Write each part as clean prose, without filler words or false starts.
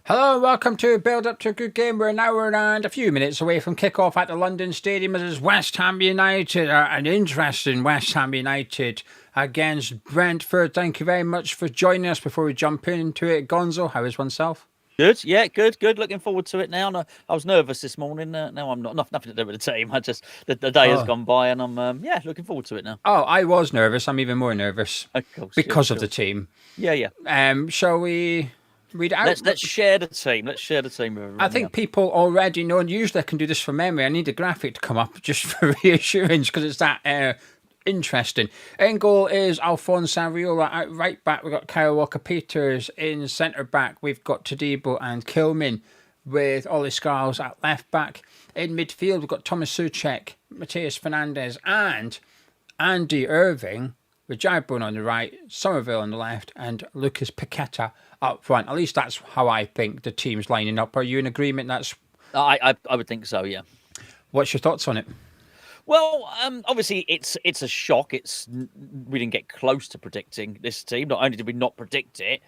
Hello and welcome to Build Up to a Good Game. We're an hour and a few minutes away from kick-off at the London Stadium as West Ham United, an interesting West Ham United against Brentford. Thank you very much for joining us. Before we jump into it, Gonzo, how is oneself? Good, yeah, good. Looking forward to it now. No, I was nervous this morning. Now I'm not. Nothing to do with the team. I just the day has gone by, and I'm looking forward to it now. Oh, I was nervous. I'm even more nervous Of course, because yeah, of the team. Yeah. Shall we read it out? Let's share the team. Let's share the team with everyone. I think people already know, and usually I can do this from memory. I need a graphic to come up just for reassurance because it's that interesting. In goal is Alphonse Areola. At right back, we've got Kyle Walker-Peters. In centre back, we've got Todibo and Kilman, with Ollie Scarles at left back. In midfield, we've got Thomas Souček, Matheus Fernandes, and Andy Irving, with Jared Bowen on the right, Somerville on the left, and Lucas Paqueta up front. At least that's how I think the team's lining up. Are you in agreement? I would think so. Yeah. What's your thoughts on it? Well, obviously it's a shock. We didn't get close to predicting this team. Not only did we not predict it,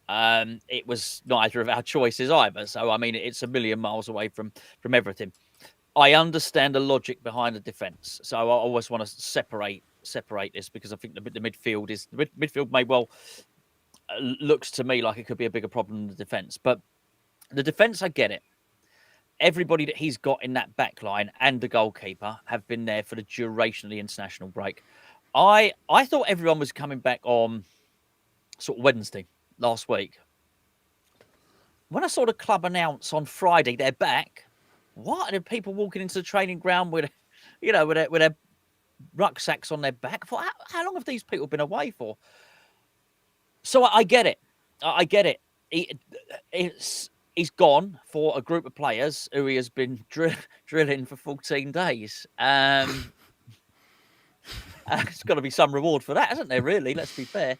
it was neither of our choices either. So I mean, it's a million miles away from everything. I understand the logic behind the defence. So I always want to separate this because I think the midfield may well looks to me like it could be a bigger problem than the defence. But the defence, I get it. Everybody that he's got in that back line and the goalkeeper have been there for the duration of the international break. I thought everyone was coming back on sort of Wednesday last week. When I saw the club announce on Friday they're back, what are the people walking into the training ground with their rucksacks on their back? I thought, how long have these people been away for? So I get it. I get it. He's gone for a group of players who he has been drilling for 14 days. There's got to be some reward for that, hasn't there, really? Let's be fair.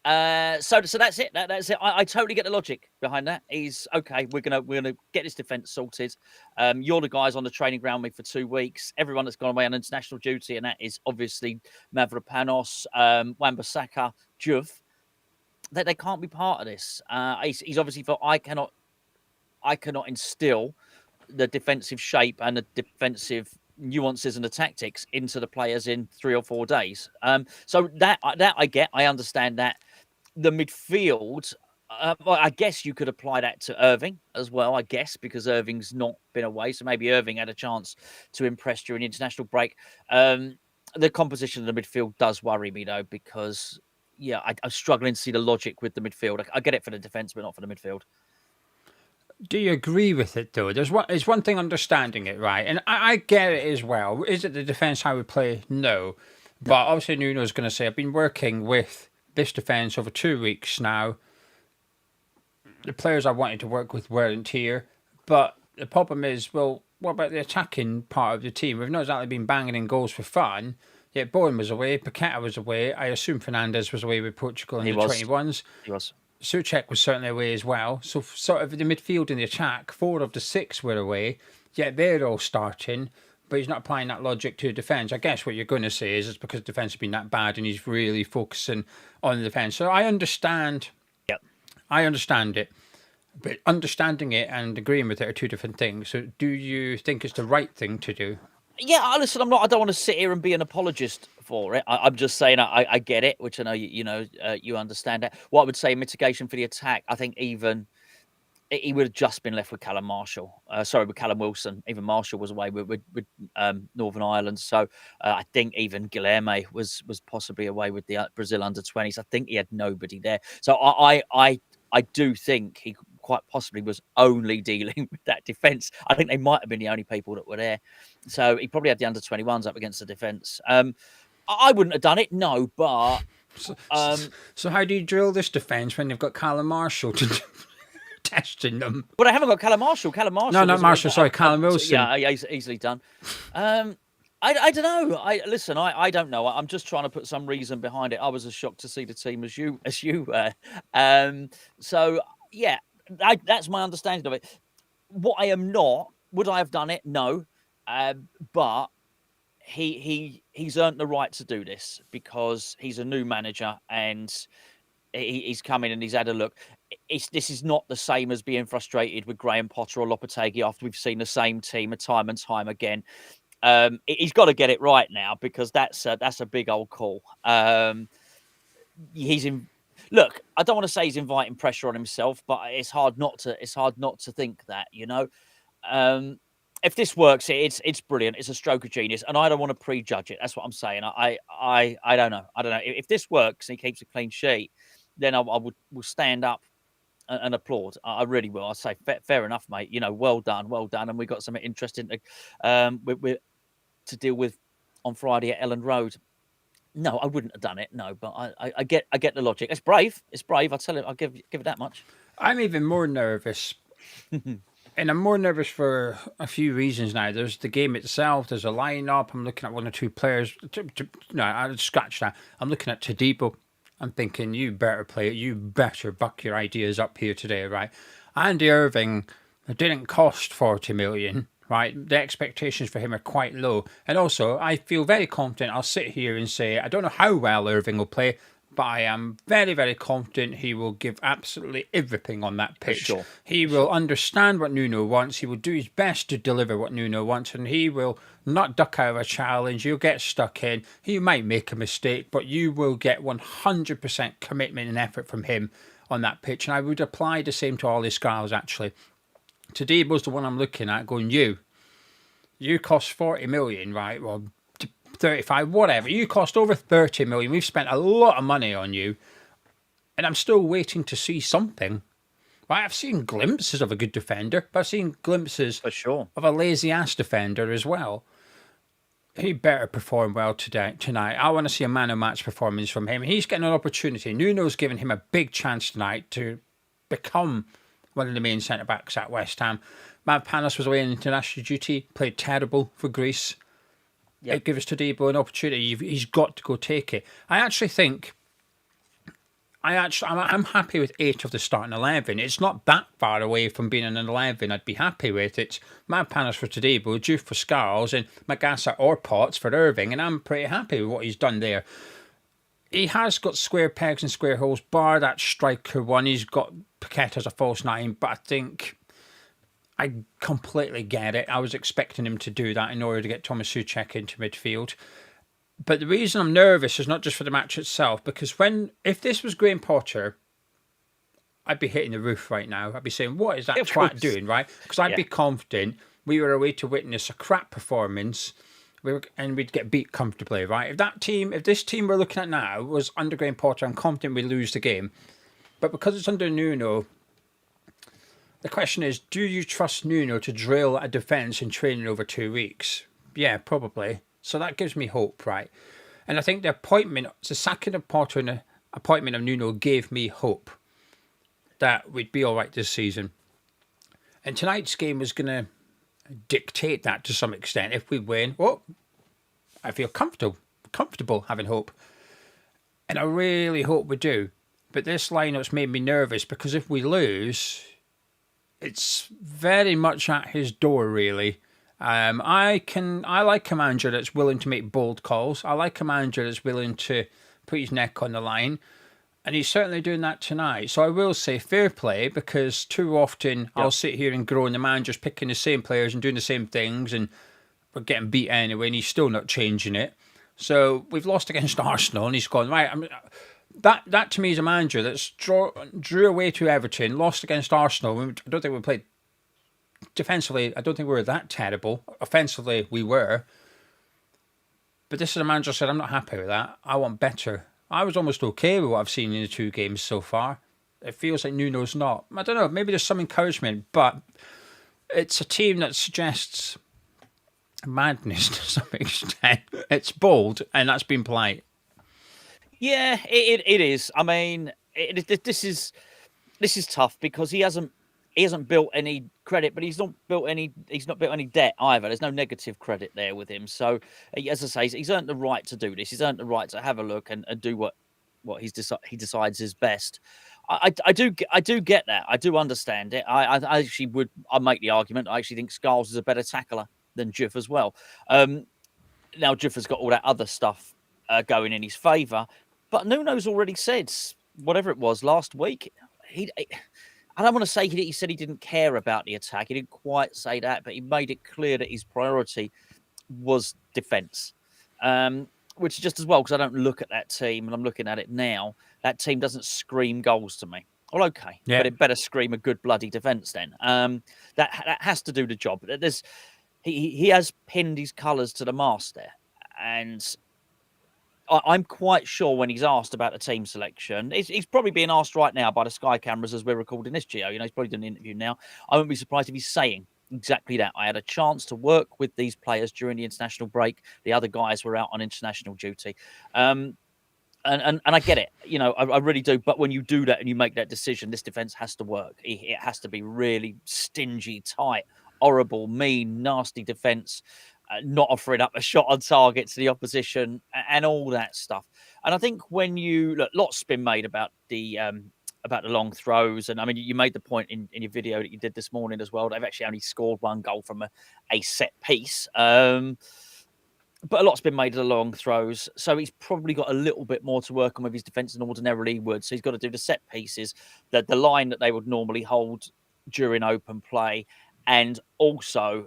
So that's it. That's it. I totally get the logic behind that. He's okay. We're gonna get this defence sorted. You're the guys on the training ground with me for 2 weeks. Everyone that's gone away on international duty, and that is obviously Mavropanos, Wan-Bissaka, Juve. That they can't be part of this. He's obviously thought I cannot instill the defensive shape and the defensive nuances and the tactics into the players in 3 or 4 days. So that I get. I understand that. The midfield, well, I guess you could apply that to Irving as well, I guess, because Irving's not been away. So maybe Irving had a chance to impress during the international break. The composition of the midfield does worry me, though, because, yeah, I'm struggling to see the logic with the midfield. I get it for the defence, but not for the midfield. Do you agree with it, though? There's one thing understanding it, right? And I get it as well. Is it the defence how we play? No. But obviously Nuno's going to say, I've been working with this defence over 2 weeks now. The players I wanted to work with weren't here. But the problem is, well, what about the attacking part of the team? We've not exactly been banging in goals for fun. Yet Bowen was away, Paqueta was away. I assume Fernandes was away with Portugal in the 21s. He was. Souček was certainly away as well. So sort of the midfield and the attack, 4 of the 6 were away. Yet they're all starting. But he's not applying that logic to defence. I guess what you're going to say is it's because defence has been that bad and he's really focusing on the defence. So I understand. Yep. I understand it. But understanding it and agreeing with it are two different things. So do you think it's the right thing to do? Yeah, listen, I don't want to sit here and be an apologist for it. I'm just saying I get it, which I know you understand that. What I would say, mitigation for the attack, I think even he would have just been left with Callum Wilson. Even Marshall was away with Northern Ireland. So I think even Guilherme was possibly away with the Brazil under-20s. I think he had nobody there. So I do think he quite possibly was only dealing with that defence. I think they might have been the only people that were there. So he probably had the under-21s up against the defence. I wouldn't have done it, no, but... So how do you drill this defence when you've got Callum Marshall to testing them? But I haven't got Callum Marshall. No, not Marshall. Sorry, Callum Wilson. Yeah, easily done. I don't know. I don't know. I'm just trying to put some reason behind it. I was as shocked to see the team as you were. So yeah, that's my understanding of it. What I am not, would I have done it? No, but he's earned the right to do this because he's a new manager and he's come in and he's had a look. This is not the same as being frustrated with Graham Potter or Lopetegui after we've seen the same team time and time again. He's got to get it right now, because that's a big old call. He's in. Look, I don't want to say he's inviting pressure on himself, but it's hard not to think that, if this works, it's brilliant. It's a stroke of genius, and I don't want to prejudge it. That's what I'm saying. I don't know. I don't know if this works and he keeps a clean sheet, then I will stand up and applaud. I really will. I'll say fair enough, mate. Well done, and we got something interesting to deal with on Friday at Elland Road. No, I wouldn't have done it. No, but I get the logic. It's brave. It's brave. I tell you, I'll give it that much. I'm even more nervous. And I'm more nervous for a few reasons now. There's the game itself. There's a lineup. I'm looking at one or two players. No, I'll scratch that. I'm looking at Todibo. I'm thinking, you better play it. You better buck your ideas up here today, right? Andy Irving, it didn't cost 40 million, right? The expectations for him are quite low. And also, I feel very confident. I'll sit here and say, I don't know how well Irving will play, but I am very, very confident he will give absolutely everything on that pitch. Sure. He will understand what Nuno wants. He will do his best to deliver what Nuno wants, and he will not duck out of a challenge. You'll get stuck in. He might make a mistake, but you will get 100% commitment and effort from him on that pitch. And I would apply the same to all his scars, actually. Today was the one I'm looking at going, you cost 40 million, right? Well, 35, whatever. You cost over 30 million. We've spent a lot of money on you, and I'm still waiting to see something. Right? I've seen glimpses of a good defender, but I've seen glimpses For sure. of a lazy ass defender as well. He better perform well tonight. I want to see a man of match performance from him. He's getting an opportunity. Nuno's given him a big chance tonight to become one of the main centre backs at West Ham. Mavropanos was away on international duty, played terrible for Greece. Yep. It gives Todibo an opportunity. He's got to go take it. I'm happy with 8 of the starting 11. It's not that far away from being an 11 I'd be happy with. It's Mavropanos for Todibo, Juve for Scarles, and Magassa or Potts for Irving, and I'm pretty happy with what he's done there. He has got square pegs and square holes, bar that striker one. He's got Paqueta as a false 9, but I think I completely get it. I was expecting him to do that in order to get Thomas Souček into midfield. But the reason I'm nervous is not just for the match itself, because if this was Graham Potter, I'd be hitting the roof right now. I'd be saying, what is that twat doing, right? Because I'd be confident we were away to witness a crap performance and we'd get beat comfortably, right? If this team we're looking at now was under Graham Potter, I'm confident we'd lose the game. But because it's under Nuno, the question is, do you trust Nuno to drill a defence in training over 2 weeks? Yeah, probably. So that gives me hope, right? And I think the sacking of Potter and the appointment of Nuno gave me hope that we'd be all right this season. And tonight's game was going to dictate that to some extent. If we win, I feel comfortable having hope. And I really hope we do. But this lineup's made me nervous, because if we lose, it's very much at his door, really. I like a manager that's willing to make bold calls. I like a manager that's willing to put his neck on the line. And he's certainly doing that tonight. So I will say fair play, because too often I'll sit here and groan the manager's picking the same players and doing the same things, and we're getting beat anyway, and he's still not changing it. So we've lost against Arsenal, and he's gone, right, that to me is a manager that's drew away to Everton, lost against Arsenal. I don't think we played defensively. I don't think we were that terrible. Offensively, we were. But this is a manager who said, I'm not happy with that. I want better. I was almost okay with what I've seen in the 2 games so far. It feels like Nuno's not. I don't know. Maybe there's some encouragement, but it's a team that suggests madness to some extent. It's bold, and that's been polite. Yeah, it is. I mean, this is tough, because he hasn't built any credit, but he's not built any debt either. There's no negative credit there with him. So, as I say, he's earned the right to do this. He's earned the right to have a look and do what he decides is best. I do get that. I do understand it. I actually would. I make the argument. I actually think Scarles is a better tackler than Juve as well. Now Juve has got all that other stuff going in his favour, but Nuno's already said whatever it was last week, I don't want to say he said he didn't care about the attack. He didn't quite say that, but he made it clear that his priority was defence, which is just as well because I don't look at that team and I'm looking at it now. That team doesn't scream goals to me. Well, okay, but it better scream a good bloody defence then. That has to do the job. He has pinned his colours to the mast there, and I'm quite sure when he's asked about the team selection, he's probably being asked right now by the Sky cameras as we're recording this, Gio. He's probably doing an interview now. I wouldn't be surprised if he's saying exactly that. I had a chance to work with these players during the international break. The other guys were out on international duty. And I get it, I really do. But when you do that and you make that decision, this defence has to work. It has to be really stingy, tight, horrible, mean, nasty defence. Not offering up a shot on target to the opposition and all that stuff. And I think when lots been made about the long throws. And I mean, you made the point in your video that you did this morning as well. They've actually only scored one goal from a set piece. But a lot's been made of the long throws. So he's probably got a little bit more to work on with his defence than ordinarily would. So he's got to do the set pieces, the line that they would normally hold during open play, and also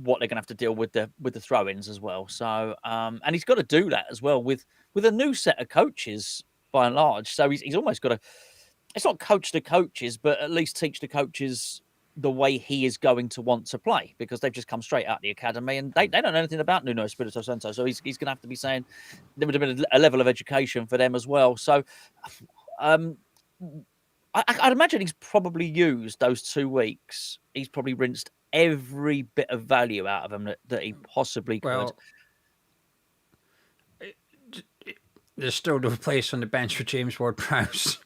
what they're going to have to deal with the throw-ins as well. So, and he's got to do that as well with a new set of coaches by and large. So he's almost got to, it's not coach the coaches, but at least teach the coaches the way he is going to want to play, because they've just come straight out of the academy and they don't know anything about Nuno Espirito Santo. So he's going to have to be saying there would have been a level of education for them as well. So I'd imagine he's probably used those 2 weeks. He's probably rinsed every bit of value out of him that he possibly could. Well, there's still no place on the bench for James Ward-Prowse.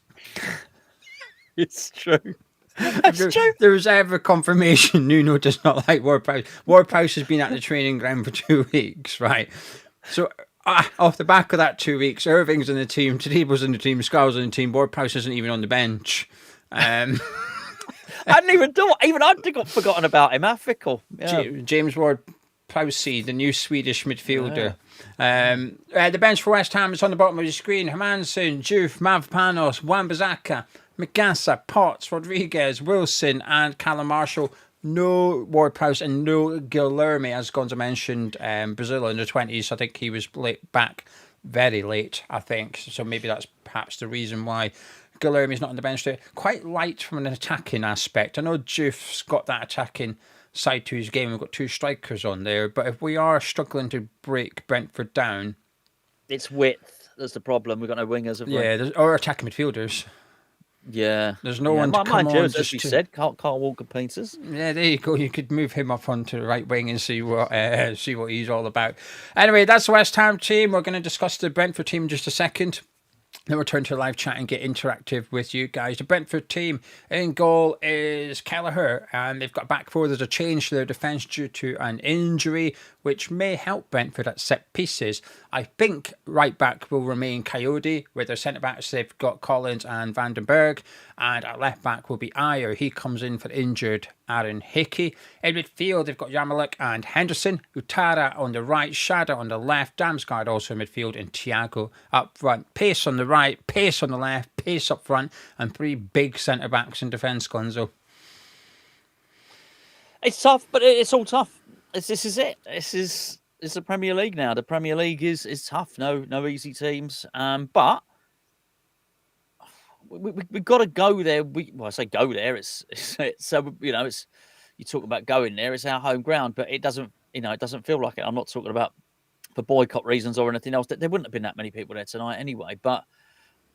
It's true. That's true. There was ever confirmation Nuno does not like Ward-Prowse. Ward-Prowse has been at the training ground for 2 weeks, right? So off the back of that 2 weeks, Irving's in the team, Tadebo's in the team, Scarl's in the team, Ward-Prowse isn't even on the bench. I hadn't even thought. Even I'd forgotten about him. How fickle. Yeah. James Ward-Prowse, the new Swedish midfielder. Yeah. The bench for West Ham is on the bottom of the screen. Hermansen, Juve, Mavropanos, Wan-Bissaka, Mikasa, Potts, Rodriguez, Wilson, and Callum Marshall. No Ward-Prowse and no Guilherme, as Gonza mentioned. Brazil in the 20s. I think he was back very late, I think. So maybe that's perhaps the reason why Guilherme's not on the bench today. Quite light from an attacking aspect. I know Juve's got that attacking side to his game. We've got 2 strikers on there. But if we are struggling to break Brentford down, it's width. That's the problem. We've got no wingers, have we? Yeah, or attacking midfielders. Yeah. There's no one to come on. As you said, Carl Walker-Peters. Yeah, there you go. You could move him up onto the right wing and see what he's all about. Anyway, that's the West Ham team. We're going to discuss the Brentford team in just a second. Then we'll turn to live chat and get interactive with you guys. The Brentford team in goal is Kelleher, and they've got back four. There's a change to their defence due to an injury, which may help Brentford at set pieces. I think right back will remain Coyote. With their centre backs, they've got Collins and Vandenberg, and at left back will be Ayer. He comes in for injured Aaron Hickey. In midfield, they've got Yarmolenko and Henderson. Utara on the right, Shada on the left, Damsgaard also in midfield, and Thiago up front. Pace on the right, pace on the left, pace up front, and 3 big centre backs in defence, Gonzo. It's tough, but it's all tough. This is it. It's the Premier League now. The Premier League is tough. No easy teams. But we've got to go there. I say go there. It's so it's you talk about going there. It's our home ground, but it doesn't feel like it. I'm not talking about for boycott reasons or anything else. There wouldn't have been that many people there tonight anyway. But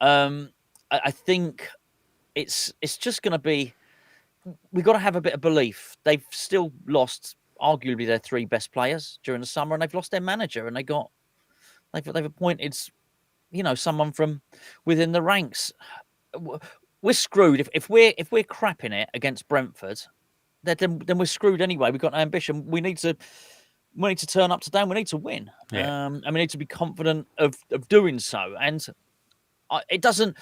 I think it's just going to be. We've got to have a bit of belief. They've still lost arguably their 3 best players during the summer, and they've lost their manager, and they've appointed someone from within the ranks. We're screwed if we're crapping it against Brentford. Then we're screwed anyway. We've got no ambition. We need to turn up today, and we need to win. Yeah. And we need to be confident of doing so. And it doesn't.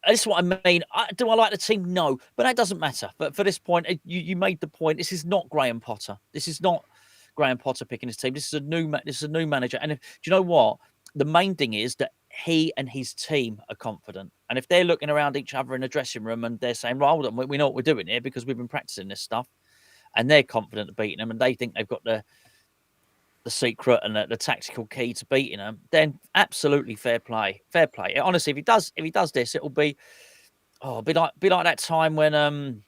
This is what I mean. Do I like the team? No, but that doesn't matter. But for this point, you made the point. This is not Graham Potter. This is not Graham Potter picking his team. This is a new manager. And do you know what? The main thing is that he and his team are confident. And if they're looking around each other in the dressing room and they're saying, well, hold on, we know what we're doing here because we've been practicing this stuff, and they're confident of beating them and they think they've got the secret and the tactical key to beating them, then absolutely fair play. Fair play. Honestly, if he does this, it'll be be like that time when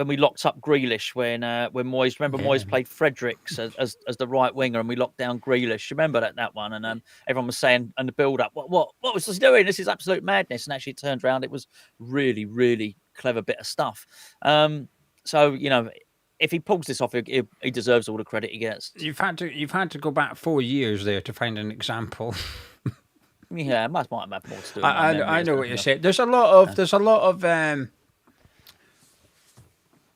we locked up Grealish when Moyes, remember Moyes played Fredericks as the right winger and we locked down Grealish. Remember that one? And everyone was saying and the build up, what was this doing? This is absolute madness. And actually it turned around, it was really, really clever bit of stuff. So, you know, if he pulls this off, he deserves all the credit he gets. You've had to go back 4 years there to find an example. Yeah, might have more to do. I know what you're saying. There's a lot of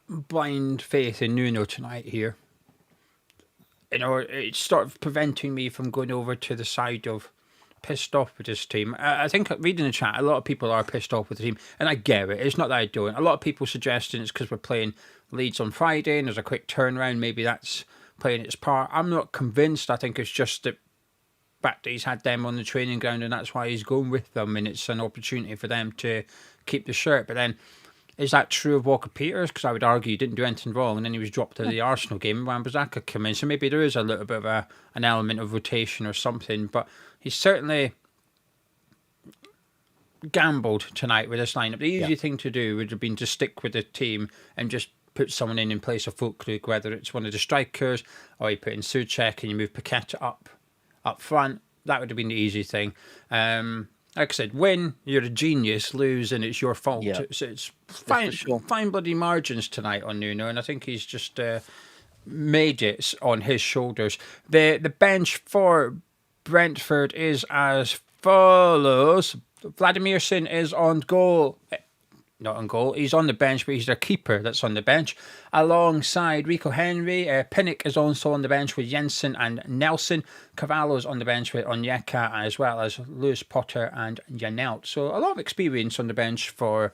blind faith in Nuno tonight here. You know, it's sort of preventing me from going over to the side of pissed off with this team. I think reading the chat, a lot of people are pissed off with the team, and I get it. It's not that I don't. A lot of people suggesting it's because we're playing Leeds on Friday and there's a quick turnaround. Maybe that's playing its part. I'm not convinced. I think it's just the fact that he's had them on the training ground and that's why he's going with them, and it's an opportunity for them to keep the shirt. But then, is that true of Walker Peters? Because I would argue he didn't do anything wrong, and then he was dropped to the Arsenal game and Wan-Bissaka came in. So maybe there is a little bit of an element of rotation or something. But he's certainly gambled tonight with this lineup. The easy thing to do would have been to stick with the team and just put someone in place of Fulkrug, whether it's one of the strikers or you put in Souček and you move Paqueta up front. That would have been the easy thing. Like I said, win, you're a genius. Lose, and it's your fault. Yeah. So it's fine bloody margins tonight on Nuno, and I think he's just made it on his shoulders. The bench for Brentford is as follows. Vladimirson is on goal. Not on goal. He's on the bench, but he's their keeper that's on the bench. Alongside Rico Henry, Pinnock is also on the bench with Jensen and Nelson. Cavallo's on the bench with Onyeka, as well as Lewis Potter and Janelt. So a lot of experience on the bench for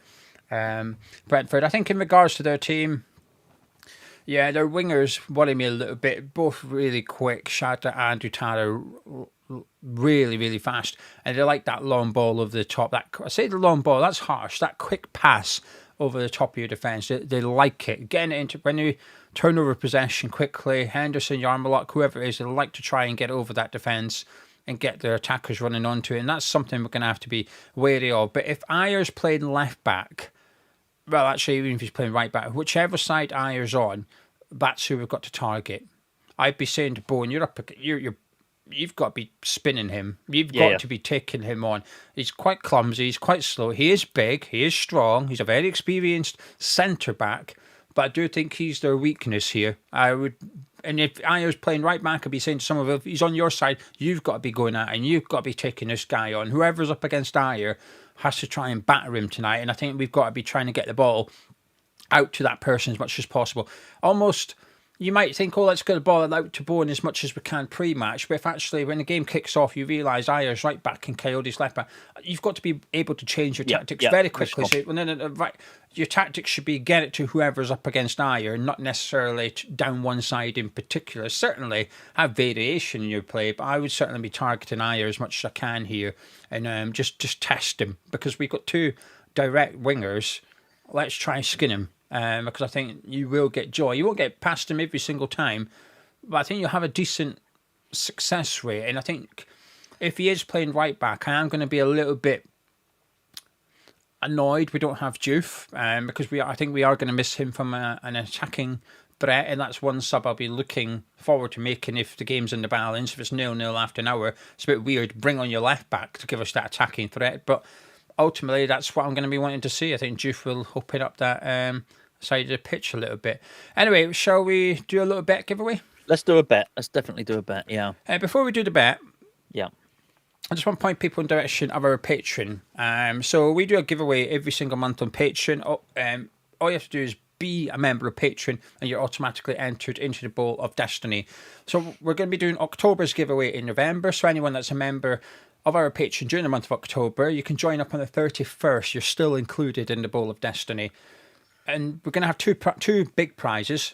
Brentford. I think in regards to their team, yeah, their wingers worry me a little bit. Both really quick. Shada and Utara really, really fast, and they like that long ball over the top. I say the long ball, that's harsh. That quick pass over the top of your defence, they like it. Getting it into when you turn over possession quickly. Henderson, Yarmouk, whoever it is, they like to try and get over that defence and get their attackers running onto it, and that's something we're going to have to be wary of. But if Ayer's playing left back, well, actually, even if he's playing right back, whichever side Ayer's on, that's who we've got to target. I'd be saying to Bowen, you've got to be spinning him. You've got to be taking him on. He's quite clumsy. He's quite slow. He is big. He is strong. He's a very experienced centre-back, but I do think he's their weakness here. And if Ayer's playing right back, I'd be saying to some of them, if he's on your side, you've got to be going at it, and you've got to be taking this guy on. Whoever's up against Ayer has to try and batter him tonight, and I think we've got to be trying to get the ball out to that person as much as possible. Almost, you might think, oh, let's get the ball out to Bowen as much as we can pre-match, but if actually when the game kicks off you realise Ayer's right back and Coyote's left back, you've got to be able to change your tactics very quickly. So, right, your tactics should be get it to whoever's up against Ayer, not necessarily down one side in particular. Certainly have variation in your play, but I would certainly be targeting Ayer as much as I can here and just test him, because we've got two direct wingers. Let's try and skin him. Because I think you will get joy. You won't get past him every single time, but I think you'll have a decent success rate. And I think if he is playing right back, I am going to be a little bit annoyed we don't have Diouf, because I think we are going to miss him from an attacking threat, and that's one sub I'll be looking forward to making if the game's in the balance. If it's 0-0 after an hour, it's a bit weird. Bring on your left back to give us that attacking threat, but ultimately that's what I'm going to be wanting to see. I think Diouf will open up that side of the pitch a little bit. Anyway, shall we do a little bet giveaway? Let's do a bet. Let's definitely do a bet, yeah. Before we do the bet, yeah, I just want to point people in the direction of our Patreon. So we do a giveaway every single month on Patreon. All you have to do is be a member of Patreon and you're automatically entered into the Bowl of Destiny. So we're going to be doing October's giveaway in November. So anyone that's a member of our Patreon during the month of October, you can join up on the 31st. You're still included in the Bowl of Destiny. And we're going to have two big prizes.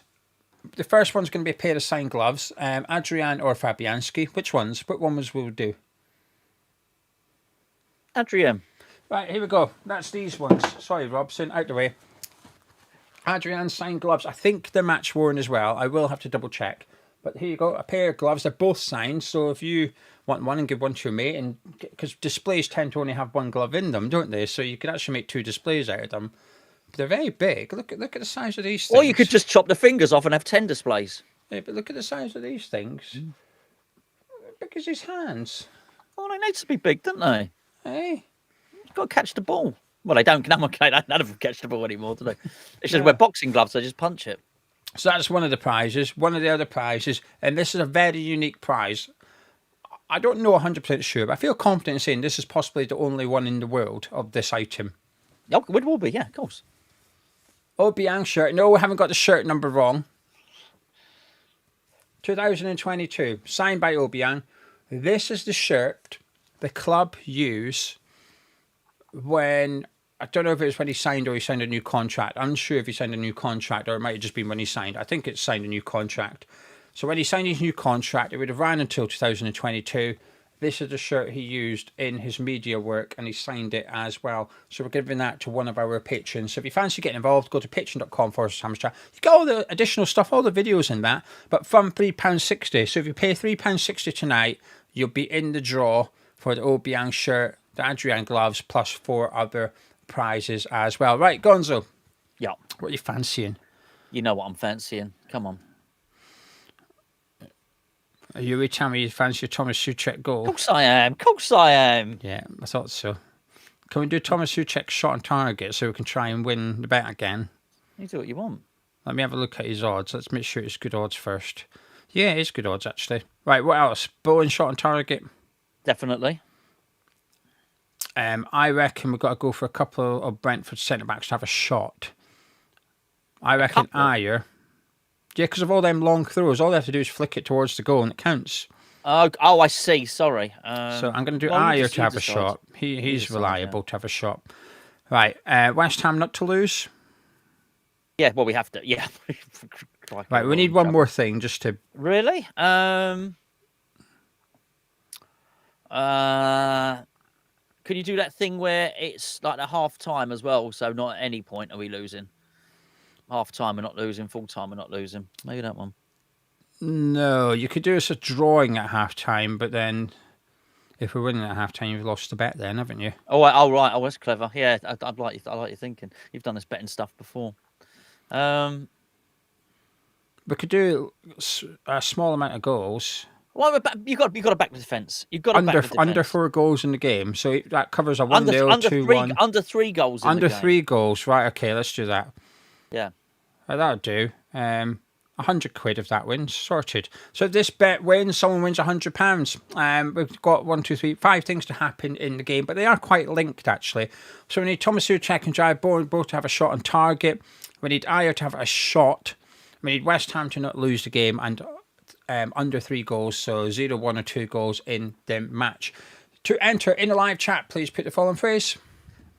The first one's going to be a pair of signed gloves. Adrian or Fabianski. Which one will we do? Adrian. Right, here we go. That's these ones. Sorry, Robson, out the way. Adrian signed gloves. I think they're match worn as well. I will have to double check. But here you go, a pair of gloves. They're both signed. So if you want one and give one to your mate, and because displays tend to only have one glove in them, don't they? So you could actually make 2 displays out of them. But they're very big. Look at the size of these things. Or you could just chop the fingers off and have 10 displays. Yeah, but look at the size of these things. Big as his hands. Oh, they need to be big, don't they? Hey. You've got to catch the ball. Well, they don't. None of them catch the ball anymore, do they? It's just wear boxing gloves, they just punch it. So that's one of the prizes. One of the other prizes, and this is a very unique prize. I don't know 100% sure, but I feel confident in saying this is possibly the only one in the world of this item. Oh, it will be, yeah, of course. Obiang shirt. No, we haven't got the shirt number wrong. 2022, signed by Obiang. This is the shirt the club use when, I don't know if it was when he signed or he signed a new contract. I'm unsure if he signed a new contract or it might have just been when he signed. I think it's signed a new contract. So when he signed his new contract, it would have ran until 2022. This is the shirt he used in his media work and he signed it as well. So we're giving that to one of our patrons. So if you fancy getting involved, go to patreon.com/HammersChat. You get all the additional stuff, all the videos in that, but from £3.60. So if you pay £3.60 tonight, you'll be in the draw for the Obiang shirt, the Adrian gloves, plus 4 other prizes as well. Right, Gonzo. Yeah. What are you fancying? You know what I'm fancying. Come on. Are you really telling me you fancy a Thomas Souček goal? Of course I am. Of course I am. Yeah, I thought so. Can we do Thomas Souček shot on target so we can try and win the bet again? You do what you want. Let me have a look at his odds. Let's make sure it's good odds first. Yeah, it is good odds, actually. Right, what else? Bowen shot on target. Definitely. I reckon we've got to go for a couple of Brentford centre-backs to have a shot. I reckon Ayer. Yeah, because of all them long throws, all they have to do is flick it towards the goal and it counts. Oh, I see. Sorry. So I'm going to do Ayer to have a shot. He's reliable to have a shot. Right, West Ham not to lose. Yeah, well, we have to. Yeah. Right, we need one more thing just to... Really? Could you do that thing where it's like a half time as well? So not at any point are we losing. Half time we're not losing, full time we're not losing. Maybe that one. No, you could do us a drawing at half time, but then if we're winning at half time, you've lost the bet then, haven't you? Oh, right. Oh, that's clever. Yeah, I like your thinking. You've done this betting stuff before. We could do a small amount of goals. Well, you've got to back the defence. You've got to back the defence. Under 4 goals in the game, so that covers a 1-0, 2-1. Under 3 goals in the game. Under 3 goals, right, okay, let's do that. Yeah. That'll do. 100 quid if that wins, sorted. So if this bet wins, someone wins £100. We've got 1, 2, 3, 5 things to happen in the game, but they are quite linked actually. So we need Thomas Souček and Jai both to have a shot on target. We need Ayer to have a shot. We need West Ham to not lose the game and under 3 goals, so 0, 1 or 2 goals in the match. To enter in the live chat, please put the following phrase.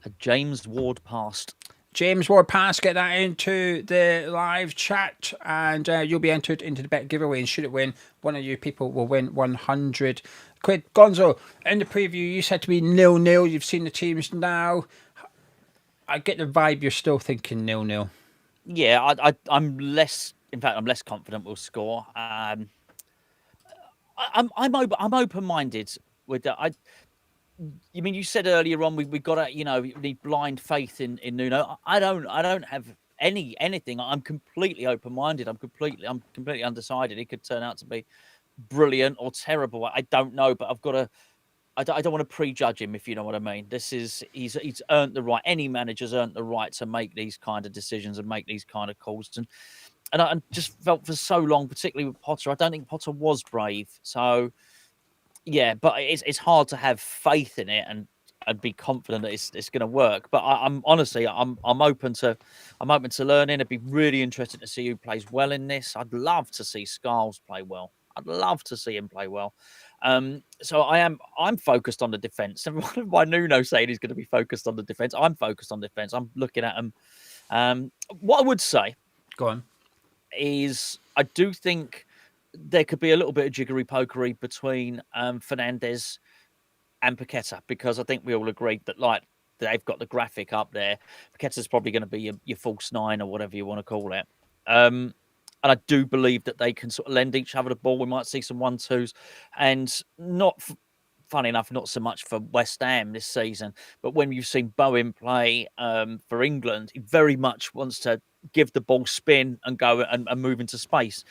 A James Ward passed. James Ward pass, get that into the live chat and you'll be entered into the bet giveaway, and should it win, one of you people will win 100 quid. Gonzo, in the preview you said to me 0-0, you've seen the teams now. I get the vibe you're still thinking 0-0. Yeah, I'm less confident we'll score. I'm open-minded with that. You mean you said earlier on we got to, we need blind faith in Nuno. I don't have anything. I'm completely open-minded. I'm completely undecided. It could turn out to be brilliant or terrible. I don't know, but I don't want to prejudge him, if you know what I mean. He's earned the right. Any manager's earned the right to make these kind of decisions and make these kind of calls. And I just felt for so long, particularly with Potter, I don't think Potter was brave. So yeah, but it's hard to have faith in it and be confident that it's going to work. But I'm honestly open to learning. I'd be really interested to see who plays well in this. I'd love to see Scarles play well. I'd love to see him play well. So I'm focused on the defence. Everyone by Nuno saying he's going to be focused on the defence. I'm focused on defence. I'm looking at him. What I would say, go on, is I do think there could be a little bit of jiggery pokery between Fernandes and Paqueta, because I think we all agreed that, like, they've got the graphic up there. Paqueta's probably going to be your false nine or whatever you want to call it. And I do believe that they can sort of lend each other the ball. We might see some 1-2s, and not. Funny enough, not so much for West Ham this season, but when you've seen Bowen play for England, he very much wants to give the ball spin and go and move into space.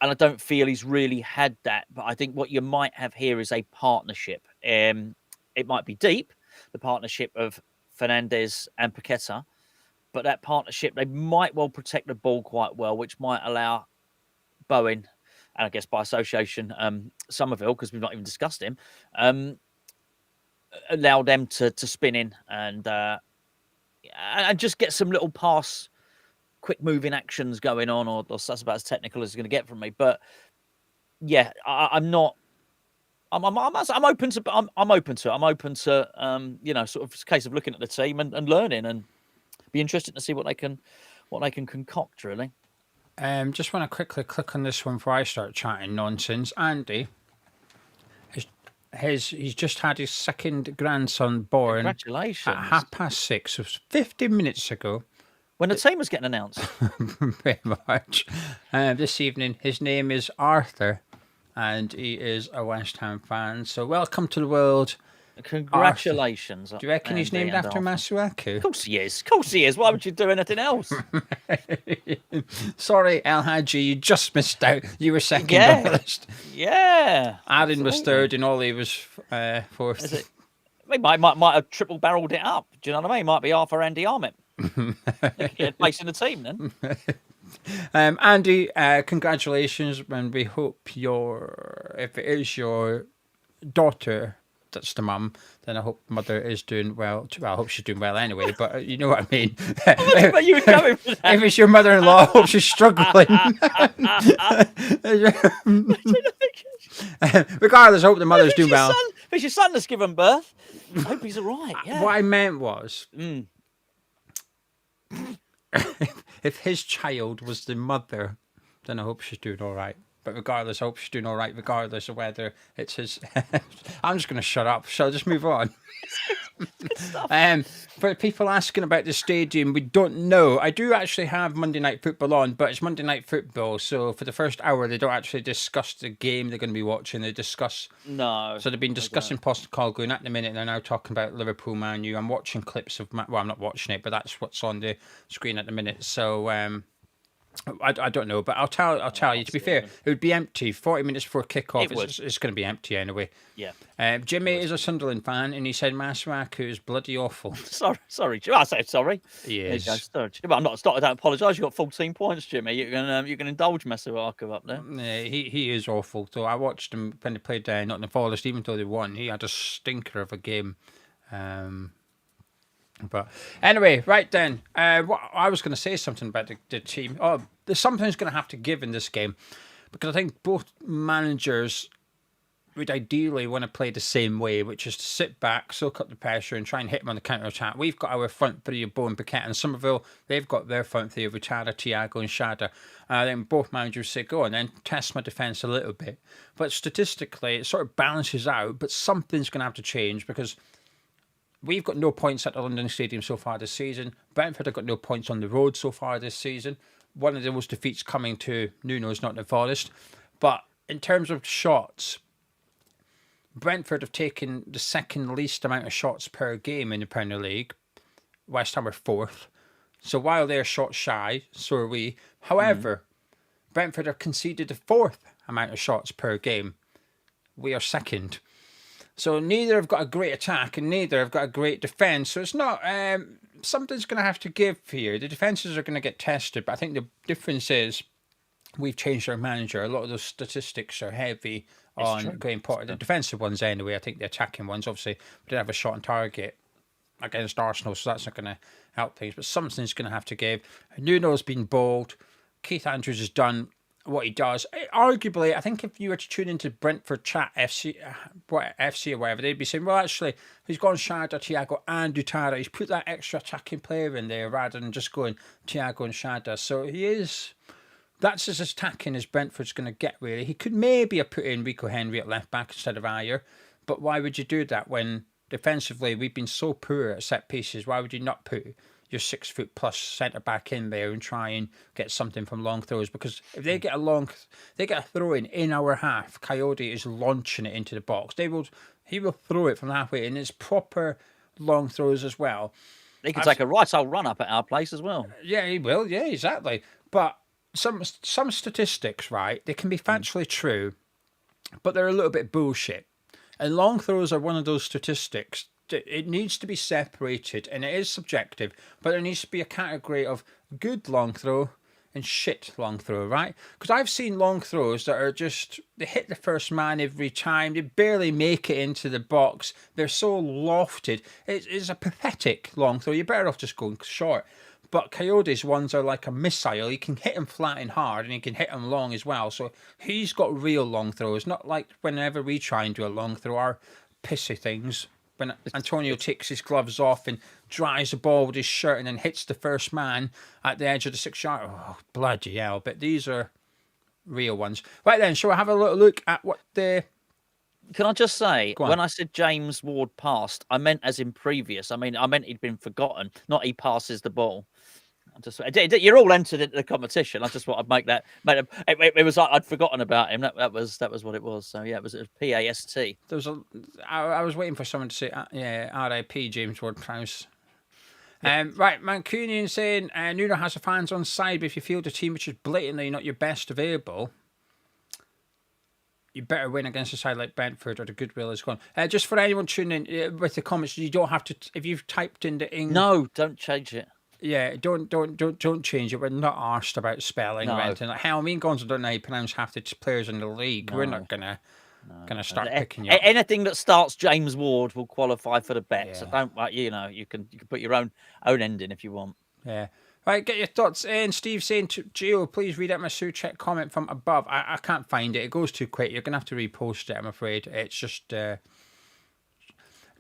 And I don't feel he's really had that. But I think what you might have here is a partnership. It might be deep, the partnership of Fernandes and Paqueta, but that partnership, they might well protect the ball quite well, which might allow Bowen, and I guess by association, Somerville, because we've not even discussed him, allow them to spin in and just get some little pass, quick moving actions going on, or that's about as technical as it's going to get from me. But yeah, I'm not. I'm open to. I'm open to it. I'm open to. Sort of, it's a case of looking at the team and learning, and be interested to see what they can concoct. Really. Just want to quickly click on this one before I start chatting nonsense. Andy, he's just had his second grandson born. Congratulations! At 6:30, so 15 minutes ago. When the team was getting announced. Very much. This evening, his name is Arthur, and he is a West Ham fan. So welcome to the world. Congratulations. Do you reckon he's named after Masuaku? Of course he is. Of course he is. Why would you do anything else? Sorry, El Hadji, you just missed out. You were second on the list. Yeah. Aaron was third and Ollie was fourth. Is it? He might have triple barreled it up. Do you know what I mean? Might be Arthur Andy Armit. Place in the team then. Andy, congratulations, and we hope if it is your daughter that's the mum, then I hope mother is doing well. Well, I hope she's doing well anyway, but you know what I mean. But you were going for that. If it's your mother-in-law, I hope she's struggling. Regardless, I hope the mother's doing well. If it's your son that's given birth, I hope he's all right. Yeah. What I meant was, if his child was the mother, then I hope she's doing all right. But regardless, I hope she's doing all right, regardless of whether it's his. I'm just going to shut up. Shall I just move on? Good stuff. For people asking about the stadium, we don't know. I do actually have Monday Night Football on, but it's Monday Night Football, so for the first hour, they don't actually discuss the game they're going to be watching. They discuss. No. So they've been discussing Postecoglou at the minute, and they're now talking about Liverpool, Man U. I'm watching clips of. Well, I'm not watching it, but that's what's on the screen at the minute. So. I don't know, but I'll tell you. To be fair, it would be empty 40 minutes before kickoff. It's going to be empty anyway. Yeah. Jimmy is a Sunderland fan, and he said Masuaku is bloody awful. Sorry. I said sorry. He is. I'm not. I don't apologise. You got 14 points, Jimmy. You can indulge Masuaku up there. Yeah, he is awful. So I watched him when they played Nottingham Forest. Even though they won, he had a stinker of a game. But anyway, right then, what I was going to say something about the team. Oh, there's something's going to have to give in this game, because I think both managers would ideally want to play the same way, which is to sit back, soak up the pressure, and try and hit them on the counter attack. We've got our front three of Bowen, Paqueta, and Somerville. They've got their front three of Vichara, Thiago, and Shada. Then both managers say, "Go on, then test my defence a little bit." But statistically, it sort of balances out. But something's going to have to change, because we've got no points at the London Stadium so far this season. Brentford have got no points on the road so far this season. One of those defeats coming to Nuno's Nottingham Forest. But in terms of shots, Brentford have taken the second least amount of shots per game in the Premier League. West Ham are fourth. So while they're shot shy, so are we. However, Brentford have conceded the fourth amount of shots per game. We are second. So neither have got a great attack and neither have got a great defence. So it's not... something's going to have to give here. The defences are going to get tested, but I think the difference is we've changed our manager. A lot of those statistics are heavy on Graham Potter. The defensive ones anyway. I think the attacking ones, obviously, we didn't have a shot on target against Arsenal, so that's not going to help things. But something's going to have to give. Nuno's been bold. Keith Andrews has done what he does. Arguably, I think if you were to tune into Brentford Chat FC or whatever, they'd be saying, well, actually, he's gone Shada, Thiago and Dutara. He's put that extra attacking player in there rather than just going Thiago and Shada. So he is... That's as attacking as Brentford's going to get, really. He could maybe have put in Rico Henry at left back instead of Ayer, But why would you do that when defensively we've been so poor at set pieces? Why would you not put your 6 foot plus centre back in there and try and get something from long throws? Because if they get a throw in our half, Coyote is launching it into the box. He will throw it from halfway, and it's proper long throws as well. He can take a right old run up at our place as well. Yeah, he will. Yeah, exactly. But some statistics, right? They can be factually true, but they're a little bit bullshit. And long throws are one of those statistics. It needs to be separated, and it is subjective, but there needs to be a category of good long throw and shit long throw, right? Because I've seen long throws that are just, they hit the first man every time, they barely make it into the box, they're so lofted. It's a pathetic long throw. You're better off just going short. But Coyote's ones are like a missile. He can hit him flat and hard, and he can hit him long as well. So he's got real long throws, not like whenever we try and do a long throw, our pissy things. When Antonio takes his gloves off and dries the ball with his shirt and then hits the first man at the edge of the 6 yard. Oh, bloody hell. But these are real ones. Right then, shall I have a little look at what the... Can I just say, when I said James Ward passed, I meant as in previous. I meant he'd been forgotten, not he passes the ball. You're all entered into the competition. I just thought I'd make that. It was like I'd forgotten about him. That was what it was. So yeah, it was PAST. I was waiting for someone to say R.I.P. James Ward-Prowse. Right, Mancunian saying Nuno has the fans on side, but if you field a team which is blatantly not your best available, you better win against a side like Brentford, or the goodwill is gone. Just for anyone tuning in with the comments, you don't have to. If you've typed in the English, no, don't change it. Yeah, don't change it. We're not arsed about spelling or anything. Like, hell, me and Gonzo don't know how to pronounce half the players in the league. No. We're not gonna start picking you up. Anything that starts James Ward will qualify for the bet. Yeah. So don't, you can put your own ending if you want. Yeah. Right, get your thoughts in. Steve saying to Gio, please read out my Suchek comment from above. I can't find it. It goes too quick. You're gonna have to repost it, I'm afraid. It's just.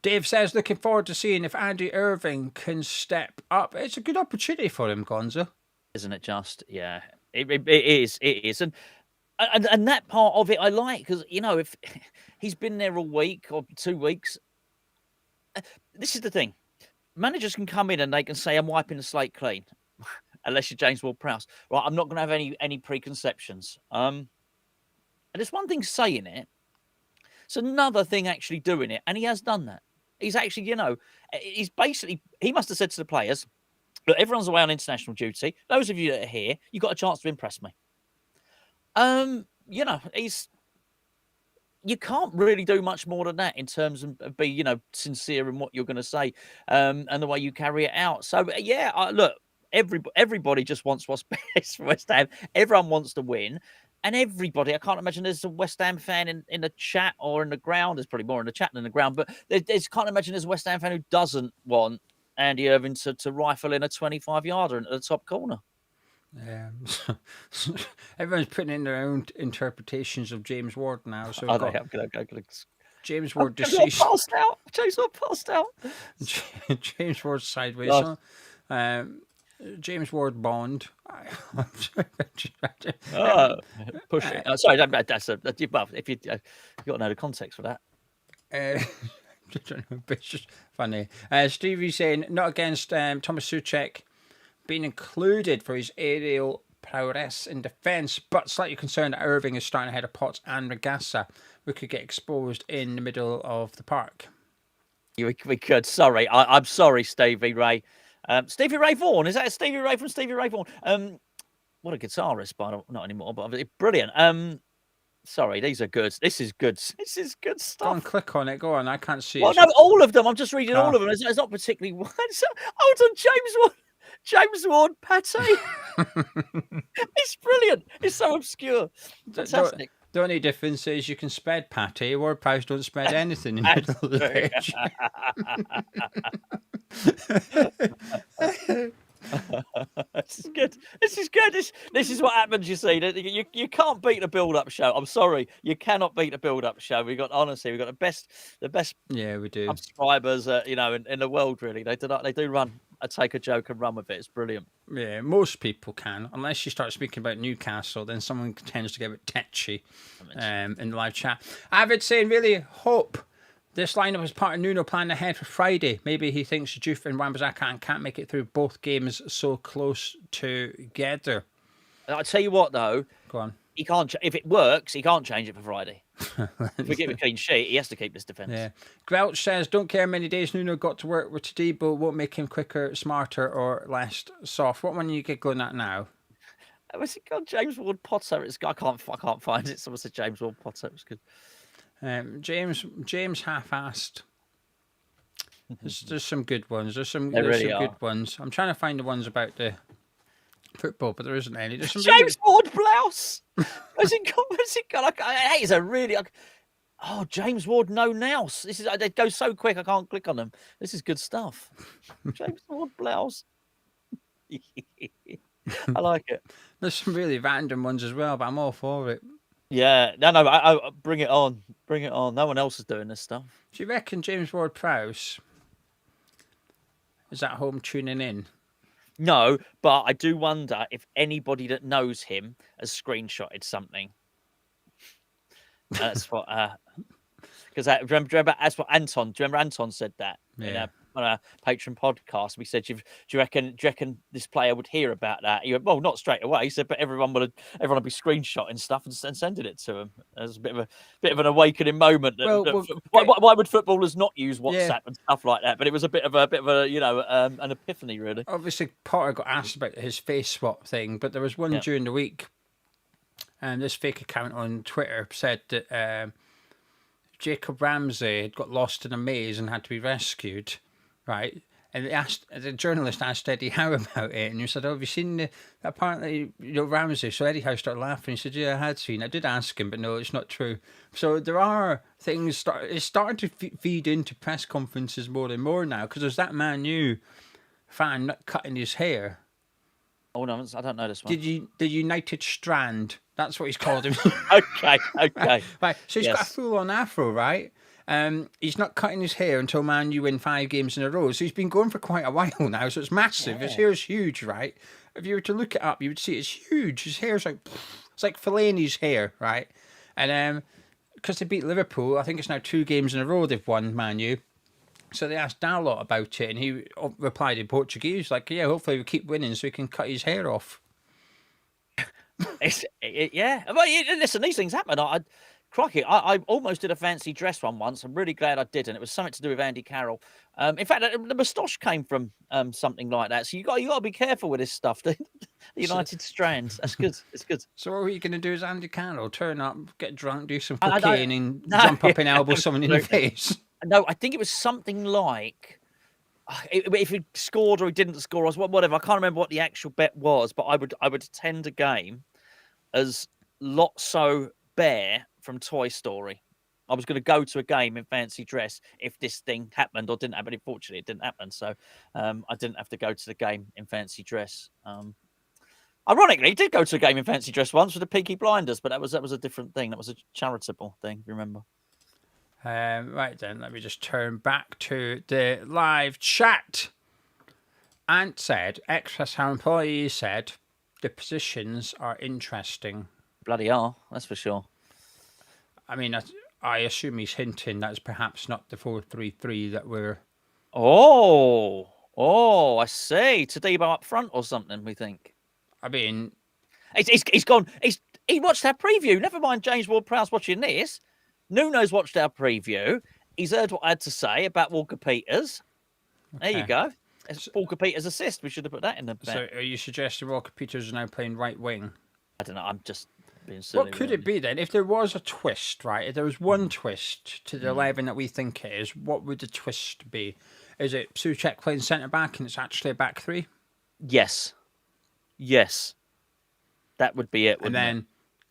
Dave says, looking forward to seeing if Andy Irving can step up. It's a good opportunity for him, Gonzo. Isn't it just? Yeah, it is. It is. And that part of it I like, because, if he's been there a week or 2 weeks, this is the thing. Managers can come in and they can say, I'm wiping the slate clean, unless you're James Ward-Prowse. Right, I'm not going to have any preconceptions. And it's one thing saying it. It's another thing actually doing it, and he has done that. He's actually, he must have said to the players, look, everyone's away on international duty. Those of you that are here, you've got a chance to impress me. You can't really do much more than that in terms of be, sincere in what you're going to say, and the way you carry it out. So, look, everybody just wants what's best for West Ham. Everyone wants to win. And everybody, I can't imagine there's a West Ham fan in the chat or in the ground. There's probably more in the chat than in the ground. But can't imagine there's a West Ham fan who doesn't want Andy Irving to rifle in a 25-yarder into the top corner. Everyone's putting in their own interpretations of James Ward now. So James Ward deceased. James Ward passed out. James Ward sideways. James Ward Bond. Push it. Sorry, that's if you got to know the context for that. It's just funny. Stevie saying not against Thomas Suchek being included for his aerial prowess in defence, but slightly concerned that Irving is starting ahead of Potts and Regassa. We could get exposed in the middle of the park. We could. Sorry, I'm sorry, Stevie Ray. Stevie Ray Vaughan, is that Stevie Ray from Stevie Ray Vaughan? What a guitarist, but not anymore. But brilliant. Sorry, these are good. This is good. This is good stuff. Go on, click on it. Go on. I can't see. Well, no, all of them. I'm just reading all of them. It's not particularly one. Hold on, James Ward, Pate. It's brilliant. It's so obscure. Fantastic. The only difference is you can spread Pate, Ward-Prowse don't spread anything in the middle of the page. This is good. This is good. This is what happens. You see, you can't beat the build-up show. I'm sorry, you cannot beat the build-up show. We've got the best. Yeah, we do. Subscribers, in the world. Really, they do run. I take a joke and run with it. It's brilliant. Yeah, most people can, unless you start speaking about Newcastle, then someone tends to get a bit tetchy in the live chat. Avid saying, really hope This lineup is part of Nuno planning ahead for Friday. Maybe he thinks Juve and Wan-Bissaka can't make it through both games so close together. I'll tell you what, though. Go on. He can't. If it works, he can't change it for Friday. If we get a clean sheet, he has to keep his defence. Yeah. Grouch says, don't care how many days Nuno got to work with today, but won't make him quicker, smarter, or less soft. What one are you giggling at now? What's it called? James Ward Potter. I can't find it. Someone said James Ward Potter. It was good. James half-assed. There's some good ones. There's some good ones. I'm trying to find the ones about the football, but there isn't any. There's some James Ward Blouse. What's it called? Hey, it's a really. Oh, James Ward no nous. This is. They go so quick. I can't click on them. This is good stuff. James Ward Blouse. I like it. There's some really random ones as well, but I'm all for it. Yeah, no, I bring it on. Bring it on. No one else is doing this stuff. Do you reckon James Ward-Prowse is at home tuning in? No, but I do wonder if anybody that knows him has screenshotted something. That's what. Because remember, that's what Anton. Do you remember Anton said that on a Patreon podcast? We said, "Do you reckon this player would hear about that?" He went, "Well, not straight away." He said, "But everyone would be screenshotting stuff and sending it to him." As a bit of an awakening moment. Why would footballers not use WhatsApp and stuff like that? But it was a bit of a an epiphany, really. Obviously, Potter got asked about his face swap thing, but there was one during the week, and this fake account on Twitter said that Jacob Ramsey had got lost in a maze and had to be rescued, right? And the journalist asked Eddie Howe about it, and he said, "Oh, have you seen apparently Ramsey?" So Eddie Howe started laughing. He said, "Yeah, I had seen. I did ask him, but no, it's not true." So there are things it's starting to feed into press conferences more and more now, because there's that Man U fan not cutting his hair. Oh no, I don't know this one. The United Strand? That's what he's called him. Okay. Right. So he's got a full-on afro, right? He's not cutting his hair until Man U win 5 games in a row. So he's been going for quite a while now. So it's massive. Yeah. His hair's huge, right? If you were to look it up, you would see it's huge. His hair's it's like Fellaini's hair, right? And because they beat Liverpool, I think it's now 2 games in a row they've won, Man U. So they asked Dalot about it, and he replied in Portuguese, like, "Yeah, hopefully we keep winning so he can cut his hair off." Yeah. Well, listen, these things happen. Crikey, I almost did a fancy dress one once. I'm really glad I didn't. It was something to do with Andy Carroll. In fact, the moustache came from something like that. So you got to be careful with this stuff. The United Strands. That's good. It's good. So what are you going to do as Andy Carroll? Turn up, get drunk, do some cocaine, and jump up and elbow someone in the face? No, I think it was something like if he scored or he didn't score or whatever. I can't remember what the actual bet was, but I would attend a game as Lotso Bear from Toy Story. I was going to go to a game in fancy dress if this thing happened or didn't happen. Unfortunately, it didn't happen, so I didn't have to go to the game in fancy dress. Ironically, I did go to a game in fancy dress once with the Peaky Blinders, but that was a different thing. That was a charitable thing, if you remember. Right then, let me just turn back to the live chat. Ant said, Express our employees said, the positions are interesting. Bloody are, that's for sure. I mean, I assume he's hinting that's perhaps not the 4-3-3 that we're... Oh, I see. Tadibo up front or something, we think. I mean... He's gone... He watched our preview. Never mind James Ward-Prowse watching this. Nuno's watched our preview. He's heard what I had to say about Walker Peters. Okay. There you go. It's Walker Peters' assist. We should have put that in the bet. So are you suggesting Walker Peters is now playing right wing? I don't know. I'm just being silly. What could it be then? If there was a twist, right? If there was one twist to the 11 that we think it is, what would the twist be? Is it Souček playing centre-back and it's actually a back 3? Yes. That would be it, and then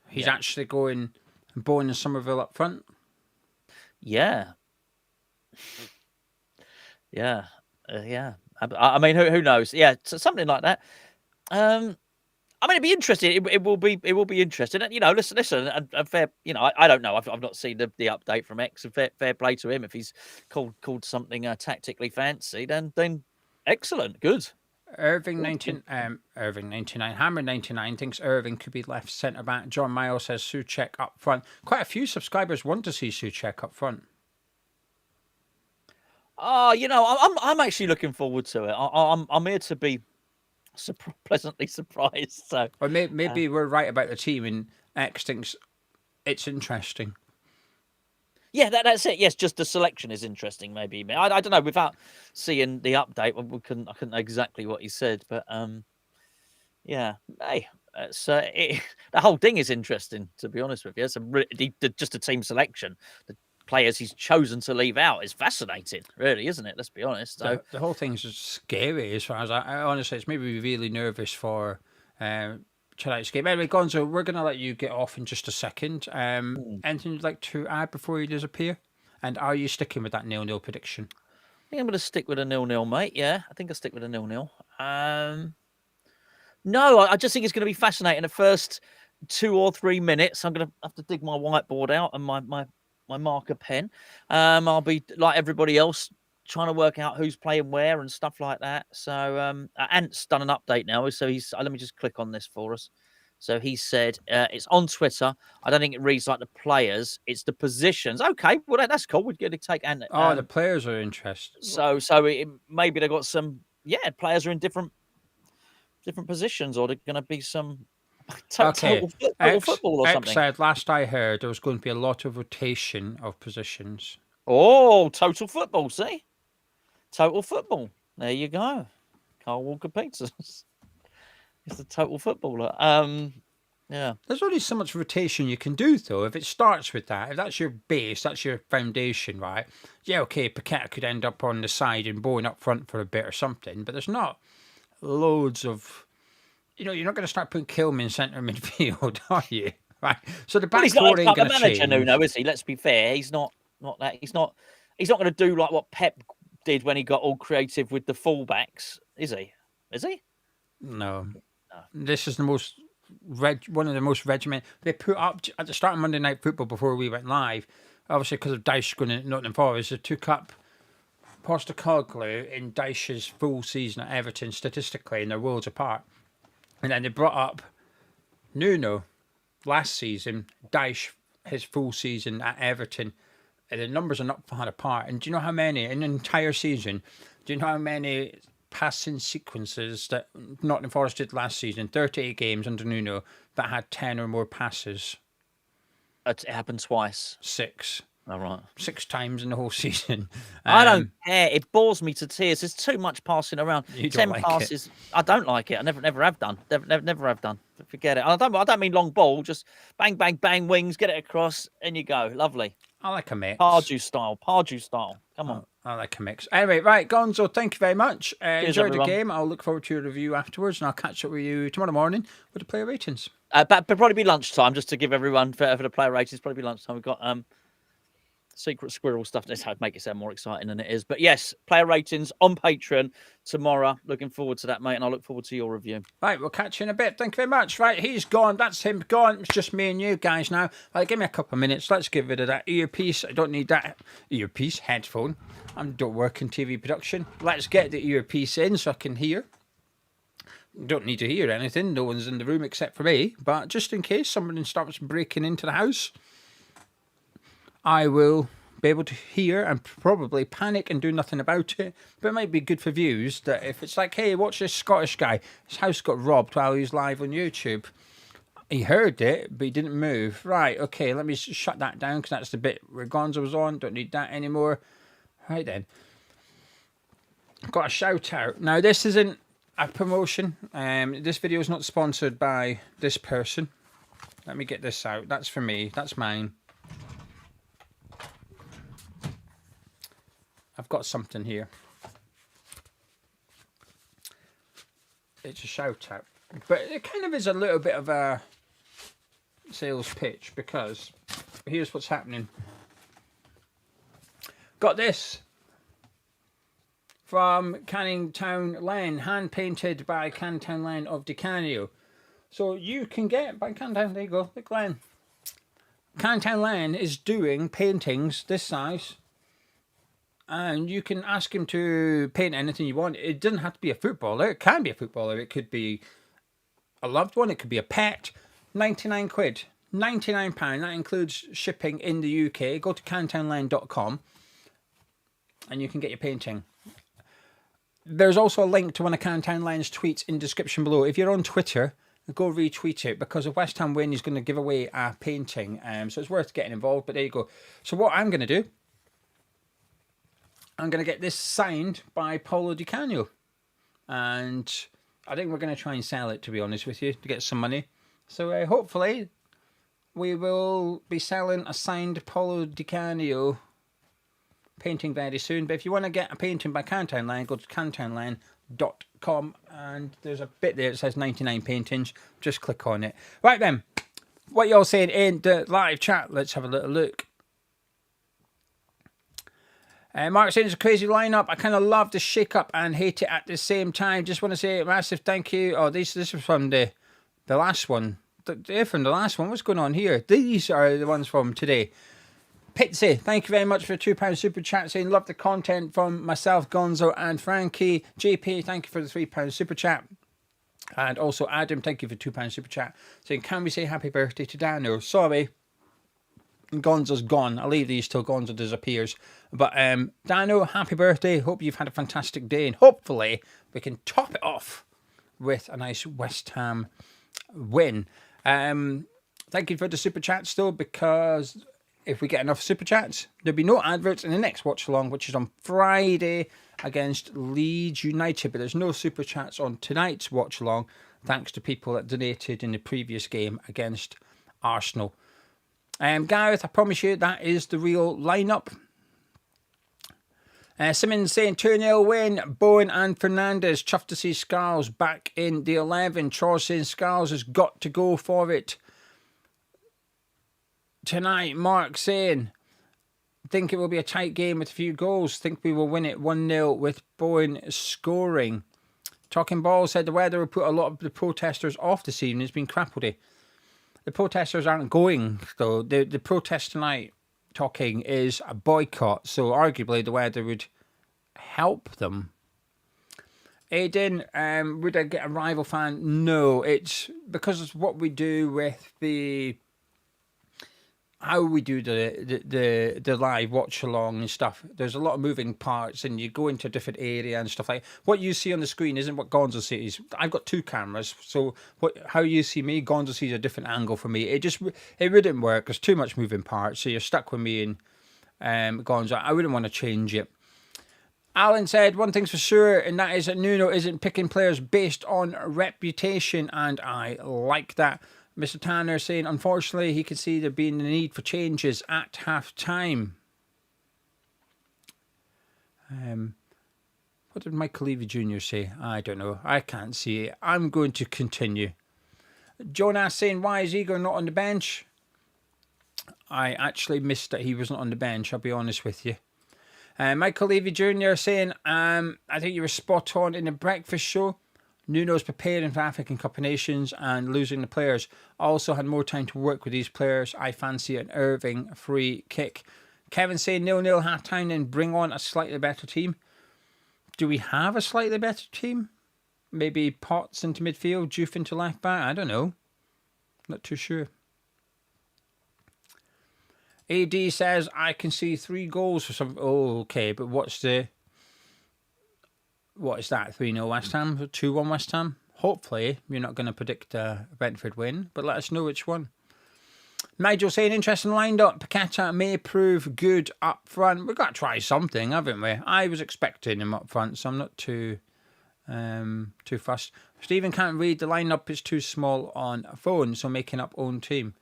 he's actually going Bowen and Somerville up front? Yeah. I mean, who knows? Yeah, so something like that. I mean, it'd be interesting. It will be interesting. And, listen. And fair. I don't know. I've not seen the update from X. And fair play to him. If he's called something tactically fancy, then excellent, good. Irving 99, Hammer 99 thinks Irving could be left centre back. John Miles says Souček up front. Quite a few subscribers want to see Souček up front. Oh, I'm actually looking forward to it. I'm here to be pleasantly surprised. So, Or maybe we're right about the team, and X thinks it's interesting. yeah, that's it. Yes, just the selection is interesting. Maybe I don't know. Without seeing the update, I couldn't know exactly what he said, but yeah. Hey, the whole thing is interesting. To be honest with you, it's just a team selection. The players he's chosen to leave out is fascinating, really, isn't it? Let's be honest. So The whole thing's just scary as far as I honestly, it's made me really nervous for tonight's game. Anyway, Gonzo, we're going to let you get off in just a second. Anything you'd like to add before you disappear? And are you sticking with that 0-0 prediction? I think I'm going to stick with a 0-0, mate. Yeah, I think I'll stick with a 0-0. No, I just think it's going to be fascinating. The first 2 or 3 minutes, I'm going to have to dig my whiteboard out and my marker pen. I'll be like everybody else, trying to work out who's playing where and stuff like that. So Ant's done an update now, so he's let me just click on this for us. So he said it's on Twitter. I don't think it reads like the players; it's the positions. Okay, well that's cool. We're going to take Ant. The players are interested. So maybe they got some. Yeah, players are in different positions, or they're going to be some total football or X something. said last I heard there was going to be a lot of rotation of positions. Oh, total football! See, total football. There you go. Carl Walker Pizzas. He's the total footballer. Yeah. There's only so much rotation you can do, though. If it starts with that, if that's your base, that's your foundation, right? Yeah, okay, Paqueta could end up on the side and Bowen up front for a bit or something, but there's not loads of... you're not going to start putting Kilman in centre midfield, are you? Right. So the back four ain't going to change. Nuno, is he? Let's be fair. He's not that. He's not going to do like what Pep did when he got all creative with the fullbacks, is he? Is he? No. This is the most one of the most regimented. They put up at the start of Monday Night Football before we went live. Obviously, because of Dyche going to Nottingham Forest, they took up Postecoglou in Dyche's full season at Everton statistically, and they're worlds apart. And then they brought up Nuno last season, Dyche his full season at Everton, and the numbers are not far apart. And do you know how many in an entire season? Do you know how many passing sequences that Nottingham Forest did last season? 38 games under Nuno that had 10 or more passes. It happened twice. 6. All right. 6 times in the whole season. I don't care. It bores me to tears. There's too much passing around. You 10 don't like passes. I don't like it. I never have done. Never have done. Forget it. I don't mean long ball. Just bang, bang, bang, wings. Get it across, and you go. Lovely. I like a mix. Pardew style. Come on. I like a mix. Anyway, right, Gonzo, thank you very much. Enjoyed everyone. the game. I'll look forward to your review afterwards, and I'll catch up with you tomorrow morning with the player ratings. But probably be lunchtime, just to give everyone for the player ratings. Probably be lunchtime. We've got secret squirrel stuff. Let's make it sound more exciting than it is. But yes, player ratings on Patreon tomorrow. Looking forward to that, mate, and I look forward to your review. Right, we'll catch you in a bit. Thank you very much. Right, he's gone. That's him gone. It's just me and you guys now. Right, give me a couple of minutes. Let's get rid of that earpiece. I don't need that earpiece, headphone. I don't work in TV production. Let's get the earpiece in so I can hear. Don't need to hear anything. No one's in the room except for me. But just in case someone starts breaking into the house, I will be able to hear and probably panic and do nothing about it. But it might be good for views that if it's like, hey, watch this Scottish guy. His house got robbed while he was live on YouTube. He heard it, but he didn't move. Right, okay, let me shut that down because that's the bit where Gonzo was on. Don't need that anymore. Right then. Got a shout out. Now, this isn't a promotion. This video is not sponsored by this person. Let me get this out. That's for me. That's mine. I've got something here. It's a shout out. But it kind of is a little bit of a sales pitch because here's what's happening. Got this from Canning Town Len, hand painted by Canning Town Len of Decanio. So you can get by Canning Town, there you go, look Len. Canning Town Len is doing paintings this size. And you can ask him to paint anything you want. It doesn't have to be a footballer. It can be a footballer. It could be a loved one. It could be a pet. 99 quid. £99. That includes shipping in the UK. Go to cantownline.com. and you can get your painting. There's also a link to one of Karren Lyon's tweets in description below. If you're on Twitter, go retweet it, because if West Ham win, he's going to give away a painting. So it's worth getting involved, but there you go. So what I'm going to do, I'm going to get this signed by Paulo Di Canio. And I think we're going to try and sell it, to be honest with you, to get some money. So hopefully we will be selling a signed Paulo Di Canio painting very soon. But if you want to get a painting by Karren Lyon, go to KarrenLyon.com, and there's a bit there that says 99 paintings. Just click on it. Right then, what y'all saying in the live chat? Let's have a little look. Mark saying it's a crazy lineup. I kind of love the shake up and hate it at the same time. Just want to say a massive thank you. Oh, this is from the last one. They're from the last one. What's going on here? These are the ones from today. Pitsy, thank you very much for a £2 super chat, saying love the content from myself, Gonzo and Frankie. JP, thank you for the £3 super chat. And also Adam, thank you for £2 super chat, saying can we say happy birthday to Dano? Sorry, Gonzo's gone. I'll leave these till Gonzo disappears. But Dano, happy birthday. Hope you've had a fantastic day, and hopefully we can top it off with a nice West Ham win. Thank you for the super chats though, because if we get enough super chats, there'll be no adverts in the next watch along, which is on Friday against Leeds United. But there's no super chats on tonight's watch along, thanks to people that donated in the previous game against Arsenal. Gareth, I promise you that is the real lineup. Simmons saying 2-0 win. Bowen and Fernandes. Chuffed to see Scarles back in the 11. Charles saying Scarles has got to go for it tonight. Mark saying think it will be a tight game with a few goals. Think we will win it 1-0 with Bowen scoring. Talking Ball said the weather will put a lot of the protesters off this evening. It's been crappy. The protesters aren't going though. The protest tonight, talking, is a boycott, so arguably the weather would help them. Aiden, would I get a rival fan? No, it's because of what we do with how we do the live watch along and stuff. There's a lot of moving parts, and you go into a different area and stuff like that. What you see on the screen isn't what Gonzo sees. I've got two cameras, so how you see me, Gonzo sees a different angle for me. It wouldn't work. There's too much moving parts, so you're stuck with me and Gonzo. I wouldn't want to change it. Alan said one thing's for sure, and that is that Nuno isn't picking players based on reputation, and I like that. Mr. Tanner saying, unfortunately, he could see there being a need for changes at half-time. What did Michael Levy Jr. say? I don't know. I can't see it. I'm going to continue. Jonas saying, why is Igor not on the bench? I actually missed that he wasn't on the bench, I'll be honest with you. Michael Levy Jr. saying, I think you were spot on in the breakfast show. Nuno's preparing for African Cup of Nations and losing the players. Also had more time to work with these players. I fancy an Irving free kick. Kevin saying 0-0 half-time, then bring on a slightly better team. Do we have a slightly better team? Maybe Potts into midfield, Juve into left back? I don't know. Not too sure. AD says, I can see 3 goals for some... Oh, okay, but what is that? 3-0 West Ham? 2-1 West Ham? Hopefully, you're not going to predict a Brentford win, but let us know which one. Nigel saying, interesting lined-up. Paqueta may prove good up front. We've got to try something, haven't we? I was expecting him up front, so I'm not too fussed. Stephen can't read the lineup. It's too small on a phone, so making up own team.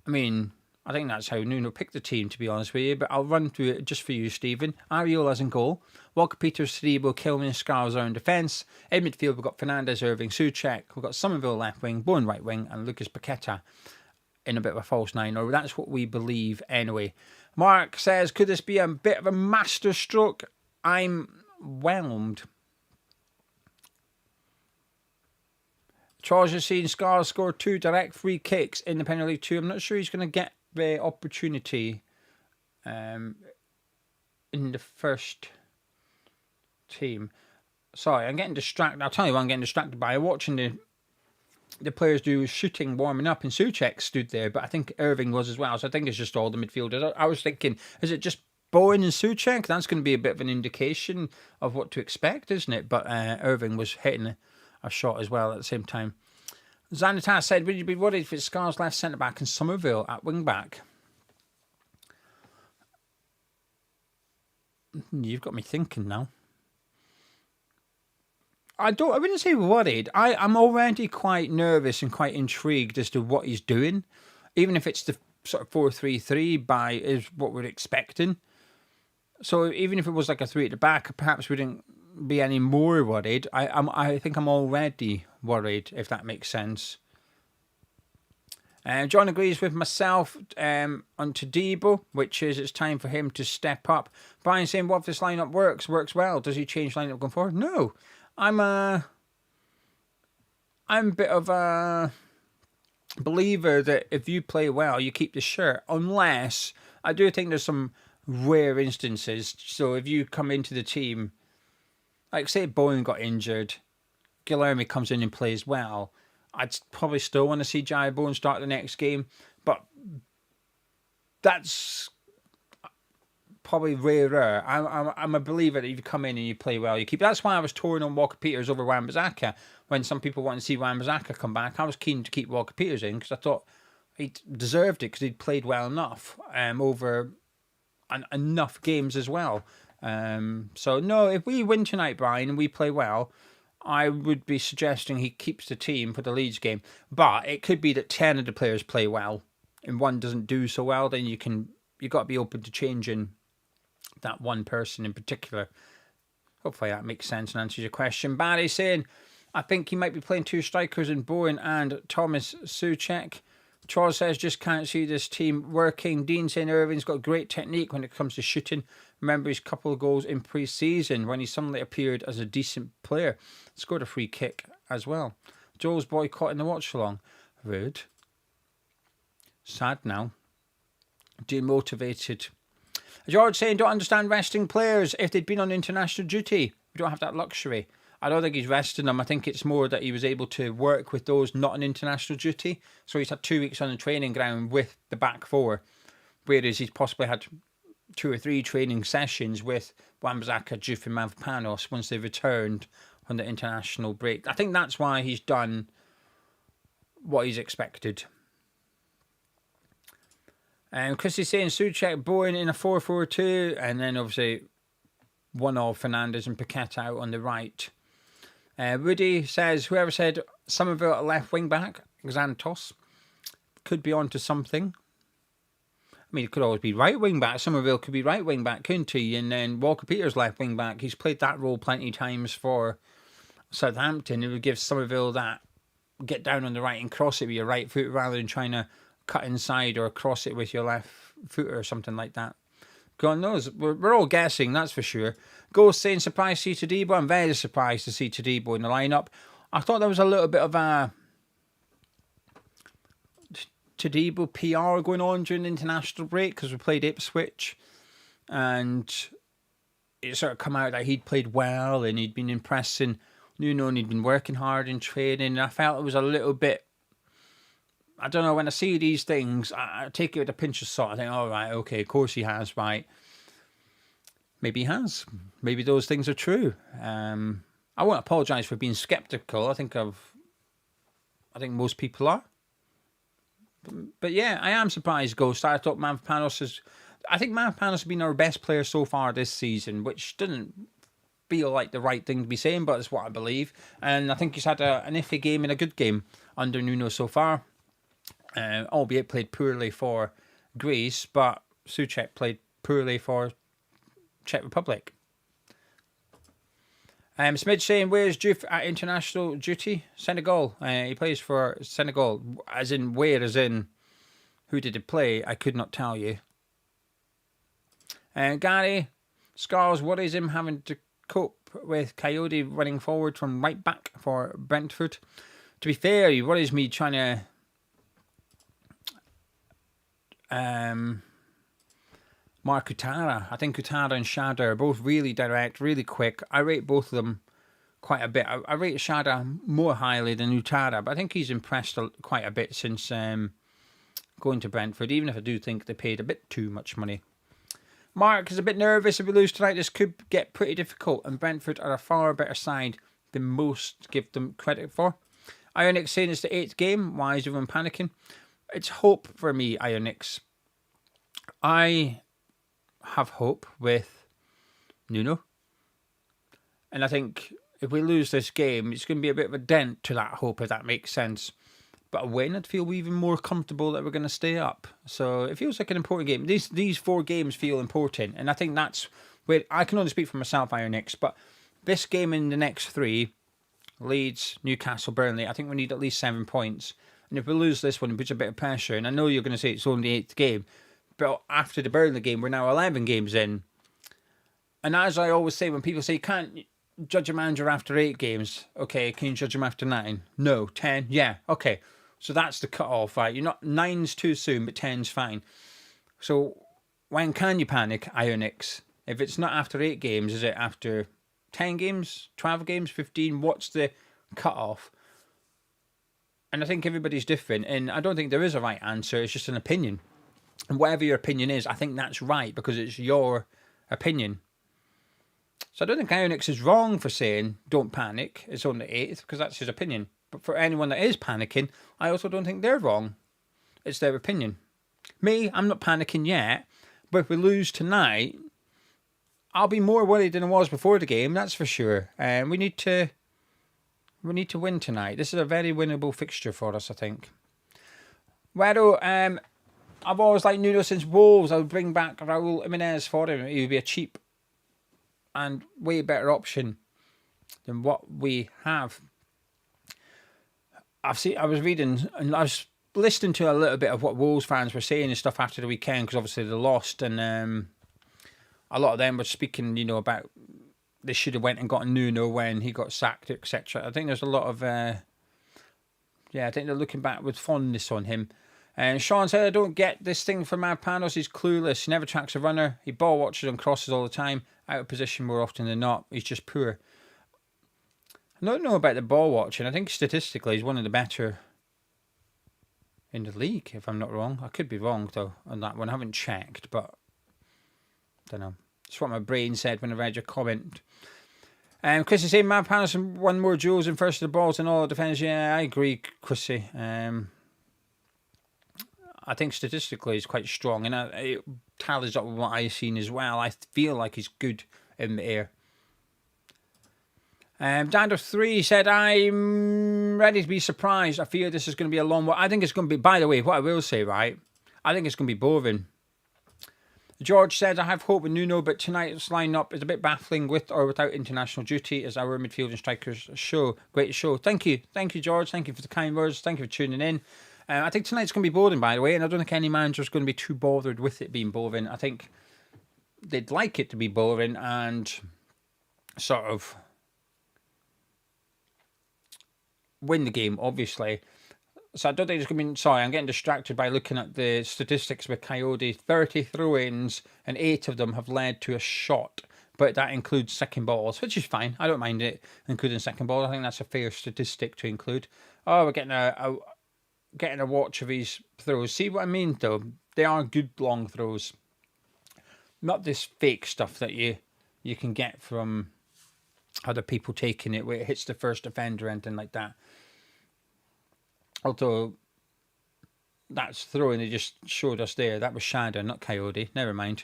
I mean... I think that's how Nuno picked the team, to be honest with you, but I'll run through it just for you, Stephen. Ariola's in goal. Walker Peters, Taribo, Kilman, and Scarles are in defence. In midfield, we've got Fernandes, Irving, Souček. We've got Somerville left wing, Bowen right wing, and Lucas Paqueta in a bit of a false 9, or that's what we believe anyway. Mark says, could this be a bit of a master stroke? I'm whelmed. Charles has seen Scarles score 2 direct free kicks in the Premier League 2. I'm not sure he's going to get the opportunity in the first team. Sorry, I'm getting distracted. I'll tell you what I'm getting distracted by. Watching the players do shooting, warming up, and Souček stood there, but I think Irving was as well, so I think it's just all the midfielders. I was thinking, is it just Bowen and Souček, that's going to be a bit of an indication of what to expect, isn't it? But Irving was hitting a shot as well at the same time. Zanitas said, would you be worried if it's Scar's left centre-back and Somerville at wing-back? You've got me thinking now. I wouldn't say worried. I'm already quite nervous and quite intrigued as to what he's doing. Even if it's the sort of 4-3-3 is what we're expecting. So even if it was like a 3 at the back, perhaps we didn't be any more worried. I think I'm already worried, if that makes sense. John agrees with myself on Todibo, which is it's time for him to step up. Brian saying, what if this lineup works well? Does he change lineup going forward? No. I'm a bit of a believer that if you play well, you keep the shirt, unless I do think there's some rare instances. So if you come into the team, like say Bowen got injured, Guilherme comes in and plays well, I'd probably still want to see Jai Bowen start the next game, but that's probably rarer. I'm a believer that if you come in and you play well, you keep. That's why I was torn on Walker Peters over Wan-Bissaka. When some people want to see Wan-Bissaka come back, I was keen to keep Walker Peters in because I thought he deserved it because he'd played well enough over enough games as well. So no, if we win tonight, Brian, and we play well, I would be suggesting he keeps the team for the Leeds game. But it could be that 10 of the players play well and one doesn't do so well. Then you've got to be open to changing that one person in particular. Hopefully that makes sense and answers your question. Barry saying, I think he might be playing 2 strikers in Bowen and Thomas Souček. Charles says, just can't see this team working. Dean saying Irving's got great technique when it comes to shooting. Remember his couple of goals in pre-season when he suddenly appeared as a decent player. Scored a free kick as well. Joel's boycotting the watch along. Rude. Sad now. Demotivated. George saying, don't understand resting players if they'd been on international duty. We don't have that luxury. I don't think he's resting them. I think it's more that he was able to work with those not on international duty. So he's had 2 weeks on the training ground with the back four, whereas he's possibly had 2 or 3 training sessions with Wan-Bissaka, Juve and Mavropanos once they've returned on the international break. I think that's why he's done what he's expected. Christy's saying Souček, Bowen in a 4-4-2, and then obviously one of Fernandes and Paqueta out on the right. Woody says, whoever said Somerville at left wing back, Xantos, could be on to something. I mean, it could always be right wing back. Somerville could be right wing back, couldn't he? And then Walker Peters left wing back. He's played that role plenty of times for Southampton. It would give Somerville that get down on the right and cross it with your right foot rather than trying to cut inside or cross it with your left foot or something like that. God knows. We're all guessing, that's for sure. Ghost saying, surprised to see Todibo. I'm very surprised to see Todibo in the lineup. I thought there was a little bit of a Todibo PR going on during the international break because we played Ipswich and it sort of come out that he'd played well and he'd been impressing Nuno and he'd been working hard in training. And I felt it was a little bit, I don't know, when I see these things, I take it with a pinch of salt. I think, all right, okay, of course he has, right? Maybe he has. Maybe those things are true. I won't apologise for being sceptical. I think most people are. But yeah, I am surprised, Ghost. I thought Mavropanos has been our best player so far this season, which doesn't feel like the right thing to be saying, but it's what I believe. And I think he's had an iffy game and a good game under Nuno so far. Albeit played poorly for Greece, but Souček played poorly for Czech Republic. Smidge saying, where's Juve at international duty? Senegal. He plays for Senegal. As in where, as in who did he play? I could not tell you. Gary, Scars worries him having to cope with Coyote running forward from right back for Brentford. To be fair, he worries me trying to Mark Utara. I think Utara and Shada are both really direct, really quick. I rate both of them quite a bit. I rate Shada more highly than Utara, but I think he's impressed quite a bit since going to Brentford, even if I do think they paid a bit too much money. Mark is a bit nervous. If we lose tonight, this could get pretty difficult, and Brentford are a far better side than most give them credit for. Ironix saying it's the 8th game. Why is everyone panicking? It's hope for me, Ironix. I have hope with Nuno. And I think if we lose this game, it's going to be a bit of a dent to that hope, if that makes sense. But a win, I'd feel even more comfortable that we're going to stay up. So it feels like an important game. These 4 games feel important. And I think that's where I can only speak for myself, Ironix. But this game and the next 3, Leeds, Newcastle, Burnley, I think we need at least 7 points. And if we lose this one, it puts a bit of pressure. And I know you're going to say it's only the 8th game. But after the Burnley game, we're now 11 games in. And as I always say, when people say you can't judge a manager after 8 games, okay, can you judge him after 9? No. 10? Yeah, okay. So that's the cut-off, right? You're not 9's too soon, but 10's fine. So when can you panic, Ironix? If it's not after 8 games, is it after 10 games, 12 games, 15? What's the cut-off? And I think everybody's different, and I don't think there is a right answer. It's just an opinion. And whatever your opinion is, I think that's right because it's your opinion. So I don't think Ironix is wrong for saying don't panic. It's on the 8th because that's his opinion. But for anyone that is panicking, I also don't think they're wrong. It's their opinion. Me, I'm not panicking yet. But if we lose tonight, I'll be more worried than I was before the game. That's for sure. And we need to win tonight. This is a very winnable fixture for us, I think. Well, I've always liked Nuno since Wolves. I would bring back Raul Jimenez for him. He would be a cheap and way better option than what we have. I was reading and I was listening to a little bit of what Wolves fans were saying and stuff after the weekend because obviously they lost, and a lot of them were speaking, about they should have went and got Nuno when he got sacked, etc. I think there's a lot of I think they're looking back with fondness on him. And Sean said, I don't get this thing from Panos. He's clueless. He never tracks a runner. He ball watches and crosses all the time. Out of position more often than not. He's just poor. I don't know about the ball watching. I think statistically he's one of the better in the league, if I'm not wrong. I could be wrong, though, on that one. I haven't checked, but I don't know. It's what my brain said when I read your comment. Chris is saying, Panos won more duels in first of the balls than all the defenders. Yeah, I agree, Chrissy. I think statistically he's quite strong, and it tallies up with what I've seen as well. I feel like he's good in the air. Dander3 said, I'm ready to be surprised. I fear this is going to be a long one. I think it's going to be, by the way, what I will say, right? I think it's going to be boring. George said, I have hope with Nuno, but tonight's line-up is a bit baffling with or without international duty as our midfield and strikers show. Great show. Thank you. Thank you, George. Thank you for the kind words. Thank you for tuning in. I think tonight's going to be boring, by the way, and I don't think any manager's going to be too bothered with it being boring. I think they'd like it to be boring and sort of win the game, obviously. So I don't think there's going to be... Sorry, I'm getting distracted by looking at the statistics with Coyote. 30 throw-ins and 8 of them have led to a shot, but that includes second balls, which is fine. I don't mind it including second balls. I think that's a fair statistic to include. Oh, we're getting a watch of his throws. See what I mean, though? They are good long throws. Not this fake stuff that you can get from other people taking it where it hits the first defender or anything like that. Although that's throwing they just showed us there. That was Shadow, not Coyote. Never mind.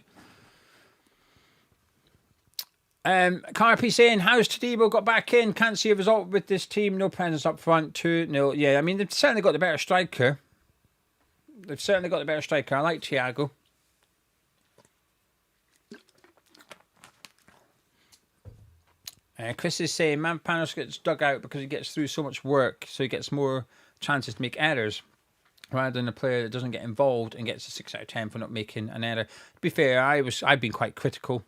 Carpy saying, how's Tadibo got back in? Can't see a result with this team. No presence up front. 2-0. Yeah, I mean, they've certainly got the better striker. I like Thiago. Chris is saying, Panos gets dug out because he gets through so much work, so he gets more chances to make errors, rather than a player that doesn't get involved and gets a 6 out of 10 for not making an error. To be fair, I've been quite critical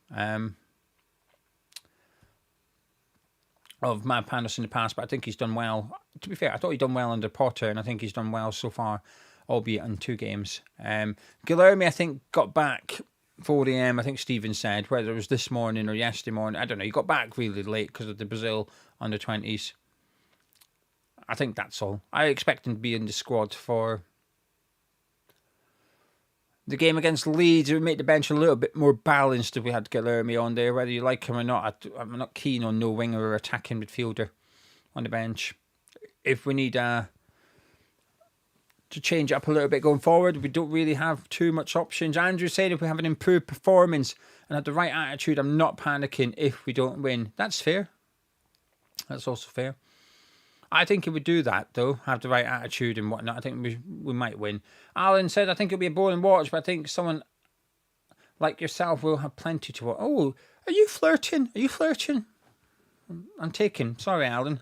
of Panos in the past, but I think he's done well. To be fair, I thought he'd done well under Potter, and I think he's done well so far, albeit in 2 games. Guilherme, I think, got back 4 a.m. I think Stephen said, whether it was this morning or yesterday morning. I don't know. He got back really late because of the Brazil under-20s. I think that's all. I expect him to be in the squad for The game against Leeds, it would make the bench a little bit more balanced if we had Guilherme on there, whether you like him or not. I'm not keen on no winger or attacking midfielder on the bench. If we need to change it up a little bit going forward, we don't really have too much options. Andrew said if we have an improved performance and have the right attitude, I'm not panicking if we don't win. That's fair. That's also fair. I think if we do that, though, have the right attitude and whatnot, I think we might win. Alan said, I think it'll be a boring watch, but I think someone like yourself will have plenty to watch. Oh, are you flirting? Are you flirting? I'm taken. Sorry, Alan.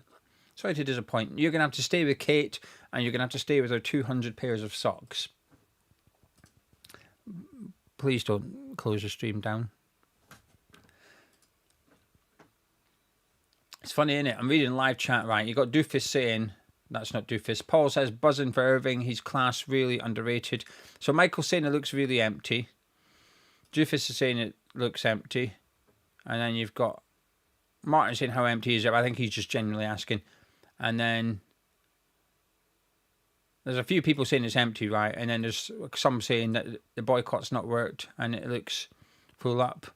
Sorry to disappoint. You're going to have to stay with Kate, and you're going to have to stay with her 200 pairs of socks. Please don't close the stream down. It's funny, isn't it? I'm reading live chat, right? You got Doofus saying, that's not Doofus. Paul says, buzzing for Irving. He's class, really underrated. So Michael's saying it looks really empty. Doofus is saying it looks empty. And then you've got Martin saying how empty is it? I think he's just genuinely asking. And then there's a few people saying it's empty, right? And then there's some saying that the boycott's not worked and it looks full up.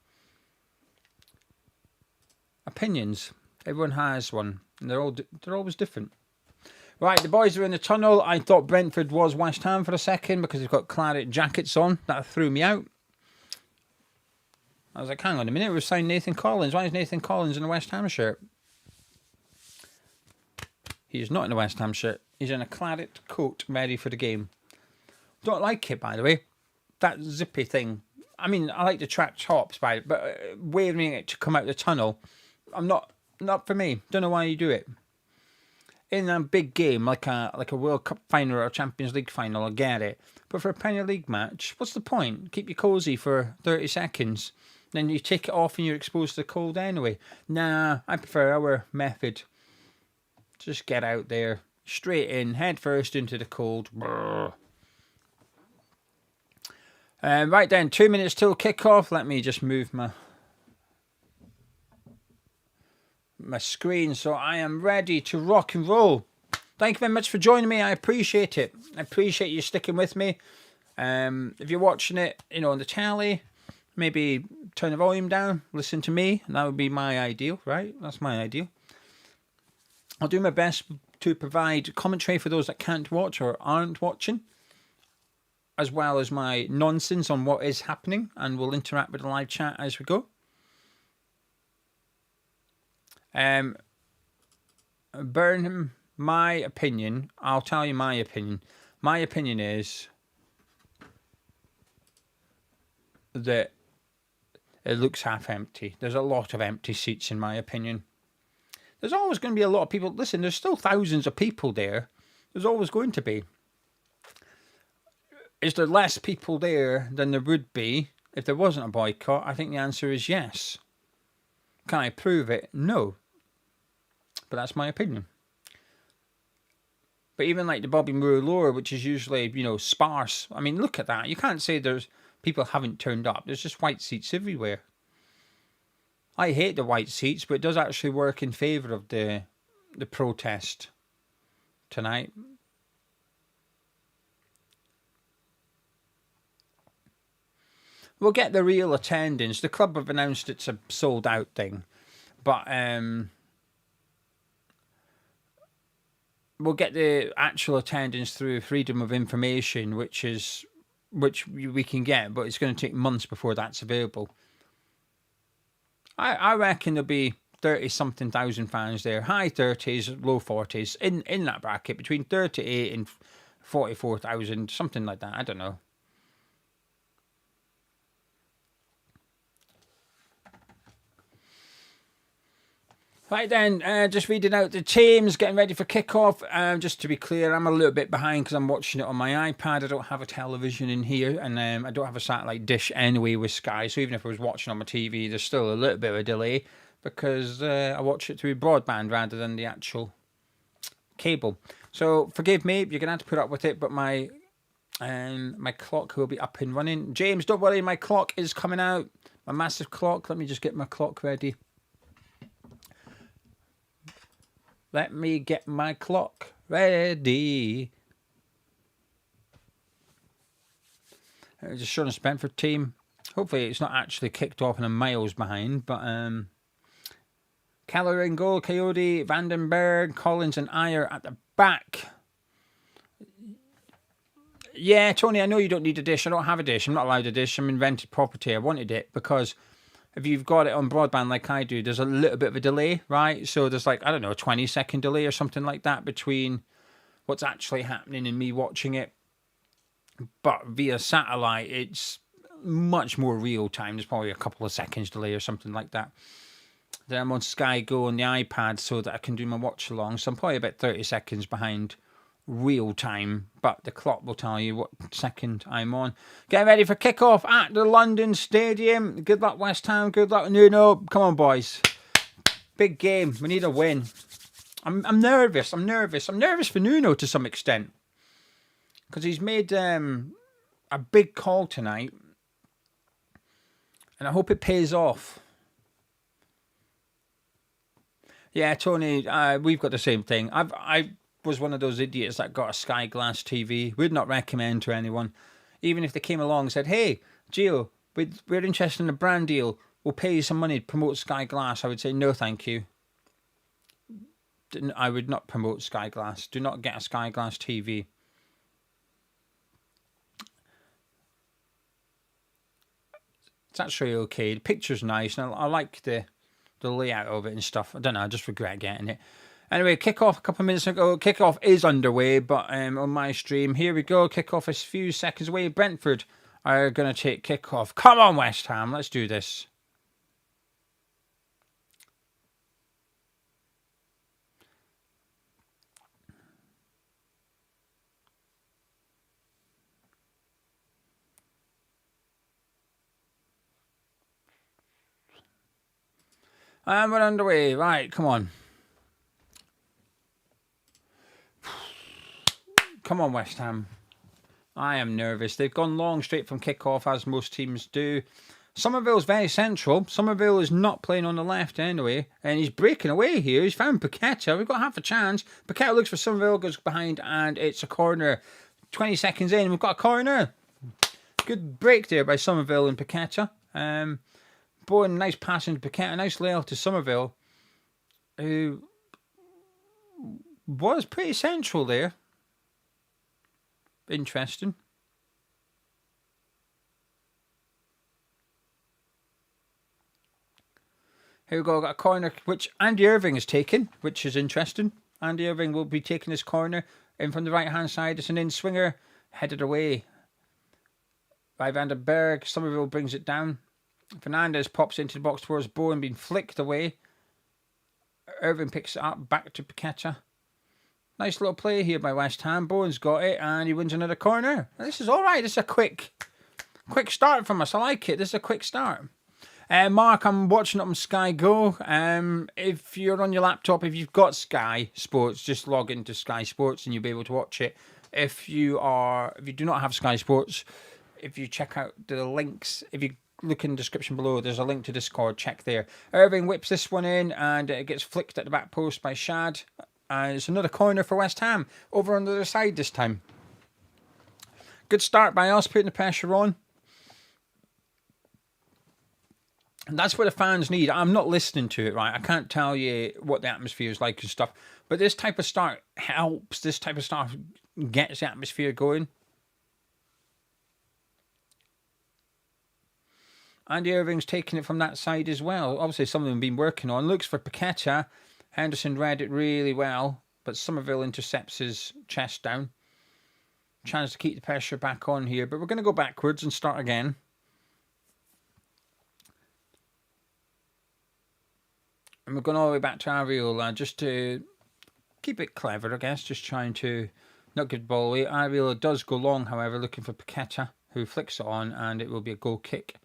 Opinions. Everyone has one, and they're always different. Right, the boys are in the tunnel. I thought Brentford was West Ham for a second because they've got claret jackets on. That threw me out. I was like, hang on a minute, we've signed Nathan Collins. Why is Nathan Collins in a West Ham shirt? He's not in a West Ham shirt. He's in a claret coat ready for the game. Don't like it, by the way. That zippy thing. I mean, I like the track tops, but waving it to come out the tunnel, not for me. Don't know why you do it. In a big game like a World Cup final or a Champions League final, I get it. But for a Premier League match, what's the point? Keep you cosy for 30 seconds. Then you take it off and you're exposed to the cold anyway. Nah, I prefer our method. Just get out there, straight in, head first into the cold. Right then, 2 minutes till kickoff. Let me just move my screen so I am ready to rock and roll. Thank you very much for joining me. I appreciate it. I appreciate you sticking with me. If you're watching it, on the telly, maybe turn the volume down, listen to me. That would be my ideal, right? That's my ideal. I'll do my best to provide commentary for those that can't watch or aren't watching, as well as my nonsense on what is happening, and we'll interact with the live chat as we go. Burnham, my opinion, I'll tell you my opinion. My opinion is that it looks half empty. There's a lot of empty seats in my opinion. There's always going to be a lot of people. Listen, there's still thousands of people there. There's always going to be. Is there less people there than there would be if there wasn't a boycott? I think the answer is yes. Can I prove it? No. But that's my opinion. But even like the Bobby Moore Lower, which is usually, sparse. I mean, look at that. You can't say there's people haven't turned up. There's just white seats everywhere. I hate the white seats, but it does actually work in favour of the protest tonight. We'll get the real attendance. The club have announced it's a sold out thing, but we'll get the actual attendance through freedom of information, which we can get, but it's going to take months before that's available. I reckon there'll be 30-something thousand fans there. High 30s, low 40s, in that bracket, between 38 and 44,000, something like that. I don't know. Right then, just reading out the teams, getting ready for kickoff. Just to be clear, I'm a little bit behind because I'm watching it on my iPad. I don't have a television in here, and I don't have a satellite dish anyway with Sky. So even if I was watching on my TV, there's still a little bit of a delay because I watch it through broadband rather than the actual cable. So forgive me, you're gonna have to put up with it, but my clock will be up and running. James, don't worry, my clock is coming out. My massive clock. Let me just get my clock ready. Let me get my clock ready. It's a showing Brentford team. Hopefully it's not actually kicked off and a miles behind, but Keller in goal, Coyote, Vandenberg, Collins and Ayer at the back. Yeah, Tony, I know you don't need a dish. I don't have a dish. I'm not allowed a dish. I'm invented property. I wanted it because if you've got it on broadband like I do, there's a little bit of a delay, right? So there's like, I don't know, a 20-second delay or something like that between what's actually happening and me watching it. But via satellite, it's much more real time. There's probably a couple of seconds delay or something like that. Then I'm on Sky Go on the iPad so that I can do my watch along. So I'm probably about 30 seconds behind real time, but the clock will tell you what second I'm on. Getting ready for kickoff at the London Stadium. Good luck, West Ham. Good luck, Nuno. Come on, boys. Big game. We need a win. I'm nervous. I'm nervous for Nuno to some extent because he's made a big call tonight, and I hope it pays off. Yeah, Tony, we've got the same thing. I was one of those idiots that got a Sky Glass TV. Would not recommend to anyone. Even if they came along and said, hey, Gio, we're interested in a brand deal. We'll pay you some money to promote Sky Glass. I would say, no, thank you. I would not promote Sky Glass. Do not get a Sky Glass TV. It's actually okay. The picture's nice, and I like the layout of it and stuff. I don't know, I just regret getting it. Anyway, kickoff a couple of minutes ago. Kickoff is underway, but on my stream, here we go. Kickoff is a few seconds away. Brentford are going to take kickoff. Come on, West Ham. Let's do this. And we're underway. Right, come on. Come on, West Ham. I am nervous. They've gone long straight from kickoff, as most teams do. Somerville's very central. Somerville is not playing on the left anyway, and he's breaking away here. He's found Paqueta. We've got half a chance. Paqueta looks for Somerville, goes behind, and it's a corner. 20 seconds in, we've got a corner. Good break there by Somerville and Paqueta. Bowen, nice pass into Paqueta. Nice layout to Somerville, who was pretty central there. Interesting. Here we go, got a corner which Andy Irving has taken, which is interesting. Andy Irving will be taking this corner in from the right hand side. It's an in swinger, headed away by Vandenberg. Somerville brings it down. Fernandez pops into the box towards Bowen, being flicked away. Irving picks it up, back to Paqueta. Nice little play here by West Ham. Bowen's got it, and he wins another corner. This is all right. This is a quick start from us. I like it. This is a quick start. Mark, I'm watching it on Sky Go. If you're on your laptop, if you've got Sky Sports, just log into Sky Sports and you'll be able to watch it. If you do not have Sky Sports, if you check out the links, if you look in the description below, there's a link to Discord. Check there. Irving whips this one in, and it gets flicked at the back post by Shad. And it's another corner for West Ham. Over on the other side this time. Good start by us, putting the pressure on. And that's what the fans need. I'm not listening to it, right? I can't tell you what the atmosphere is like and stuff. But this type of start helps. This type of start gets the atmosphere going. Andy Irving's taking it from that side as well. Obviously, some of them have been working on. Looks for Paqueta. Henderson read it really well, but Somerville intercepts his chest down. Chance to keep the pressure back on here, but we're going to go backwards and start again. And we're going all the way back to Ariola just to keep it clever, I guess. Just trying to not give the ball away. Ariola does go long, however, looking for Paqueta, who flicks it on, and it will be a goal kick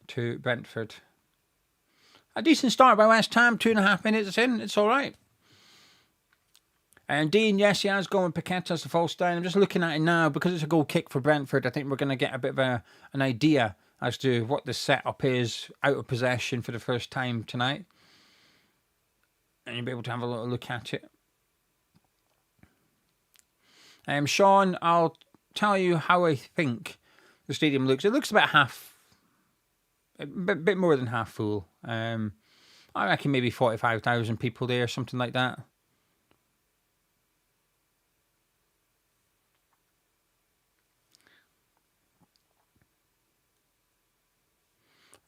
to Brentford. A decent start by West Ham, 2.5 minutes in. It's all right. And Dean, yes, he has gone with Paqueta as the false down. I'm just looking at it now. Because it's a goal kick for Brentford, I think we're going to get a bit of an idea as to what the setup is out of possession for the first time tonight. And you'll be able to have a little look at it. Sean, I'll tell you how I think the stadium looks. It looks about a bit more than half full. I reckon maybe 45,000 people there, something like that.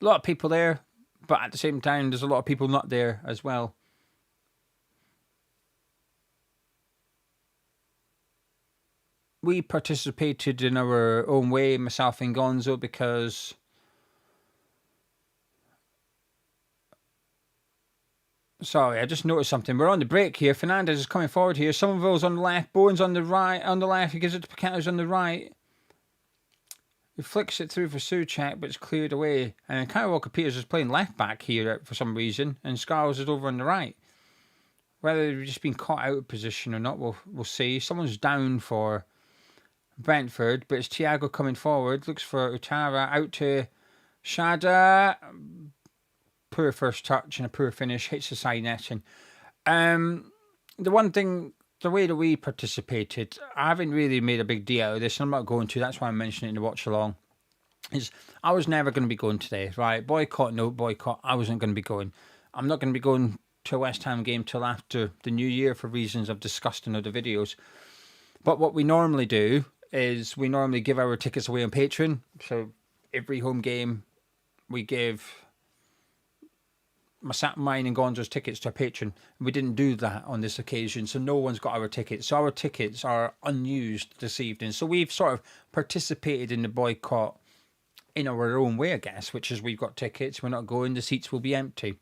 A lot of people there, but at the same time, there's a lot of people not there as well. We participated in our own way, myself and Gonzo, because sorry, I just noticed something. We're on the break here. Fernandez is coming forward here. Somerville's on the left. Bowen's on the right. On the left, he gives it to Paqueta's on the right. He flicks it through for Souček, but it's cleared away. And Kyle Walker-Peters is playing left back here for some reason, and Scarles is over on the right. Whether they've just been caught out of position or not, we'll see. Someone's down for Brentford, but it's Thiago coming forward. Looks for Utara, out to Shada. Poor first touch and a poor finish. Hits the side netting. The one thing, the way that we participated, I haven't really made a big deal out of this, and I'm not going to. That's why I'm mentioning it in the watch along. Is I was never going to be going today, right? Boycott, no boycott. I wasn't going to be going. I'm not going to be going to a West Ham game till after the new year for reasons I've discussed in other videos. But what we normally do is we normally give our tickets away on Patreon. So every home game we give mine and Gonzo's tickets to a patron. We didn't do that on this occasion, so no one's got our tickets. So our tickets are unused this evening. So we've sort of participated in the boycott in our own way, I guess, which is we've got tickets, we're not going, the seats will be empty.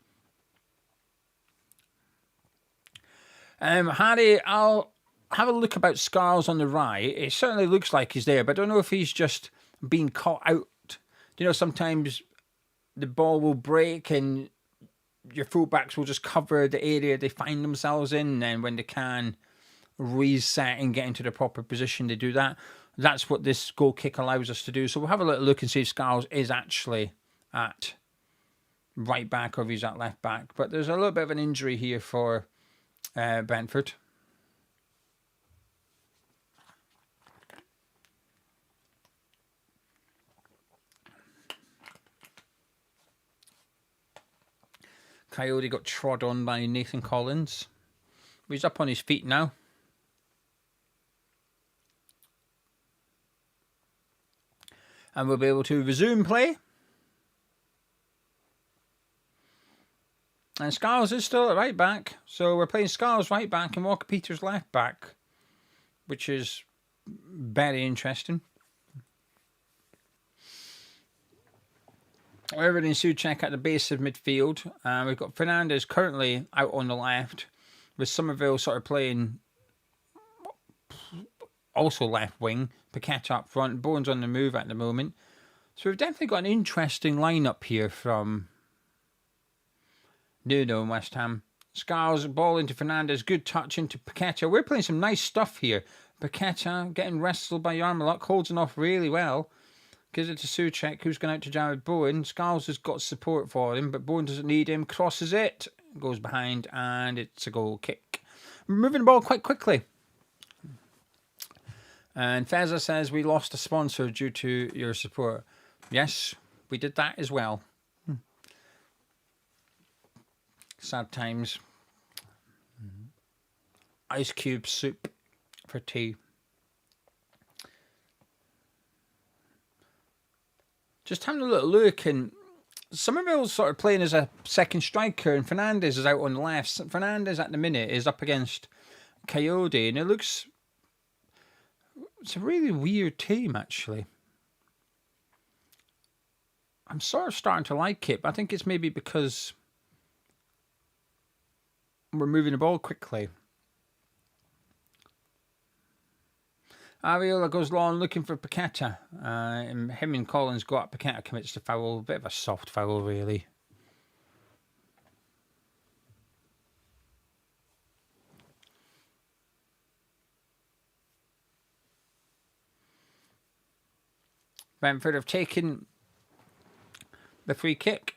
Harry, I'll have a look about Scarles on the right. It certainly looks like he's there, but I don't know if he's just been caught out. You know, sometimes the ball will break and your fullbacks will just cover the area they find themselves in, and then when they can reset and get into the proper position, they do that. That's what this goal kick allows us to do. So we'll have a little look and see if Scarles is actually at right back or if he's at left back. But there's a little bit of an injury here for Brentford. Coyote got trod on by Nathan Collins. He's up on his feet now. And we'll be able to resume play. And Scarles is still at right back. So we're playing Scarles right back and Walker-Peters left back, which is very interesting. Everything Souček at the base of midfield. We've got Fernandez currently out on the left, with Somerville sort of playing also left wing. Paqueta up front. Bowen's on the move at the moment. So we've definitely got an interesting lineup here from Nuno and West Ham. Scarles, ball into Fernandez. Good touch into Paqueta. We're playing some nice stuff here. Paqueta getting wrestled by Yarmulke. Holds it off really well. Gives it to Souček, who's going out to Jared Bowen. Scarles has got support for him, but Bowen doesn't need him. Crosses it. Goes behind, and it's a goal kick. We're moving the ball quite quickly. And Feza says, we lost a sponsor due to your support. Yes, we did that as well. Sad times. Ice cube soup for tea. Just having a little look, and Somerville's sort of playing as a second striker, and Fernandez is out on the left. Fernandez at the minute is up against Coyote, and it's a really weird team, actually. I'm sort of starting to like it, but I think it's maybe because we're moving the ball quickly. Ariola goes long looking for Paqueta. And him and Collins go up. Paqueta commits the foul. A bit of a soft foul, really. Brentford have taken the free kick.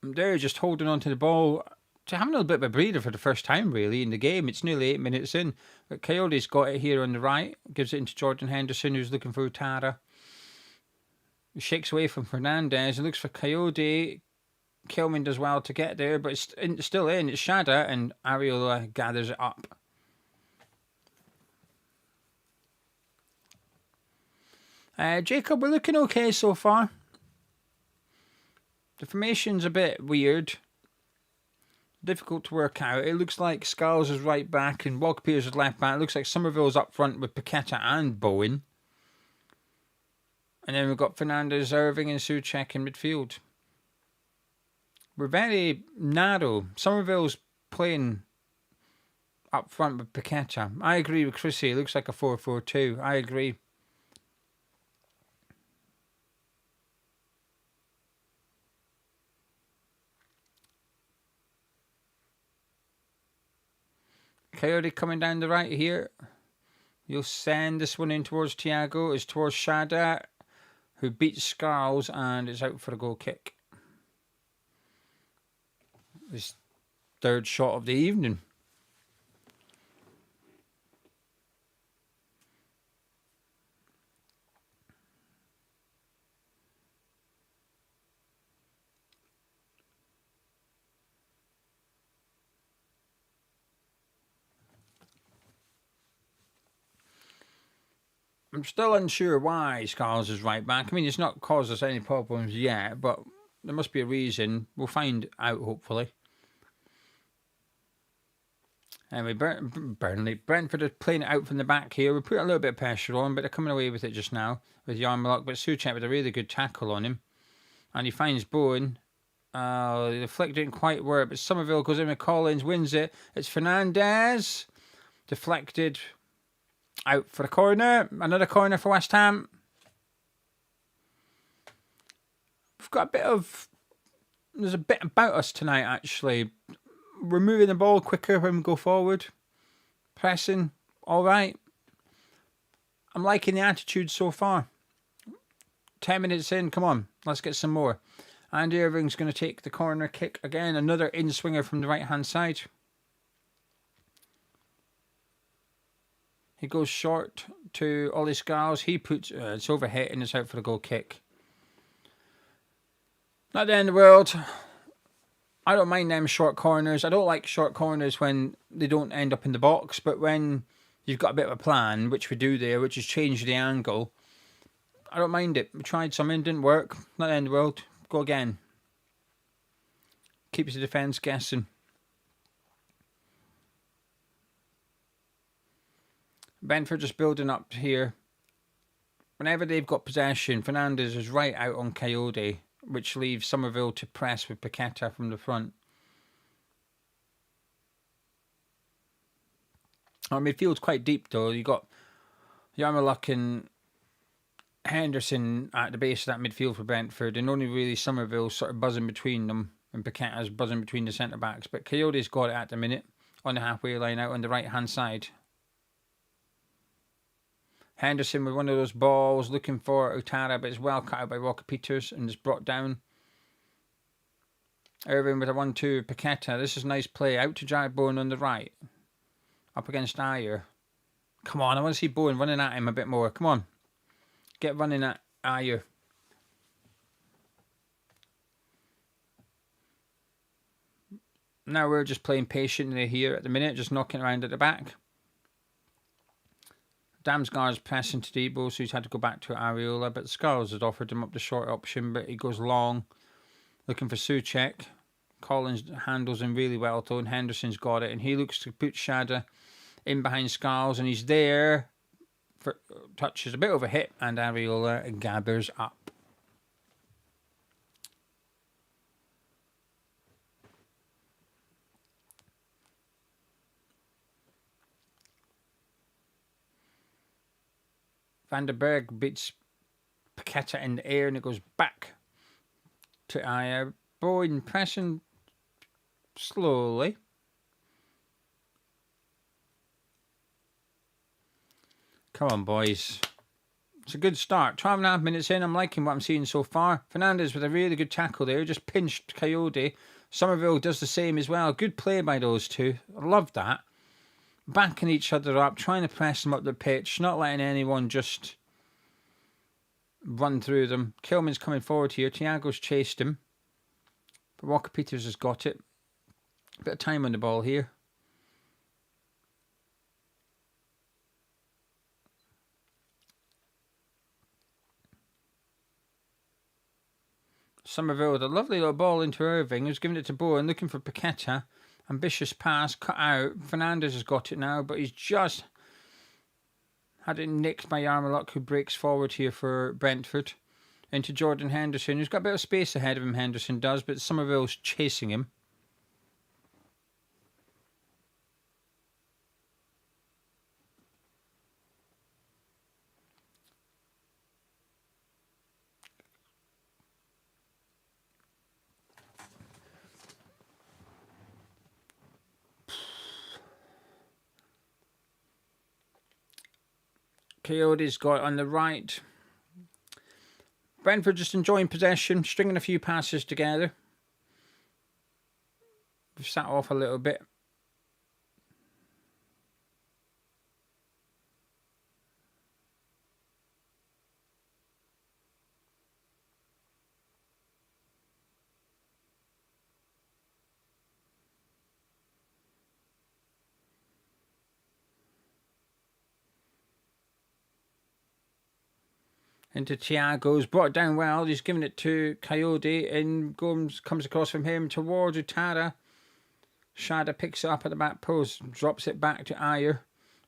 They're just holding on to the ball. To having a little bit of a breather for the first time, really, in the game. It's nearly 8 minutes in. But Coyote's got it here on the right. Gives it into Jordan Henderson, who's looking for Utara. He shakes away from Fernandez and looks for Coyote. Kilman does well to get there, but it's still in. It's Shada, and Areola gathers it up. Jacob, we're looking okay so far. The formation's a bit weird. Difficult to work out. It looks like Skulls is right back and Walker-Peters is left back. It looks like Somerville's up front with Paqueta and Bowen. And then we've got Fernandez, Irving and Souček in midfield. We're very narrow. Somerville's playing up front with Paqueta. I agree with Chrissy. It looks like a 4-4-2. I agree. Coyote coming down the right here. You'll send this one in towards Thiago. It's towards Shada, who beats Skulls and is out for a goal kick. His third shot of the evening. I'm still unsure why Skulls is right back. I mean, it's not caused us any problems yet, but there must be a reason. We'll find out, hopefully. Anyway, Brentford are playing it out from the back here. We put a little bit of pressure on, but they're coming away with it just now with Yarmulke. But Souček with a really good tackle on him. And he finds Bowen. The flick didn't quite work, but Somerville goes in with Collins, wins it. It's Fernandez. Deflected. Out for a corner. Another corner for West Ham. We've got a bit of... There's a bit about us tonight, actually. We're moving the ball quicker when we go forward. Pressing. All right. I'm liking the attitude so far. 10 minutes in. Come on. Let's get some more. Andy Irving's going to take the corner kick again. Another in-swinger from the right-hand side. He goes short to Ollie Skulls. He puts it's overhit and it's out for a goal kick. Not the end of the world. I don't mind them short corners. I don't like short corners when they don't end up in the box, but when you've got a bit of a plan, which we do there, which is change the angle, I don't mind it. We tried something, didn't work. Not the end of the world. Go again. Keeps the defence guessing. Brentford just building up here. Whenever they've got possession, Fernandez is right out on Coyote, which leaves Somerville to press with Paqueta from the front. Our midfield's quite deep though. You got Yarmulke and Henderson at the base of that midfield for Brentford, and only really Somerville sort of buzzing between them, and Paqueta's buzzing between the centre backs. But Coyote's got it at the minute on the halfway line out on the right hand side. Henderson with one of those balls looking for Ouattara, but it's well cut out by Walker-Peters and is brought down. Irving with a 1-2. Paqueta. This is a nice play. Out to Jared Bowen on the right. Up against Ayer. Come on, I want to see Bowen running at him a bit more. Come on. Get running at Ayer. Now we're just playing patiently here at the minute, just knocking around at the back. Damsgaard's pressing to Debo, so he's had to go back to Areola, but Skulls has offered him up the short option, but he goes long, looking for Souček. Collins handles him really well though, and Henderson's got it, and he looks to put Shada in behind Skulls, and he's there for touches a bit over hit, and Areola gathers up. Van der Berg beats Paqueta in the air and it goes back to Ayer. Bowen pressing slowly. Come on, boys. It's a good start. 12.5 minutes in. I'm liking what I'm seeing so far. Fernandez with a really good tackle there. Just pinched Coyote. Somerville does the same as well. Good play by those two. I love that. Backing each other up, trying to press them up the pitch, not letting anyone just run through them. Kilman's coming forward here. Thiago's chased him. But Walker-Peters has got it. Bit of time on the ball here. Somerville with a lovely little ball into Irving, who's giving it to Bowen, looking for Paqueta. Ambitious pass, cut out. Fernandez has got it now, but he's just had it nicked by Yarmulke, who breaks forward here for Brentford. Into Jordan Henderson, who's got a bit of space ahead of him, Henderson does, but Somerville's chasing him. Coyote's got on the right. Brentford just enjoying possession, stringing a few passes together. We've sat off a little bit. Into Thiago's, brought it down well. He's giving it to Coyote, and Gomes comes across from him towards Utada. Shada picks it up at the back post, drops it back to Ayer,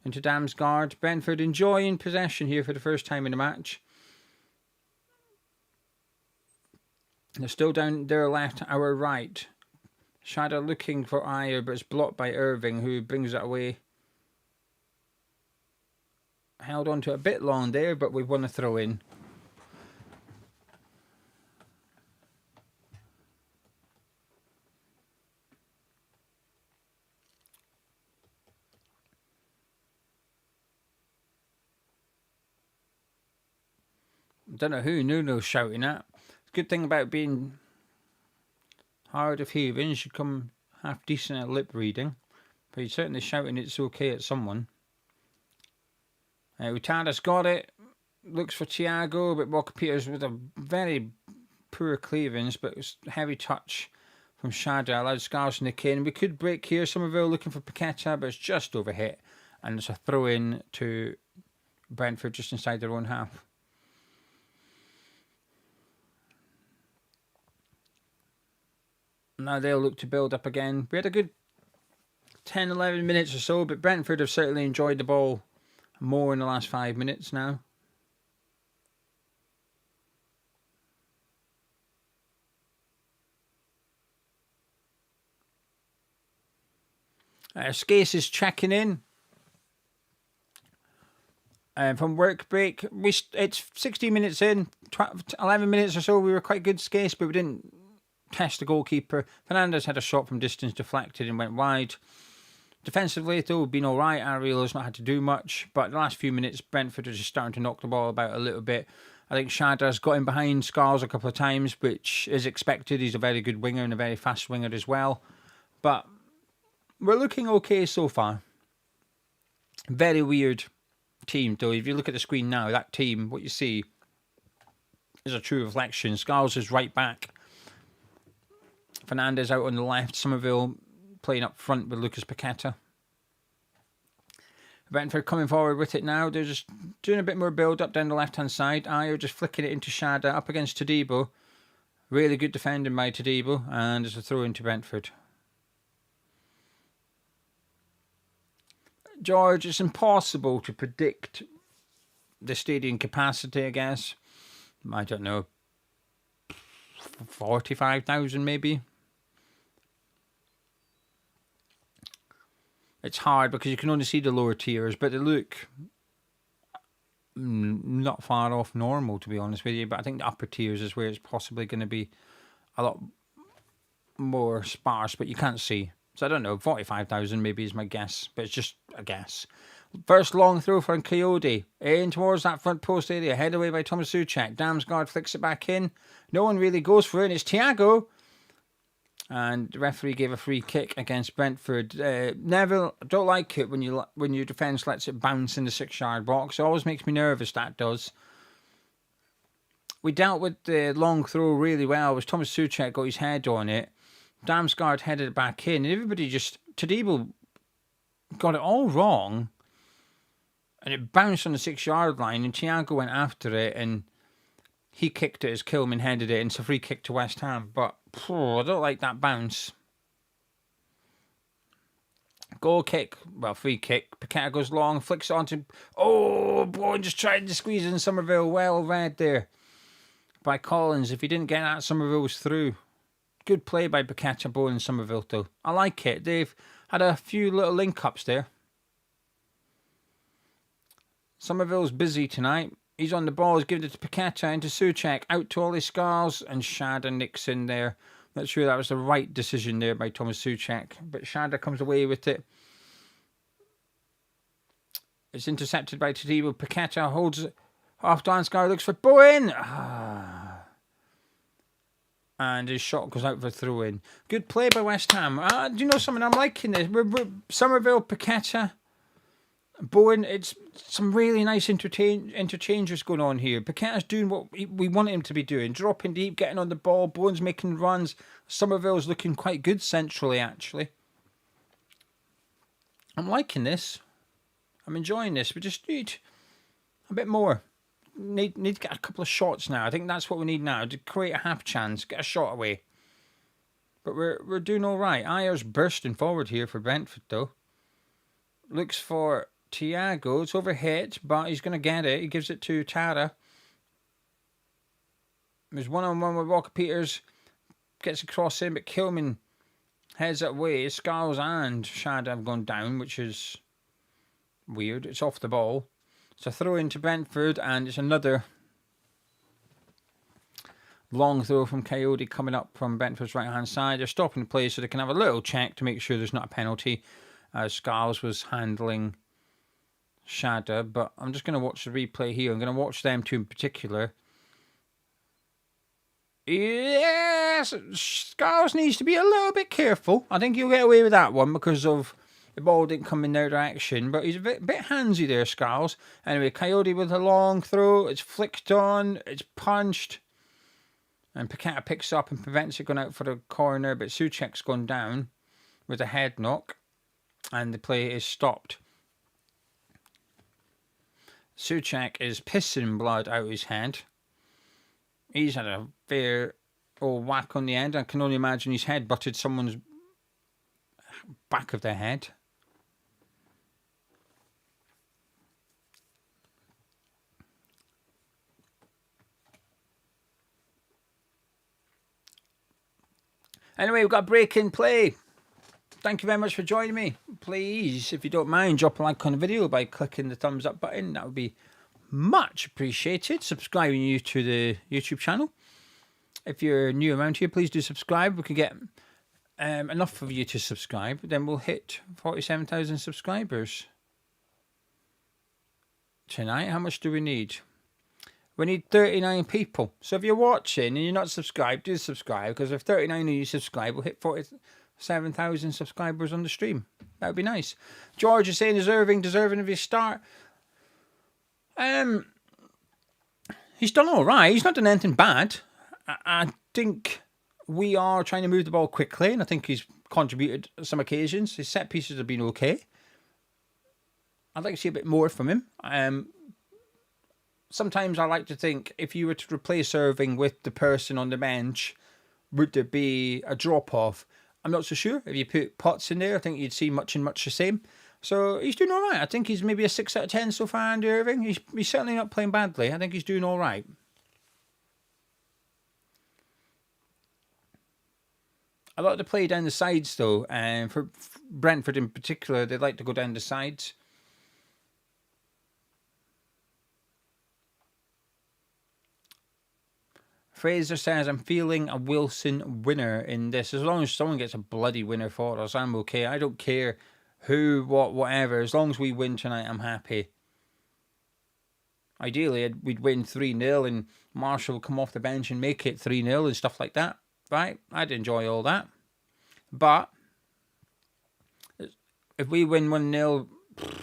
into Damsgaard. Brentford enjoying possession here for the first time in the match. They're still down their left, our right. Shada looking for Ayer, but it's blocked by Irving, who brings it away. Held on to it a bit long there, but we've won a throw in. Don't know who Nuno's shouting at. The good thing about being hard of hearing, you should come half decent at lip reading. But he's certainly shouting it's okay at someone. Utada's got it. Looks for Thiago, but Walker-Peters with a very poor clearance, but it's a heavy touch from Shada. Allowed Scars to nick in. We could break here. Somerville looking for Paqueta, but it's just overhit. And it's a throw in to Brentford just inside their own half. Now they'll look to build up again. We had a good 10-11 minutes or so, but Brentford have certainly enjoyed the ball more in the last 5 minutes now. Skase is checking in. From work break, it's 16 minutes in, 11 minutes or so. We were quite good, Skase, but we didn't test the goalkeeper. Fernandez had a shot from distance deflected and went wide. Defensively, though, we've been all right. Ariel's not had to do much, but the last few minutes, Brentford are just starting to knock the ball about a little bit. I think Shada's got in behind Scars a couple of times, which is expected. He's a very good winger and a very fast winger as well. But we're looking okay so far. Very weird team, though. If you look at the screen now, that team, what you see is a true reflection. Scars is right back. Fernandez out on the left. Somerville playing up front with Lucas Paqueta. Brentford coming forward with it now. They're just doing a bit more build-up down the left-hand side. Ayer just flicking it into Shada up against Todibo. Really good defending by Todibo. And there's a throw into Brentford. George, it's impossible to predict the stadium capacity, I guess. I don't know. 45,000 maybe. It's hard because you can only see the lower tiers, but they look not far off normal, to be honest with you. But I think the upper tiers is where it's possibly going to be a lot more sparse, but you can't see. So I don't know, 45,000 maybe is my guess, but it's just a guess. First long throw from Coyote, in towards that front post area, head away by Thomas Souček. Damsgaard flicks it back in. No one really goes for it, and it's Thiago. And the referee gave a free kick against Brentford. Neville, I don't like it when your defence lets it bounce in the 6-yard box. It always makes me nervous, that does. We dealt with the long throw really well. It was Thomas Souček got his head on it. Damsgaard headed it back in. And everybody just... Tadebo got it all wrong. And it bounced on the 6-yard line. And Thiago went after it. And he kicked it as Kilman headed it. And it's a free kick to West Ham. But I don't like that bounce. Goal kick. Well, free kick. Paqueta goes long. Flicks it onto... Oh, Bowen just tried to squeeze in Somerville. Well read there by Collins. If he didn't get that, Somerville was through. Good play by Paqueta, Bowen and Somerville, though. I like it. They've had a few little link-ups there. Somerville's busy tonight. He's on the ball. He's giving it to Paqueta into Souček. Out to Ollie Scars. And Shada nicks in there. Not sure that was the right decision there by Thomas Souček. But Shada comes away with it. It's intercepted by Tadebo. Paqueta holds it. Half Damsgaard looks for Bowen. And his shot goes out for a throw-in. Good play by West Ham. Do you know something? I'm liking this. Somerville, Paqueta, Bowen. It's some really nice interchanges going on here. Paqueta's doing what we want him to be doing. Dropping deep, getting on the ball. Bowen's making runs. Somerville's looking quite good centrally, actually. I'm liking this. I'm enjoying this. We just need a bit more. Need to get a couple of shots now. I think that's what we need now, to create a half chance, get a shot away. But we're doing all right. Ayer's bursting forward here for Brentford, though. Looks for Thiago. It's overhit, but he's going to get it. He gives it to Tara. There's one-on-one with Walker Peters. Gets across in, but Kilman heads it away. Scarles and Shad have gone down, which is weird. It's off the ball. It's a throw into Brentford, and it's another long throw from Coyote coming up from Brentford's right-hand side. They're stopping the play so they can have a little check to make sure there's not a penalty. Scarles was handling Shada, but I'm just going to watch the replay here. I'm going to watch them two in particular. Yes, Scarles needs to be a little bit careful. I think he'll get away with that one because of... The ball didn't come in their direction, but he's a bit handsy there, Scarles. Anyway, Coyote with a long throw. It's flicked on. It's punched. And Paqueta picks up and prevents it going out for the corner, but Souček's gone down with a head knock. And the play is stopped. Souček is pissing blood out his head. He's had a fair old whack on the end. I can only imagine his head butted someone's back of their head. Anyway, we've got a break in play. Thank you very much for joining me. Please, if you don't mind, drop a like on the video by clicking the thumbs up button. That would be much appreciated. Subscribing you to the YouTube channel. If you're new around here, please do subscribe. We can get enough of you to subscribe. Then we'll hit 47,000 subscribers tonight. How much do we need? We need 39 people. So if you're watching and you're not subscribed, do subscribe. Because if 39 of you subscribe, we'll hit 47,000 subscribers on the stream. That would be nice. George is saying deserving of his start. He's done all right. He's not done anything bad. I think we are trying to move the ball quickly, and I think he's contributed some occasions. His set pieces have been okay. I'd like to see a bit more from him. Sometimes I like to think if you were to replace Irving with the person on the bench, would there be a drop-off? I'm not so sure. If you put Potts in there, I think you'd see much the same. So he's doing all right. I think he's maybe a 6 out of 10 so far, Andy Irving. He's certainly not playing badly. I think he's doing all right. I like to play down the sides, though. And for Brentford in particular, they like to go down the sides. Fraser says, I'm feeling a Wilson winner in this. As long as someone gets a bloody winner for us, I'm okay. I don't care who, what, whatever. As long as we win tonight, I'm happy. Ideally, we'd win 3-0 and Marshall would come off the bench and make it 3-0 and stuff like that. Right? I'd enjoy all that. But if we win 1-0,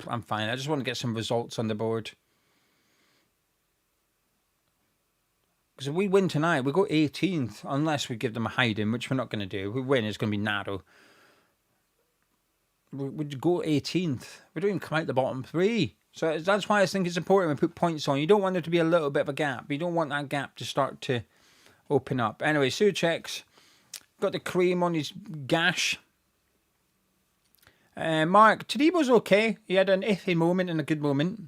I'm fine. I just want to get some results on the board. Because if we win tonight, we go 18th, unless we give them a hiding, which we're not going to do. If we win, it's going to be narrow. We'd go 18th. We don't even come out the bottom 3. So that's why I think it's important we put points on. You don't want there to be a little bit of a gap. You don't want that gap to start to open up. Anyway, Souček's got the cream on his gash. Mark, Tadebo's okay. He had an iffy moment and a good moment.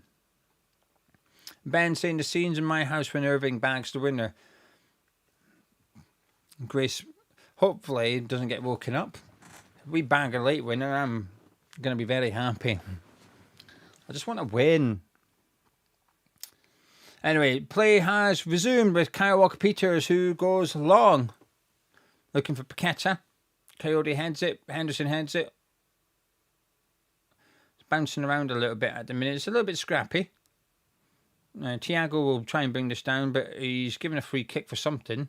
Ben saying the scenes in my house when Irving bags the winner. Grace hopefully doesn't get woken up. If we bag a late winner, I'm going to be very happy. I just want to win. Anyway, play has resumed with Kyle Walker-Peters, who goes long. Looking for Paqueta. Coyote heads it. Henderson heads it. It's bouncing around a little bit at the minute. It's a little bit scrappy. Thiago will try and bring this down, but he's given a free kick for something.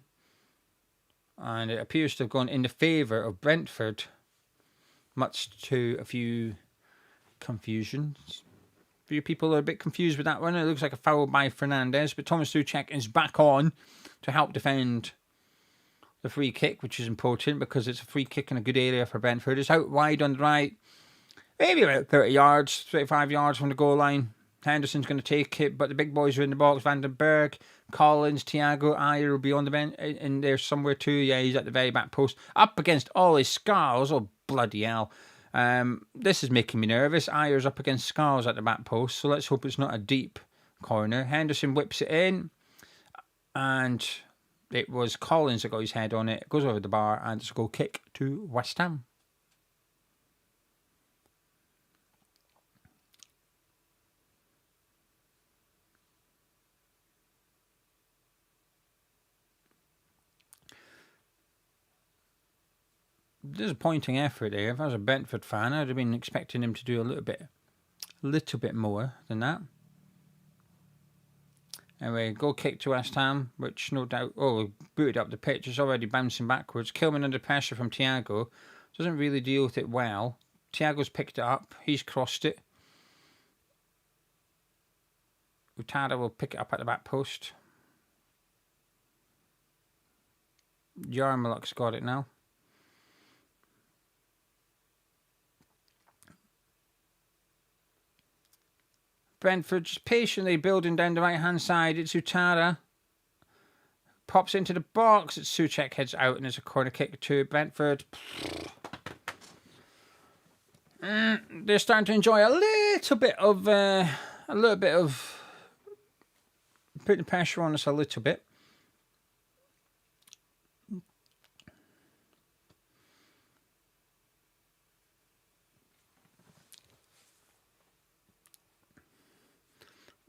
And it appears to have gone in the favour of Brentford, much to a few confusions. A few people are a bit confused with that one. It looks like a foul by Fernandes, but Thomas Souček is back on to help defend the free kick, which is important because it's a free kick in a good area for Brentford. It's out wide on the right, maybe about 30 yards, 35 yards from the goal line. Henderson's going to take it, but the big boys are in the box. Van den Berg, Collins, Thiago, Ayer will be on the bench in there somewhere too. Yeah, he's at the very back post. Up against all his Scarls. Oh, bloody hell. This is making me nervous. Ayer's up against Scarls at the back post, so let's hope it's not a deep corner. Henderson whips it in, and it was Collins that got his head on it. It goes over the bar, and it's a goal kick to West Ham. Disappointing effort there. If I was a Brentford fan, I'd have been expecting him to do a little bit more than that. Anyway, goal kick to West Ham, which no doubt, booted up the pitch. It's already bouncing backwards. Kilman under pressure from Thiago. Doesn't really deal with it well. Thiago's picked it up. He's crossed it. Utada will pick it up at the back post. Yarmoluk's got it now. Brentford just patiently building down the right-hand side. It's Utada. Pops into the box. It's Souček heads out, and it's a corner kick to Brentford. They're starting to enjoy a little bit of putting pressure on us a little bit.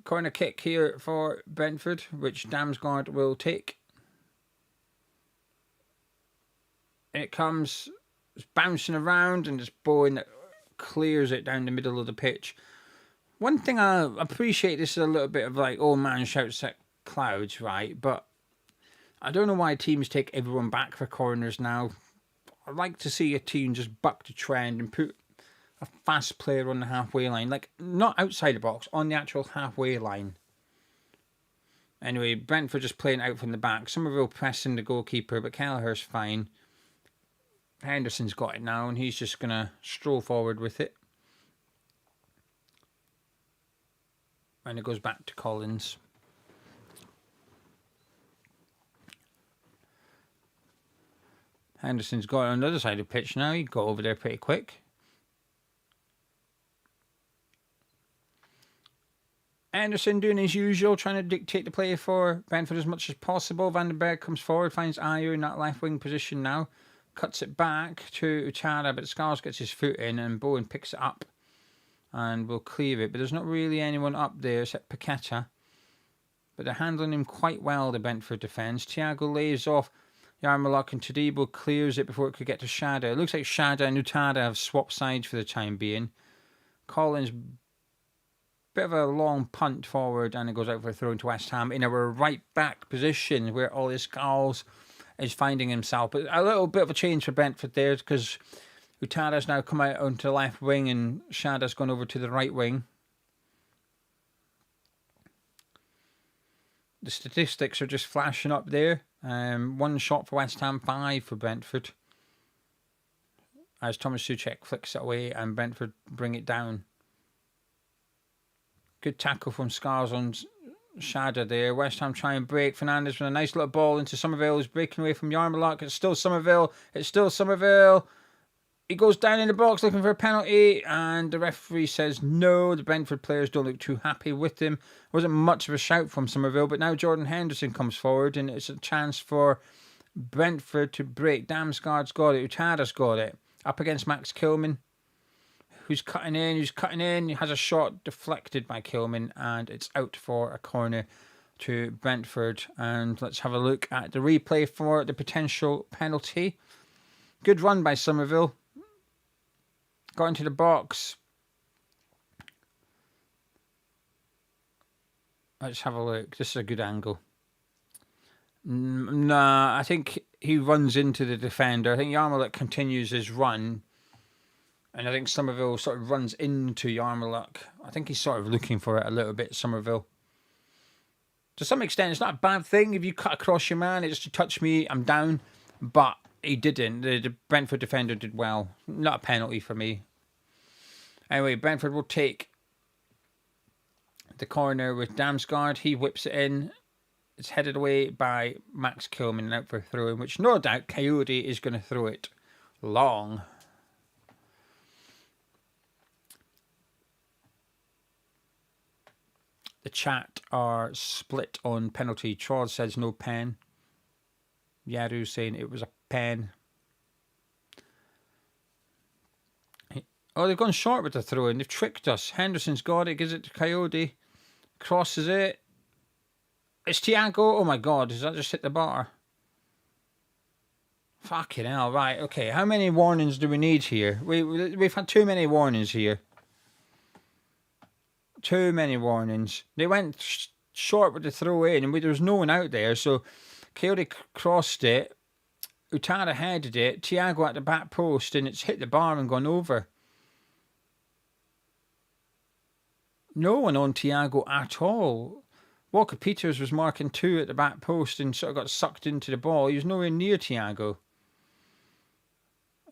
Corner kick here for Brentford, which Damsgaard will take. It comes, it's bouncing around, and it's Bowen that clears it down the middle of the pitch. One thing I appreciate, this is a little bit of like, oh man shouts at clouds, right? But I don't know why teams take everyone back for corners now. I'd like to see a team just buck the trend and put a fast player on the halfway line, like not outside the box, on the actual halfway line. Anyway, Brentford just playing out from the back. Somerville pressing the goalkeeper, but Kelleher's fine. Henderson's got it now, and he's just going to stroll forward with it. And it goes back to Collins. Henderson's got it on the other side of the pitch now. He got over there pretty quick. Anderson doing his usual, trying to dictate the play for Brentford as much as possible. Van den Berg comes forward, finds Ayer in that left wing position now. Cuts it back to Utada, but Scars gets his foot in, and Bowen picks it up and will clear it. But there's not really anyone up there except Paqueta. But they're handling him quite well, the Brentford defence. Thiago lays off Yarmoluk, and Tadebo clears it before it could get to Shada. It looks like Shada and Utada have swapped sides for the time being. Collins, bit of a long punt forward, and it goes out for a throw into West Ham in our right back position where all his Skulls is finding himself. But a little bit of a change for Brentford there, because Utada's now come out onto the left wing and Shada's gone over to the right wing. The statistics are just flashing up there. 1 shot for West Ham, 5 for Brentford. As Thomas Souček flicks it away and Brentford bring it down. Good tackle from Scars on Shada there. West Ham try and break. Fernandes with a nice little ball into Somerville. He's breaking away from Yarmulke. It's still Somerville. He goes down in the box looking for a penalty, and the referee says no. The Brentford players don't look too happy with him. Wasn't much of a shout from Somerville, but now Jordan Henderson comes forward, and it's a chance for Brentford to break. Damsgaard's got it. Uchada's got it. Up against Max Kilman, who's cutting in. He has a shot deflected by Kilman, and it's out for a corner to Brentford. And let's have a look at the replay for the potential penalty. Good run by Somerville. Got into the box. Let's have a look. This is a good angle. Nah, I think he runs into the defender. I think Yarmulke continues his run. And I think Somerville sort of runs into Yarmulke. I think he's sort of looking for it a little bit, Somerville. To some extent, it's not a bad thing. If you cut across your man, it's to touch me, I'm down. But he didn't. The Brentford defender did well. Not a penalty for me. Anyway, Brentford will take the corner with Damsgaard. He whips it in. It's headed away by Max Kilman and out for a throw in, which no doubt Coyote is going to throw it long. The chat are split on penalty. Charles says no pen. Yaru saying it was a pen. Oh, they've gone short with the throw in. They've tricked us. Henderson's got it. Gives it to Coyote. Crosses it. It's Thiago. Oh my God. Does that just hit the bar? Fucking hell. Right. Okay. How many warnings do we need here? We've had too many warnings here. Too many warnings. They went short with the throw in, and there was no one out there. So Coyote crossed it. Utada headed it. Thiago at the back post, and it's hit the bar and gone over. No one on Thiago at all. Walker Peters was marking 2 at the back post and sort of got sucked into the ball. He was nowhere near Thiago.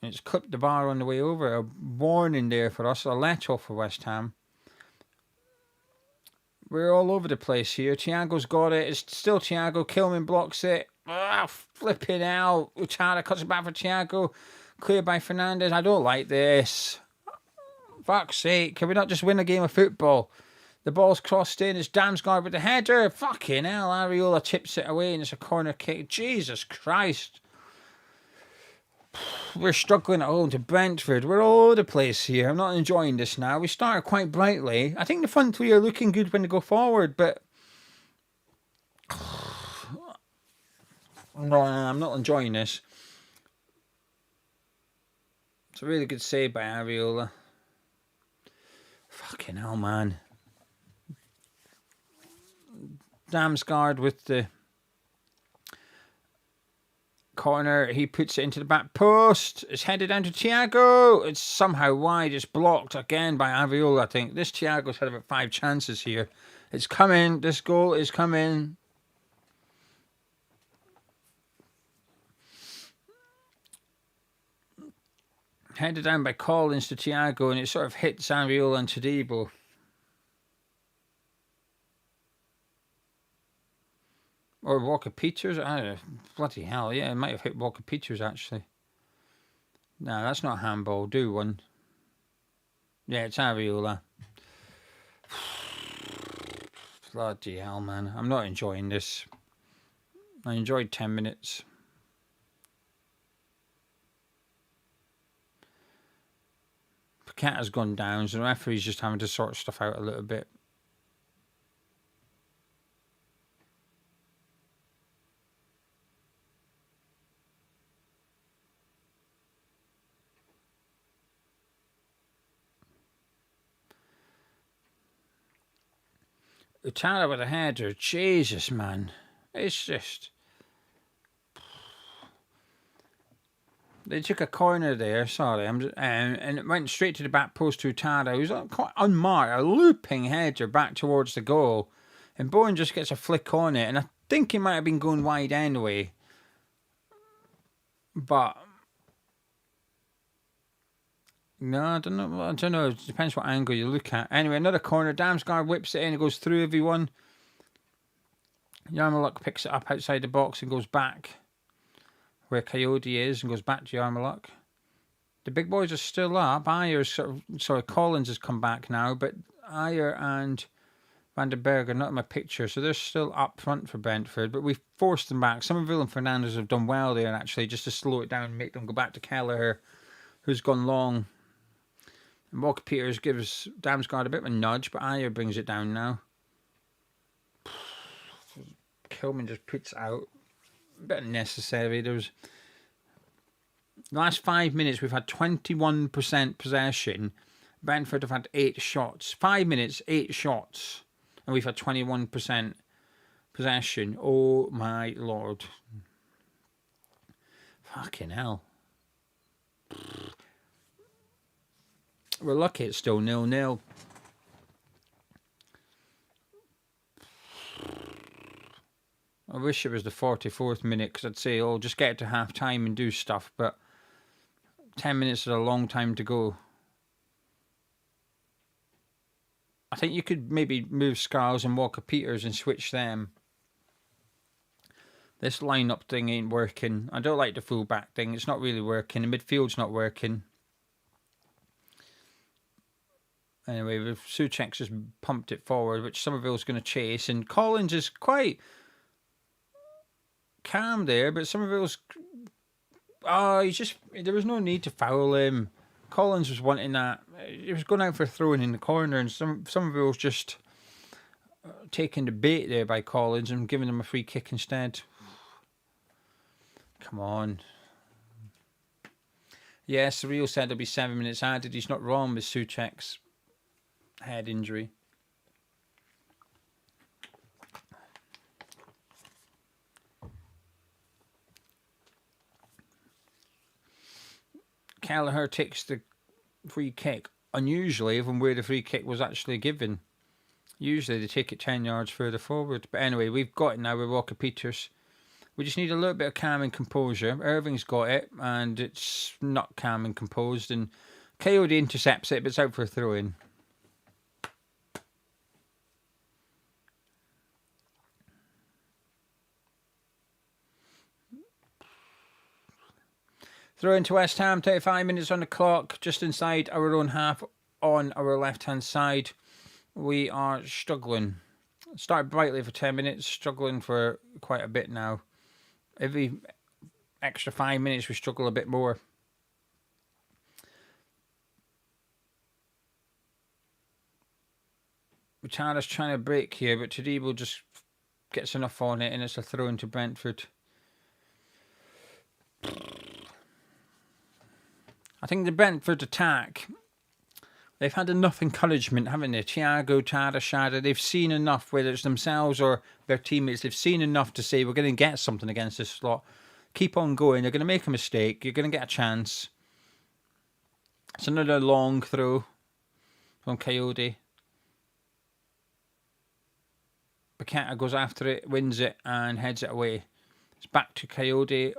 And it's clipped the bar on the way over. A warning there for us. A let-off for West Ham. We're all over the place here. Thiago's got it. It's still Thiago. Kilman blocks it. Ah, flipping out. Uchara cuts it back for Thiago. Cleared by Fernandes. I don't like this. Fuck's sake. Can we not just win a game of football? The ball's crossed in. It's Damsgaard with the header. Fucking hell. Areola tips it away and it's a corner kick. Jesus Christ. We're struggling at home to Brentford. We're all over the place here. I'm not enjoying this now. We started quite brightly. I think the front three are looking good when they go forward, but no, I'm not enjoying this. It's a really good save by Areola. Fucking hell, man. Damsgaard with the corner. He puts it into the back post. It's headed down to Thiago. It's somehow wide. It's blocked again by Areola, I think. This Thiago's had about 5 chances here. It's coming. This goal is coming. Headed down by Collins to Thiago, and it sort of hits Areola and Todibo. Or Walker Peters. I don't know. Bloody hell. Yeah, it might have hit Walker Peters, actually. No, that's not handball. Do one. Yeah, it's Areola. Bloody hell, man. I'm not enjoying this. I enjoyed 10 minutes. Cat has gone down, so the referee's just having to sort stuff out a little bit. Utara with a header. Jesus, man. It's just... They took a corner there, sorry, and it went straight to the back post to Utara. He was quite unmarked, a looping header back towards the goal. And Bowen just gets a flick on it, and I think he might have been going wide anyway. But no, I don't know. It depends what angle you look at. Anyway, another corner. Damsgaard whips it in. It goes through everyone. Yarmulke picks it up outside the box and goes back where Coyote is and goes back to Yarmulke. The big boys are still up. Collins has come back now, but Ayer and Van den Berg are not in my picture, so they're still up front for Brentford, but we've forced them back. Somerville and Fernandez have done well there, actually, just to slow it down and make them go back to Kelleher, who's gone long. And Walker-Peters gives Damsgaard a bit of a nudge, but Ayer brings it down now. Kilman just puts out a bit unnecessary. The last 5 minutes, we've had 21% possession. Brentford have had 8 shots. 5 minutes, 8 shots. And we've had 21% possession. Oh, my Lord. Fucking hell. We're lucky it's still 0-0. I wish it was the 44th minute, because I'd say, oh, just get to half-time and do stuff, but 10 minutes is a long time to go. I think you could maybe move Scarles and Walker-Peters and switch them. This line-up thing ain't working. I don't like the full-back thing. It's not really working. The midfield's not working. Anyway, Souček's just pumped it forward, which Somerville's going to chase, and Collins is quite calm there, but Somerville's... Oh, there was no need to foul him. Collins was wanting that. He was going out for throwing in the corner, and Somerville's just taking the bait there by Collins and giving him a free kick instead. Come on. Yes, the Real said there'll be 7 minutes added. He's not wrong with Souček's head injury. Kelleher takes the free kick, unusually from where the free kick was actually given. Usually they take it 10 yards further forward. But anyway, we've got it now with Walker-Peters. We just need a little bit of calm and composure. Irving's got it, and it's not calm and composed. And Coyote intercepts it, but it's out for a throw-in. Throw into West Ham, 35 minutes on the clock, just inside our own half on our left-hand side. We are struggling. Started brightly for 10 minutes, struggling for quite a bit now. Every extra 5 minutes we struggle a bit more. Richarda's trying to break here, but Tadibo just gets enough on it, and it's a throw into Brentford. I think the Brentford attack, they've had enough encouragement, haven't they? Thiago, Chada, Shada, they've seen enough, whether it's themselves or their teammates, they've seen enough to say, we're going to get something against this slot. Keep on going. They're going to make a mistake. You're going to get a chance. It's another long throw from Coyote. Paqueta goes after it, wins it, and heads it away. It's back to Coyote.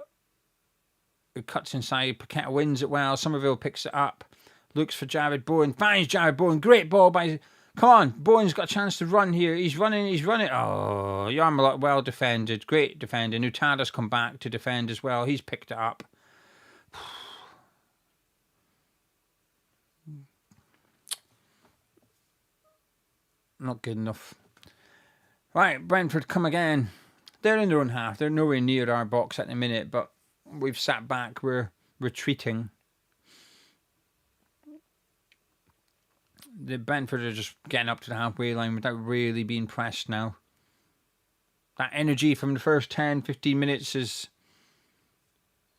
It cuts inside. Paqueta wins it well. Somerville picks it up. Looks for Jared Bowen. Finds Jared Bowen. Great ball by... Come on. Bowen's got a chance to run here. He's running. Oh, Yarmulke well defended. Great defending. Utada's come back to defend as well. He's picked it up. Not good enough. Right, Brentford come again. They're in their own half. They're nowhere near our box at the minute, but we've sat back. We're retreating. The Brentford are just getting up to the halfway line without really being pressed now. That energy from the first 10, 15 minutes is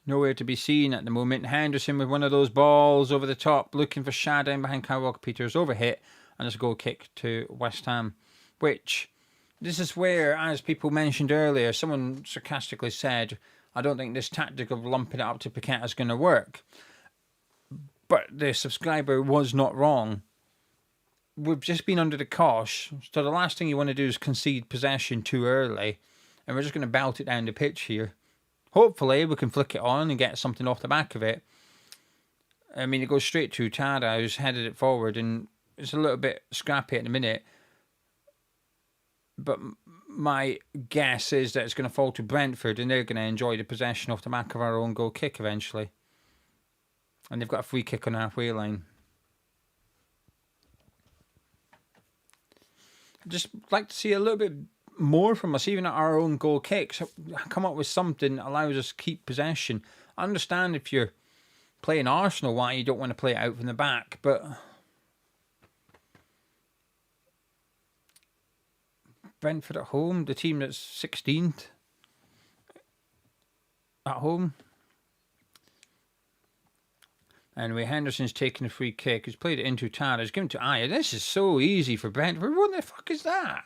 nowhere to be seen at the moment. Henderson with one of those balls over the top, looking for Shada in behind Kyle Walker-Peters. Overhit, and it's a goal kick to West Ham. Which, this is where, as people mentioned earlier, someone sarcastically said, I don't think this tactic of lumping it up to Paqueta is going to work. But the subscriber was not wrong. we've just been under the cosh. So the last thing you want to do is concede possession too early. And we're just going to belt it down the pitch here. Hopefully, we can flick it on and get something off the back of it. I mean, it goes straight to Tada, who's headed it forward, and it's a little bit scrappy at the minute. But my guess is that it's going to fall to Brentford, and they're going to enjoy the possession off the back of our own goal kick eventually. And they've got a free kick on the halfway line. I'd just like to see a little bit more from us, even at our own goal kicks. Come up with something that allows us to keep possession. I understand if you're playing Arsenal why you don't want to play it out from the back, but Brentford at home, the team that's 16th at home. Anyway, Henderson's taking a free kick. He's played it into Tada. He's given it to Aya. This is so easy for Brentford. What the fuck is that?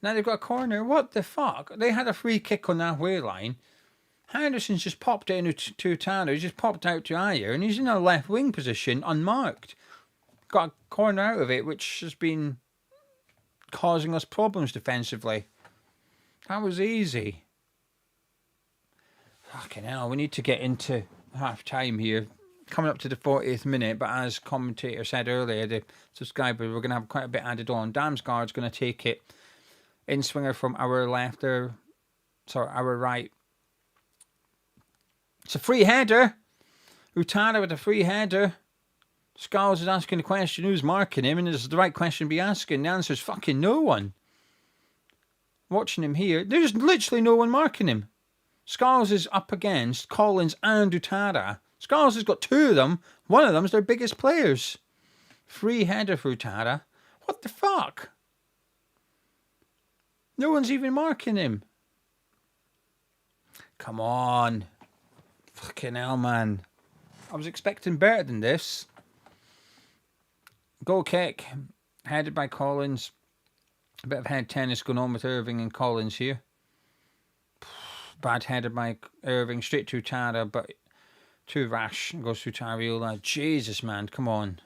Now they've got a corner. What the fuck? They had a free kick on that way line. Henderson's just popped it into Tada. He's just popped out to Aya, and he's in a left wing position, unmarked. Got a corner out of it, which has been causing us problems defensively. That was easy. Fucking hell, we need to get into half time here. Coming up to the 40th minute, but as commentator said earlier, the subscriber, we're going to have quite a bit added on. Damsgaard's going to take it. In swinger from our left, our right. It's a free header. Utada with a free header. Skulls is asking the question, who's marking him? And it's the right question to be asking. The answer is fucking no one. Watching him here, there's literally no one marking him. Skulls is up against Collins and Utada. Skulls has got two of them. One of them's their biggest players. Free header for Utada. What the fuck? No one's even marking him. Come on. Fucking hell, man. I was expecting better than this. Goal kick. Headed by Collins. A bit of head tennis going on with Irving and Collins here. Bad header by Irving. Straight to Tada, but too rash. Goes through Tariola. Jesus, man. Come on.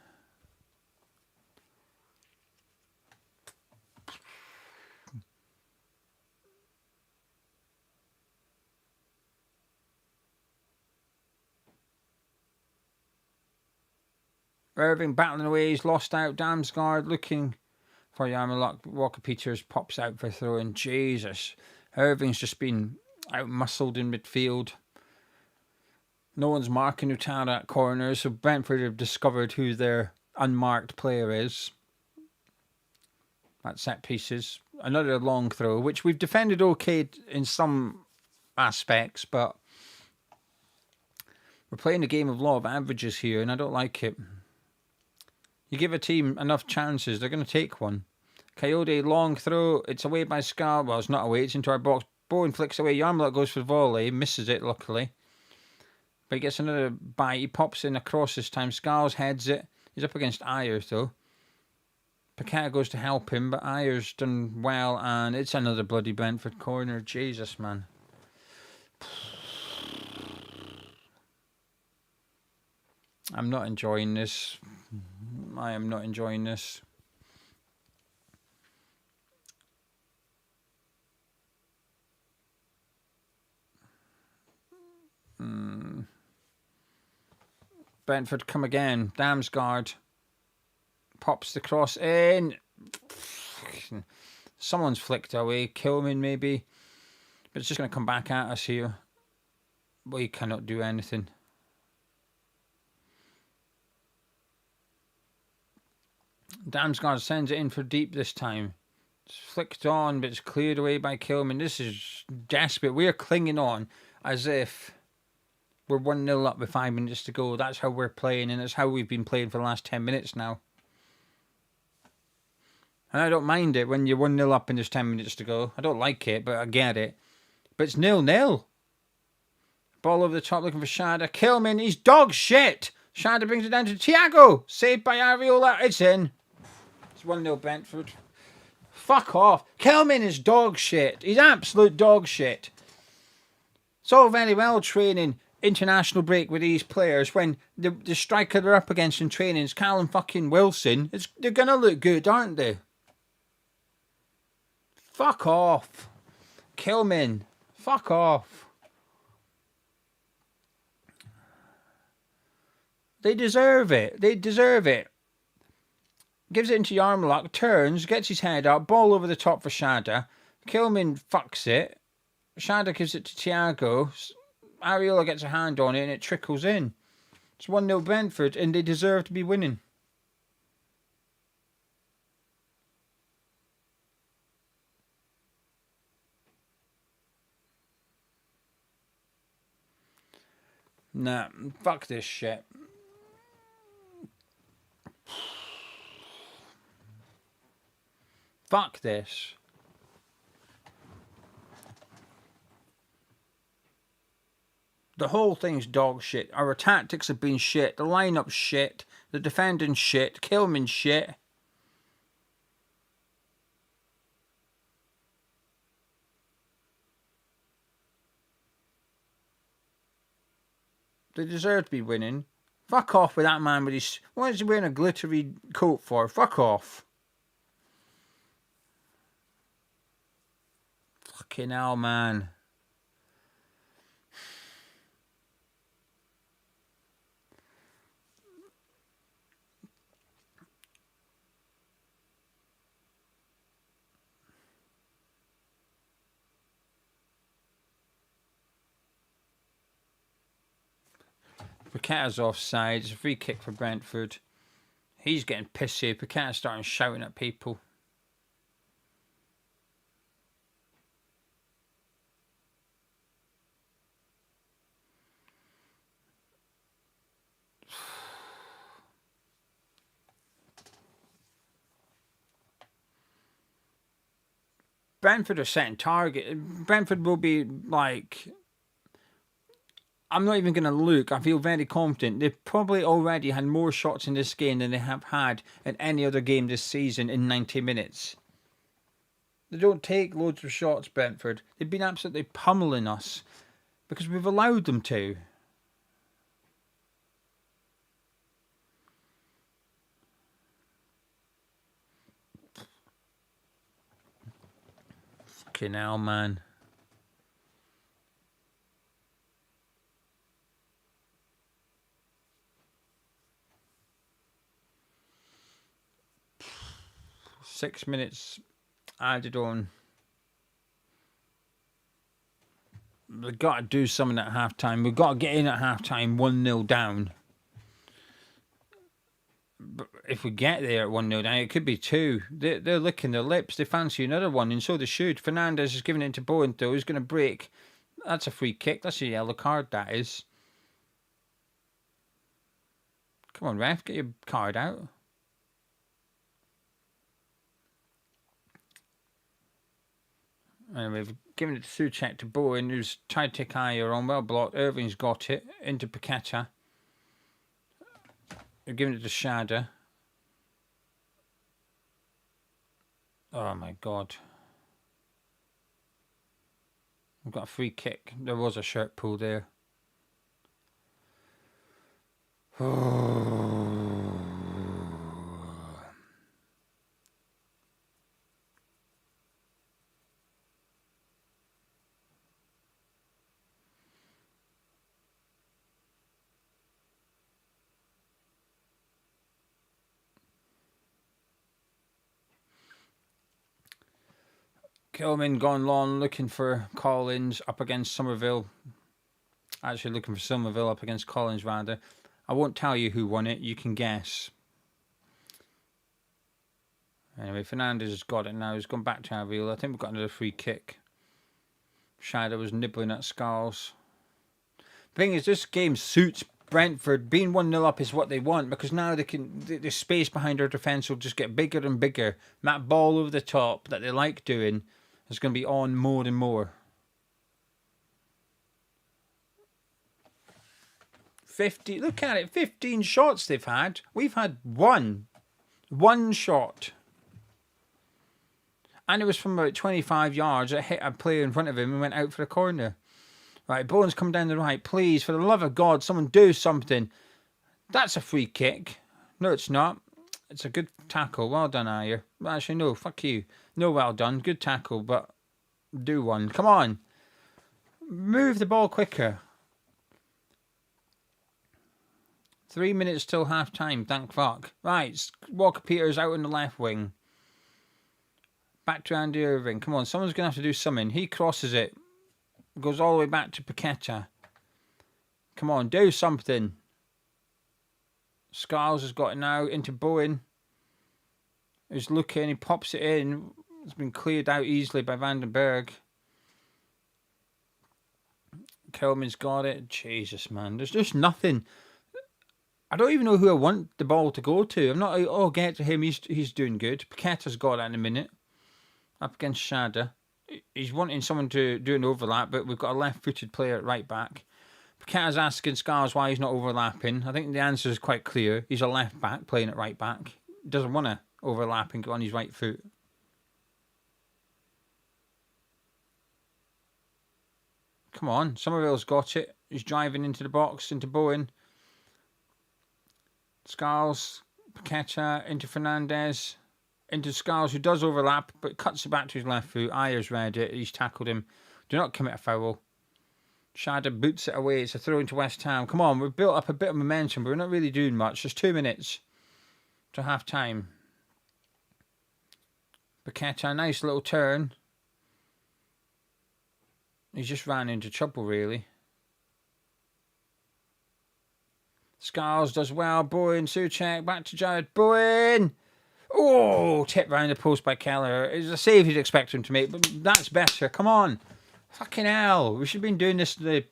Irving battling away. He's lost out. Damsgaard looking for Yarmulke. Walker-Peters pops out for throwing. Jesus. Irving's just been out-muscled in midfield. No one's marking Utada at corners, so Brentford have discovered who their unmarked player is. At set pieces. Another long throw, which we've defended okay in some aspects, but we're playing a game of law of averages here, and I don't like it. You give a team enough chances, they're going to take one. Coyote, long throw. It's away by Scar. Well, it's not away. It's into our box. Bowen flicks away. Yarmulke goes for volley. Misses it, luckily. But he gets another bite. He pops in across this time. Scars heads it. He's up against Ayers, though. Paqueta goes to help him, but Ayers done well. And it's another bloody Brentford corner. Jesus, man. I'm not enjoying this. I am not enjoying this. Brentford come again. Damsgaard pops the cross in. Someone's flicked away. Kilman maybe. But it's just going to come back at us here. We cannot do anything. Damsgaard sends it in for deep this time. It's flicked on, but it's cleared away by Kilman. This is desperate. We are clinging on as if we're 1-0 up with 5 minutes to go. That's how we're playing, and that's how we've been playing for the last 10 minutes now. And I don't mind it when you're 1-0 up and there's 10 minutes to go. I don't like it, but I get it. But it's 0-0. Ball over the top looking for Shada. Kilman, he's dog shit. Shada brings it down to Thiago. Saved by Ariola. It's in. It's 1-0 Brentford. Fuck off. Kilman is dog shit. He's absolute dog shit. It's all very well training international break with these players when the striker they're up against in training is Callum fucking Wilson. They're going to look good, aren't they? Fuck off. Kilman. Fuck off. They deserve it. They deserve it. Gives it into Yarmulke, turns, gets his head up, ball over the top for Shada. Kilman fucks it. Shada gives it to Thiago. Areola gets a hand on it and it trickles in. It's 1-0 Brentford and they deserve to be winning. Nah, fuck this shit. Fuck this. The whole thing's dog shit. Our tactics have been shit. The lineup's shit. The defending's shit. Kilman's shit. They deserve to be winning. Fuck off with that man with his... What is he wearing a glittery coat for? Fuck off. Fucking hell, man. Paqueta's offside. It's a free kick for Brentford. He's getting pissy. Paqueta's starting shouting at people. Brentford are setting target. Brentford will be like... I'm not even going to look. I feel very confident. They've probably already had more shots in this game than they have had in any other game this season in 90 minutes. They don't take loads of shots, Brentford. They've been absolutely pummeling us because we've allowed them to. Fucking hell, man. Six minutes added on. We've got to do something at half time. We've got to get in at half time 1-0 down. But if we get there at 1-0 down, it could be 2. They're licking their lips. They fancy another one, and so they should. Fernandes is giving it to Bowen, though. He's going to break. That's a free kick. That's a yellow card, that is. Come on, ref. Get your card out. Anyway, we've given it to Souček to Bowen, who's tried to take Ayer on. Well blocked. Irving's got it. Into Paqueta. We've given it to Shada. Oh my God. We've got a free kick. There was a shirt pull there. Kilman gone long, looking for Collins up against Somerville. Actually looking for Somerville up against Collins, rather. I won't tell you who won it. You can guess. Anyway, Fernandes has got it now. He's gone back to Avila. I think we've got another free kick. Shadow was nibbling at Skulls. The thing is, this game suits Brentford. Being 1-0 up is what they want, because now they can. The space behind their defence will just get bigger and bigger. And that ball over the top that they like doing is going to be on more and more. 50. Look at it. 15 shots they've had. We've had one. One shot. And it was from about 25 yards. It hit a player in front of him and went out for a corner. Right, Bowen's come down the right. Please, for the love of God, someone do something. That's a free kick. No, it's not. It's a good tackle. Well done, Ayer. Actually, no, fuck you. No, well done. Good tackle, but do one. Come on. Move the ball quicker. 3 minutes till half time, thank fuck. Right, Walker Peters out on the left wing. Back to Andy Irving. Come on, someone's going to have to do something. He crosses it. Goes all the way back to Paqueta. Come on, do something. Scarles has got it now into Bowen. He's looking, he pops it in. It's been cleared out easily by Vandenberg. Kelman's got it. Jesus, man. There's just nothing. I don't even know who I want the ball to go to. I'm not like, oh, get it to him. He's doing good. Paqueta's got that in a minute. Up against Shada. He's wanting someone to do an overlap, but we've got a left-footed player at right back. Paqueta's asking Scars why he's not overlapping. I think the answer is quite clear. He's a left back playing at right back. He doesn't want to overlap and go on his right foot. Come on, Somerville's got it. He's driving into the box, into Bowen. Scars, Paqueta, into Fernandez, into Scars, who does overlap, but cuts it back to his left foot. Ayers read it. He's tackled him. Do not commit a foul. Shada boots it away. It's a throw into West Ham. Come on, we've built up a bit of momentum, but we're not really doing much. There's 2 minutes to half time. Paqueta, nice little turn. He just ran into trouble, really. Scars does well. Bowen, Souček, back to Jared Bowen. Oh, tip round the post by Keller. It's a save you'd expect him to make, but that's better. Come on. Fucking hell. We should have been doing this the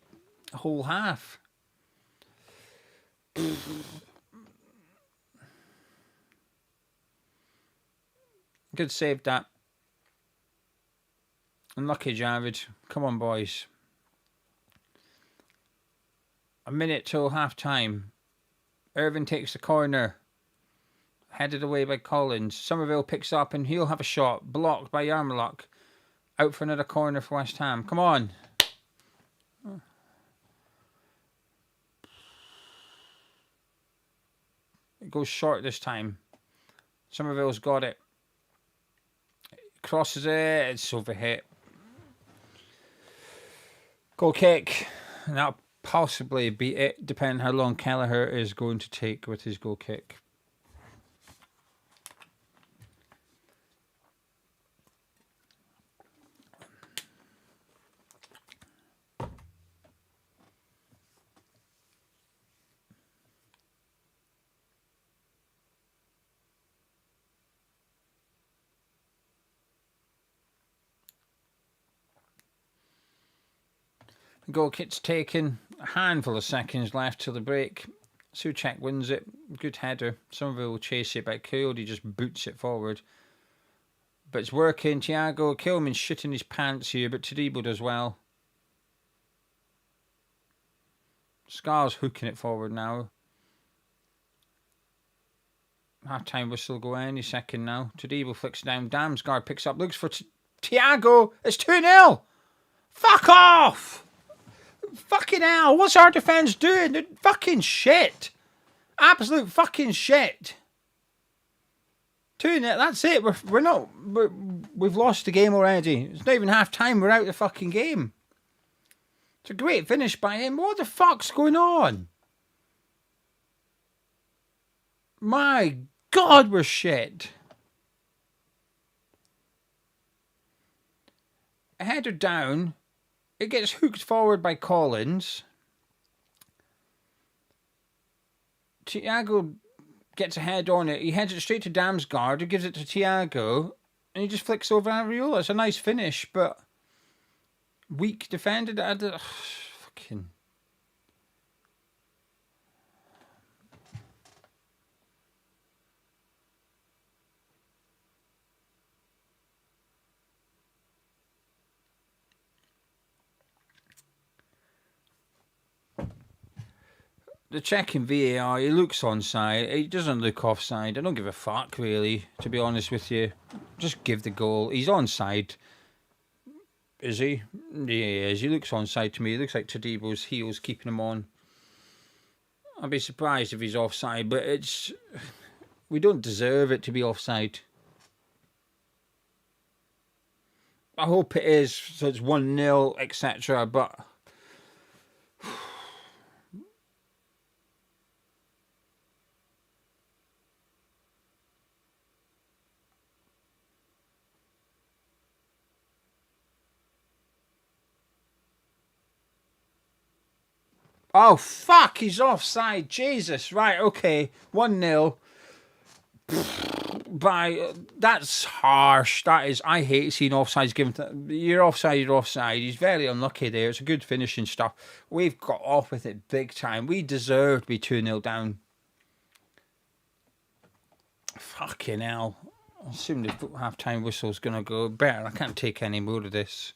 whole half. Good save, that. Unlucky, Jared. Come on, boys. A minute till half time. Irvin takes the corner. Headed away by Collins. Somerville picks up and he'll have a shot. Blocked by Yarmulke. Out for another corner for West Ham. Come on. It goes short this time. Somerville's got it. Crosses it. It's overhit. Goal kick. And that'll possibly be it, depending how long Kelleher is going to take with his goal kick. The goal kick's taken. A handful of seconds left till the break. Souček wins it. Good header. Somerville will chase it, but Coyote just boots it forward. But it's working. Thiago Kilman's shitting his pants here, but Todibo does well. Scar's hooking it forward now. Half-time whistle go any second now. Todibo flicks down. Damsgaard picks up. Looks for Thiago. It's 2-0. Fuck off! Fucking hell. What's our defence doing? They're fucking shit. Absolute fucking shit. 2-0. That's it. We've lost the game already. It's not even half-time. We're out of the fucking game. It's a great finish by him. What the fuck's going on? My God, we're shit. A header down. It gets hooked forward by Collins. Thiago gets a head on it. He heads it straight to Damsgaard, who gives it to Thiago. And he just flicks over Areola. It's a nice finish, but weak defended. Fucking... The check in VAR, he looks onside. He doesn't look offside. I don't give a fuck, really, to be honest with you. Just give the goal. He's onside. Is he? Yeah, he is. He looks onside to me. He looks like Tadebo's heels keeping him on. I'd be surprised if he's offside, but we don't deserve it to be offside. I hope it is, so it's 1-0, etc. But oh fuck, he's offside. Jesus, right? Okay, 1-0. That's harsh. That is. I hate seeing offsides given. You're offside. You're offside. He's very unlucky there. It's a good finishing stuff. We've got off with it big time. We deserve to be 2-0 down. Fucking hell. I assume the half-time whistle's gonna go better. I can't take any more of this.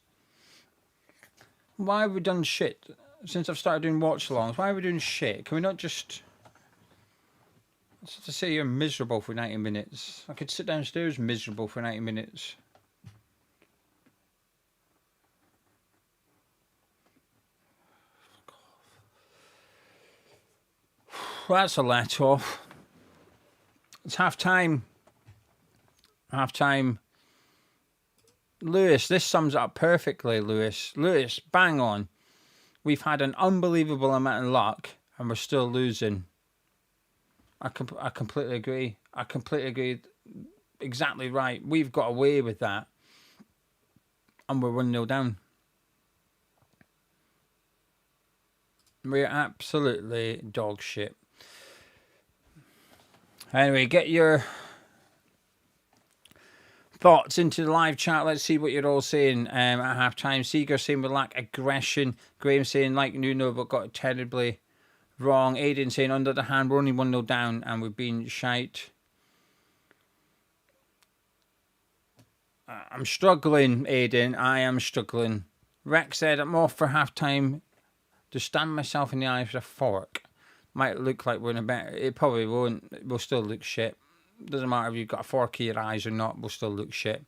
Why have we done shit since I've started doing watch-alongs? Why are we doing shit? Can we not just? To say you're miserable for 90 minutes. I could sit downstairs miserable for 90 minutes. That's a let off. It's half time. Half time. Lewis, this sums it up perfectly, Lewis. Lewis, bang on. We've had an unbelievable amount of luck and we're still losing. I completely agree. I completely agree. Exactly right. We've got away with that. And we're 1-0 down. We're absolutely dog shit. Anyway, get your thoughts into the live chat. Let's see what you're all saying at half-time. Seeger saying we lack aggression. Graham saying like Nuno but got it terribly wrong. Aiden saying under the hand, we're only 1-0 down and we've been shite. I'm struggling, Aiden. I am struggling. Rex said I'm off for half-time to stand myself in the eye with a fork. Might look like we're in a better... It probably won't. We'll still look shit. Doesn't matter if you've got a fork in your eyes or not. We'll still look shit.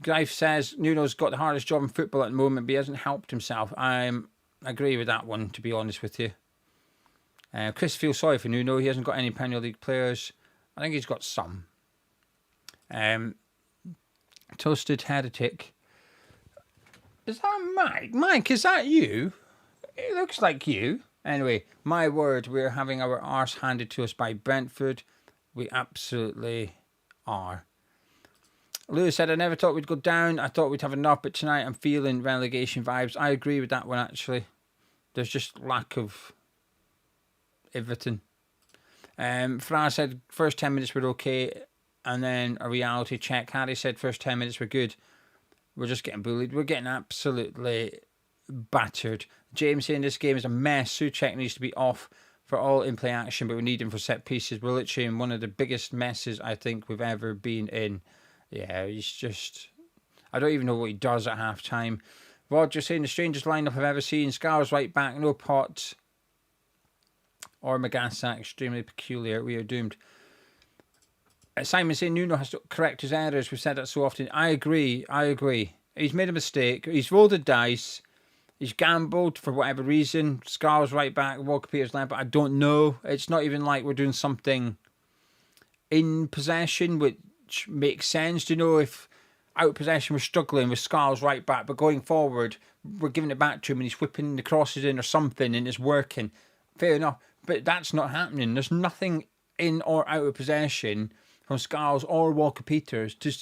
Greif says Nuno's got the hardest job in football at the moment, but he hasn't helped himself. I agree with that one, to be honest with you. Chris feels sorry for Nuno. He hasn't got any Premier League players. I think he's got some. Toasted Heretic. Is that Mike? Mike, is that you? It looks like you. Anyway, my word, we're having our arse handed to us by Brentford. We absolutely are. Lewis said, I never thought we'd go down. I thought we'd have enough, but tonight I'm feeling relegation vibes. I agree with that one, actually. There's just lack of everything. Fra said, first 10 minutes were okay, and then a reality check. Harry said, first 10 minutes were good. We're just getting bullied. We're getting absolutely battered. James saying this game is a mess. Souček needs to be off for all in-play action, but we need him for set pieces. We're literally in one of the biggest messes I think we've ever been in. Yeah, he's just... I don't even know what he does at half-time. Roger saying the strangest lineup I've ever seen. Scars right back, no Pot or Magassa. Extremely peculiar. We are doomed. Simon saying Nuno has to correct his errors. We've said that so often. I agree. He's made a mistake. He's rolled the dice. He's gambled for whatever reason. Scars right back, Walker Peters left, but I don't know. It's not even like we're doing something in possession which makes sense. Do you know, if out of possession we're struggling with Scars right back, but going forward we're giving it back to him and he's whipping the crosses in or something and it's working. Fair enough. But that's not happening. There's nothing in or out of possession from Scars or Walker Peters to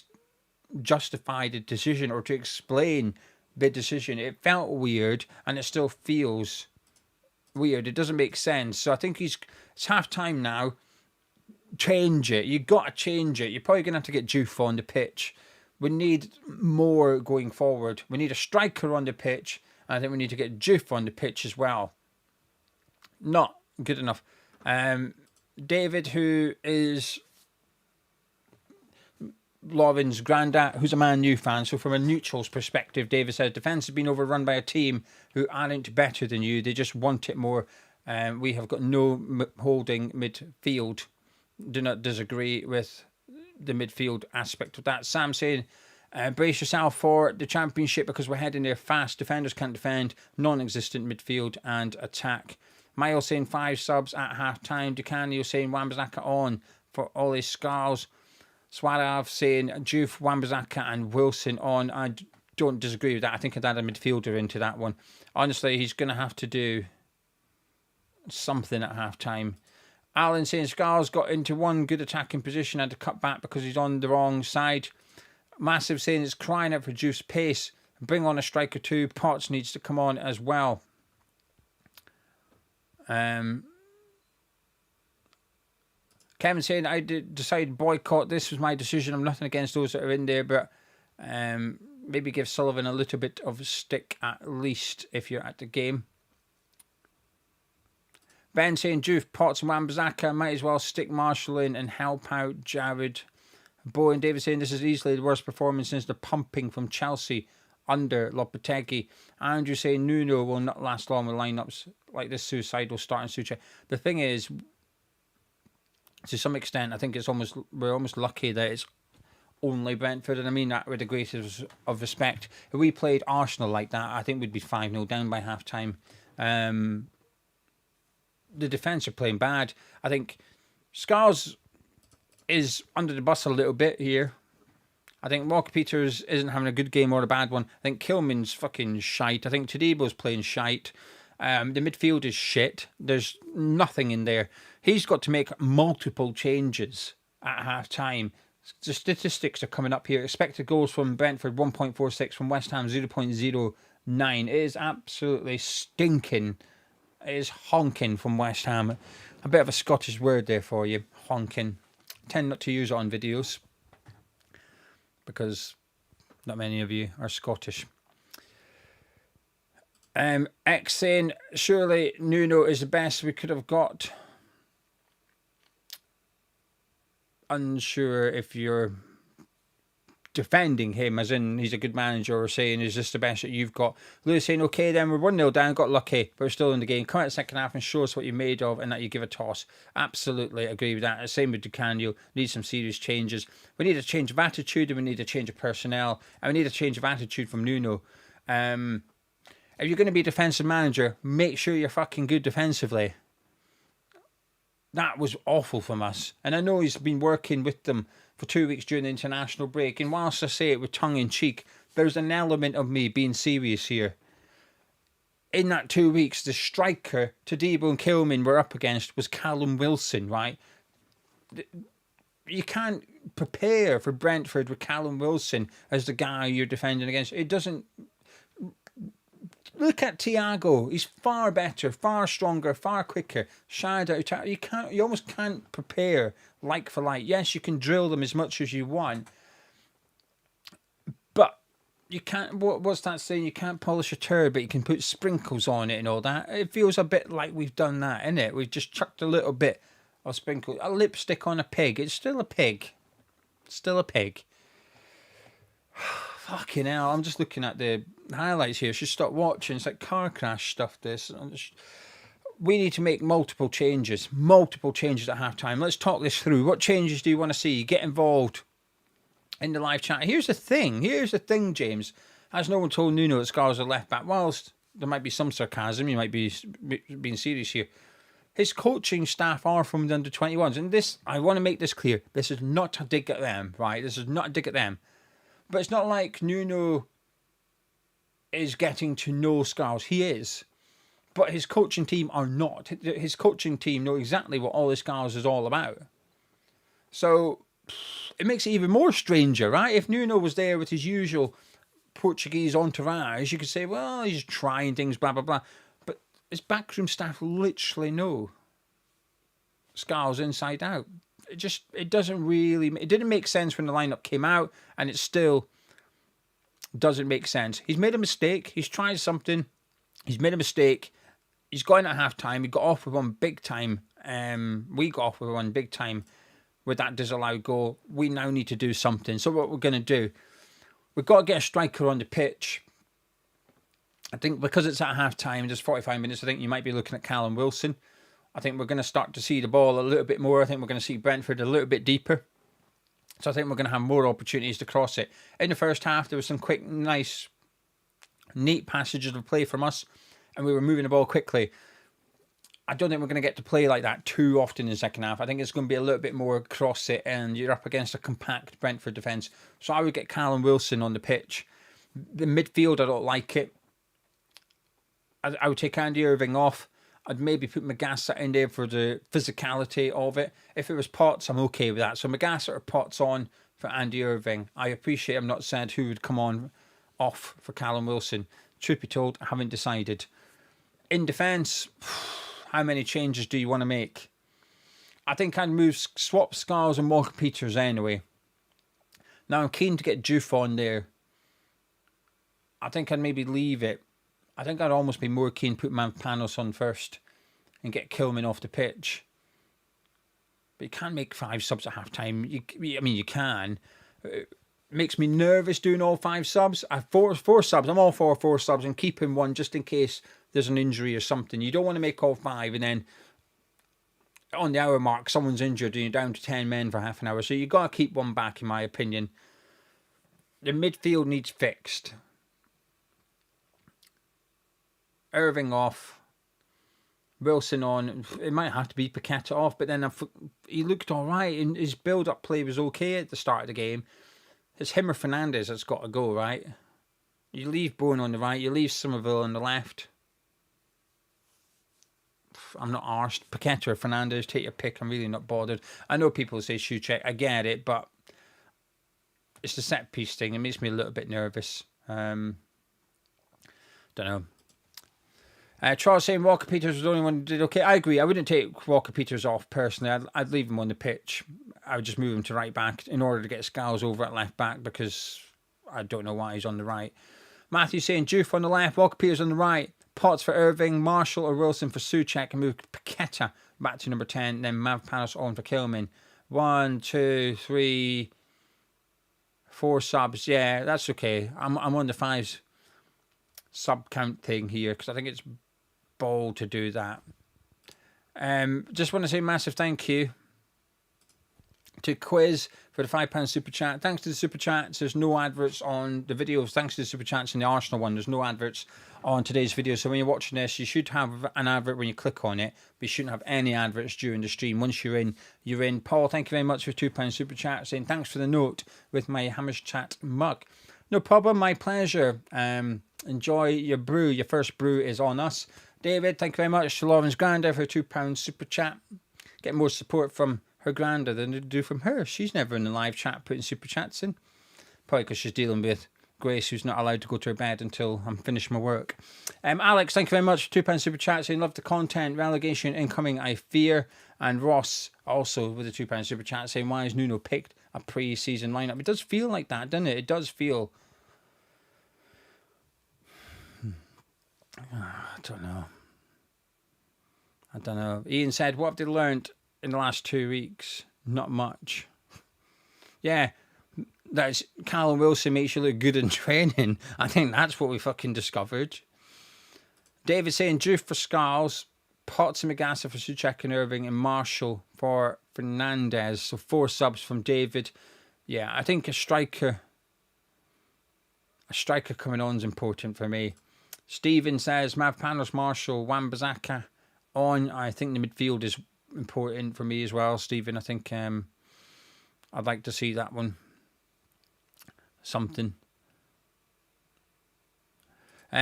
justify the decision or to explain the decision. It felt weird and it still feels weird. It doesn't make sense. So I think it's half time now. Change it. You got to change it. You're probably going to have to get Juve on the pitch. We need more going forward. We need a striker on the pitch. And I think we need to get Juve on the pitch as well. Not good enough. David, who is Lauren's granddad, who's a Man U fan, so from a neutral's perspective, David says defence has been overrun by a team who aren't better than you. They just want it more. We have got no holding midfield. Do not disagree with the midfield aspect of that. Sam saying Brace yourself for the championship because we're heading there fast. Defenders can't defend, non-existent midfield and attack. Miles saying 5 subs at half-time. Ducanio saying Wan-Bissaka on for all his scars. Swarav saying Juve, Wan-Bissaka and Wilson on. I don't disagree with that. I think I'd add a midfielder into that one. Honestly, he's going to have to do something at half-time. Alan saying Scars got into one good attacking position, had to cut back because he's on the wrong side. Massive saying it's crying out for juice pace. Bring on a striker too. Potts needs to come on as well. Kevin saying I did decide boycott. This was my decision. I'm nothing against those that are in there, but maybe give Sullivan a little bit of a stick at least if you're at the game. Ben saying Juve, Potts and Wan-Bissaka might as well stick Marshall in and help out Jared. Bo and David saying this is easily the worst performance since the pumping from Chelsea under Lopetegui. Andrew saying Nuno will not last long with lineups like this suicidal starting Sucha. The thing is, to some extent, I think we're almost lucky that it's only Brentford, and I mean that with the greatest of respect. If we played Arsenal like that, I think we'd be 5-0 down by half time. The defence are playing bad. I think Scars is under the bus a little bit here. I think Walker Peters isn't having a good game or a bad one. I think Kilman's fucking shite. I think Tadebo's playing shite. The midfield is shit. There's nothing in there. He's got to make multiple changes at half time. The statistics are coming up here. Expected goals from Brentford 1.46, from West Ham 0.09. It is absolutely stinking. It is honking from West Ham. A bit of a Scottish word there for you, honking. Tend not to use it on videos because not many of you are Scottish. X saying surely Nuno is the best we could have got. Unsure if you're defending him as in he's a good manager or saying is this the best that you've got. Lewis saying okay then we're 1-0 down, got lucky but we're still in the game. Come out the second half and show us what you're made of and that you give a toss. Absolutely agree with that. Same with Ducanio. Need some serious changes. We need a change of attitude and we need a change of personnel and we need a change of attitude from Nuno. If you're going to be a defensive manager, make sure you're fucking good defensively. That was awful from us. And I know he's been working with them for 2 weeks during the international break. And whilst I say it with tongue in cheek, there's an element of me being serious here. In that 2 weeks, the striker Tadebo and Kilman were up against was Callum Wilson, right? You can't prepare for Brentford with Callum Wilson as the guy you're defending against. It doesn't... Look at Thiago. He's far better, far stronger, far quicker. You almost can't prepare like for like. Yes, you can drill them as much as you want, but you can't. What's that saying? You can't polish a turd, but you can put sprinkles on it and all that. It feels a bit like we've done that, innit? We've just chucked a little bit of sprinkle, a lipstick on a pig. It's still a pig. Still a pig. Fucking hell, I'm just looking at the highlights here. I should stop watching. It's like car crash stuff, this. We need to make multiple changes at half-time. Let's talk this through. What changes do you want to see? Get involved in the live chat. Here's the thing, James. Has no one told Nuno that Scars are left back? Whilst there might be some sarcasm, you might be being serious here. His coaching staff are from the under-21s. And this, I want to make this clear. This is not a dig at them, right? This is not a dig at them. But it's not like Nuno is getting to know Scars. He is. But his coaching team are not. His coaching team know exactly what all this Scars is all about. So it makes it even more stranger, right? If Nuno was there with his usual Portuguese entourage, you could say, well, he's trying things, blah, blah, blah. But his backroom staff literally know Scars inside out. It didn't make sense when the lineup came out, and it still doesn't make sense. He's made a mistake. He's tried something. He's made a mistake. He's gone at half time. He got off with one big time. We got off with one big time with that disallowed goal. We now need to do something. So what we're going to do, we've got to get a striker on the pitch. I think because it's at half time, there's 45 minutes, I think you might be looking at Callum Wilson. I think we're going to start to see the ball a little bit more. I think we're going to see Brentford a little bit deeper. So I think we're going to have more opportunities to cross it. In the first half, there was some quick, nice, neat passages of play from us, and we were moving the ball quickly. I don't think we're going to get to play like that too often in the second half. I think it's going to be a little bit more cross it, and you're up against a compact Brentford defence. So I would get Callum Wilson on the pitch. The midfield, I don't like it. I would take Andy Irving off. I'd maybe put Magassa in there for the physicality of it. If it was Potts, I'm okay with that. So Magassa or Potts on for Andy Irving. I appreciate I'm not said who would come on off for Callum Wilson. Truth be told, I haven't decided. In defence, how many changes do you want to make? I think I'd swap Scarles and Walker Peters anyway. Now I'm keen to get Juve on there. I think I'd maybe leave it. I think I'd almost be more keen to put Mavpanos on first and get Kilman off the pitch. But you can't make 5 subs at half time. I mean, you can. It makes me nervous doing all 5 subs. I have four subs. I'm all for 4 subs and keeping one just in case there's an injury or something. You don't want to make all 5 and then on the hour mark someone's injured and you're down to 10 men for half an hour. So you've got to keep one back, in my opinion. The midfield needs fixed. Irving off, Wilson on. It might have to be Paqueta off, but then he looked all right, and his build-up play was okay at the start of the game. It's him or Fernandez that's got to go, right? You leave Bowen on the right, you leave Somerville on the left. I'm not arsed. Paqueta or Fernandez, take your pick. I'm really not bothered. I know people say shoe check. I get it, but it's the set piece thing. It makes me a little bit nervous. Don't know. Charles saying Walker Peters was the only one who did okay. I agree. I wouldn't take Walker Peters off personally. I'd leave him on the pitch. I would just move him to right back in order to get Scarles over at left back because I don't know why he's on the right. Matthew saying Juve on the left, Walker Peters on the right, Potts for Irving, Marshall or Wilson for Souček, and move Paqueta back to number 10, then Mavpanos on for Kilman. 1, 2, 3, 4 subs. Yeah, that's okay. I'm on the 5 sub count thing here because I think it's bold to do that. Just want to say massive thank you to Quiz for the £5 super chat. Thanks to the super chats, there's no adverts on the videos. Thanks to the super chats in the Arsenal one, there's no adverts on today's video. So when you're watching this, you should have an advert when you click on it, but you shouldn't have any adverts during the stream. Once you're in, you're in. Paul, thank you very much for £2 super chat, saying thanks for the note with my Hammers Chat mug. No problem, my pleasure. Enjoy your brew. Your first brew is on us. David, thank you very much to Lauren's granda for a £2 super chat. Get more support from her granda than they do from her. She's never in the live chat putting super chats in. Probably because she's dealing with Grace, who's not allowed to go to her bed until I'm finished my work. Alex, thank you very much for £2 super chat, saying love the content. Relegation incoming, I fear. And Ross also with a £2 super chat, saying why is Nuno picked a pre-season lineup? It does feel like that, doesn't it? It does feel. I don't know. Ian said, what have they learned in the last 2 weeks? Not much. Yeah, that's Callum Wilson makes you look good in training. I think that's what we fucking discovered. David saying Juve for Scarles, Potts and Magassa for Souček and Irving, and Marshall for Fernandez. So 4 subs from David. Yeah, I think a striker coming on is important for me. Stephen says Mavpanos, Marshall, Wan-Bissaka on. I think the midfield is important for me as well, Stephen. I think I'd like to see that one. Something.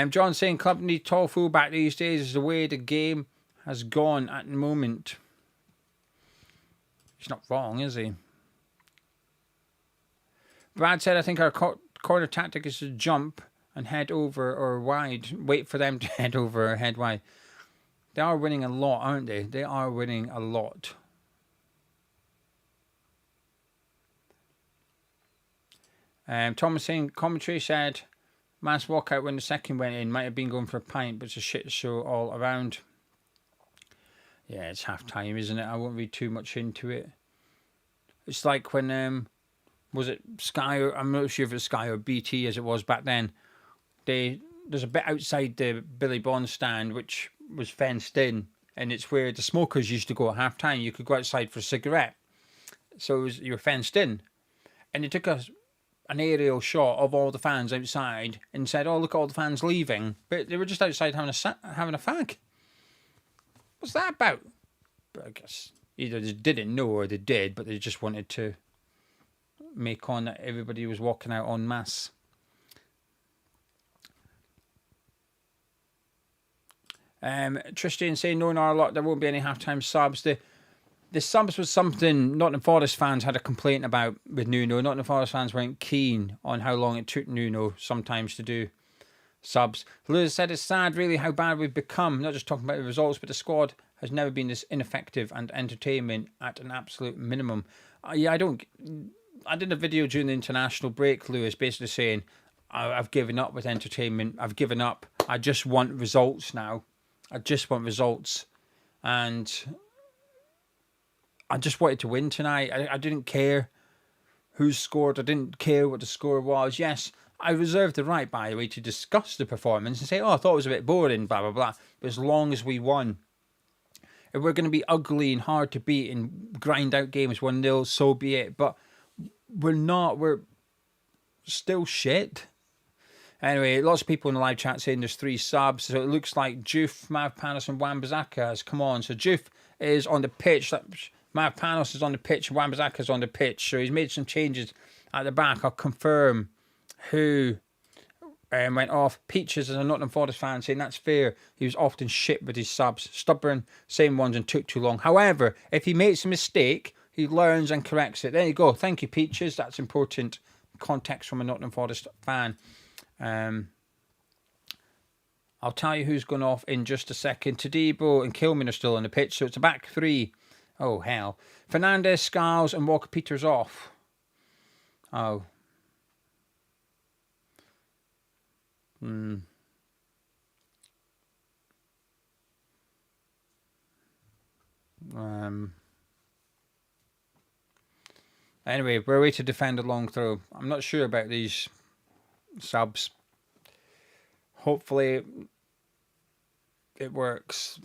John saying club need tall fullback these days is the way the game has gone at the moment. He's not wrong, is he? Brad said I think our corner tactic is to jump and head over or wide. Wait for them to head over or head wide. They are winning a lot, aren't they? They are winning a lot. Thomas saying, commentary said, mass walkout when the second went in. Might have been going for a pint, but it's a shit show all around. Yeah, it's half time, isn't it? I won't read too much into it. It's like when, was it Sky? I'm not sure if it's Sky or BT as it was back then. There's a bit outside the Billy Bond stand which was fenced in, and it's where the smokers used to go at half time. You could go outside for a cigarette, so you were fenced in. and they took an aerial shot of all the fans outside and said, "Oh, look at all the fans leaving," but they were just outside having a fag. What's that about? But I guess either they didn't know or they did, but they just wanted to make on that everybody was walking out en masse. Tristan saying, "No, in our lot, there won't be any halftime subs." The subs was something Nottingham Forest fans had a complaint about with Nuno. Nottingham Forest fans weren't keen on how long it took Nuno sometimes to do subs. Lewis said it's sad really how bad we've become, not just talking about the results, but the squad has never been this ineffective and entertainment at an absolute minimum. I did a video during the international break, Lewis, basically saying I've given up with entertainment. I've given up. I just want results now. I just want results. And I just wanted to win tonight. I didn't care who scored. I didn't care what the score was. Yes, I reserved the right, by the way, to discuss the performance and say, "Oh, I thought it was a bit boring, blah, blah, blah." But as long as we won, if we're going to be ugly and hard to beat and grind out games 1-0, so be it. But we're not. We're still shit. Anyway, lots of people in the live chat saying there's 3 subs. So it looks like Joof, Mavpanos and Wan-Bissaka has come on. So Joof is on the pitch. Mavpanos is on the pitch. Wan-Bissaka is on the pitch. So he's made some changes at the back. I'll confirm who went off. Peaches is a Nottingham Forest fan saying that's fair. He was often shit with his subs. Stubborn, same ones, and took too long. However, if he makes a mistake, he learns and corrects it. There you go. Thank you, Peaches. That's important context from a Nottingham Forest fan. I'll tell you who's gone off in just a second. Tadibo and Kilman are still on the pitch, so it's a back 3. Oh, hell. Fernandez, Skiles, and Walker-Peters off. Oh. Anyway, we're away to defend a long throw. I'm not sure about these subs. Hopefully it works.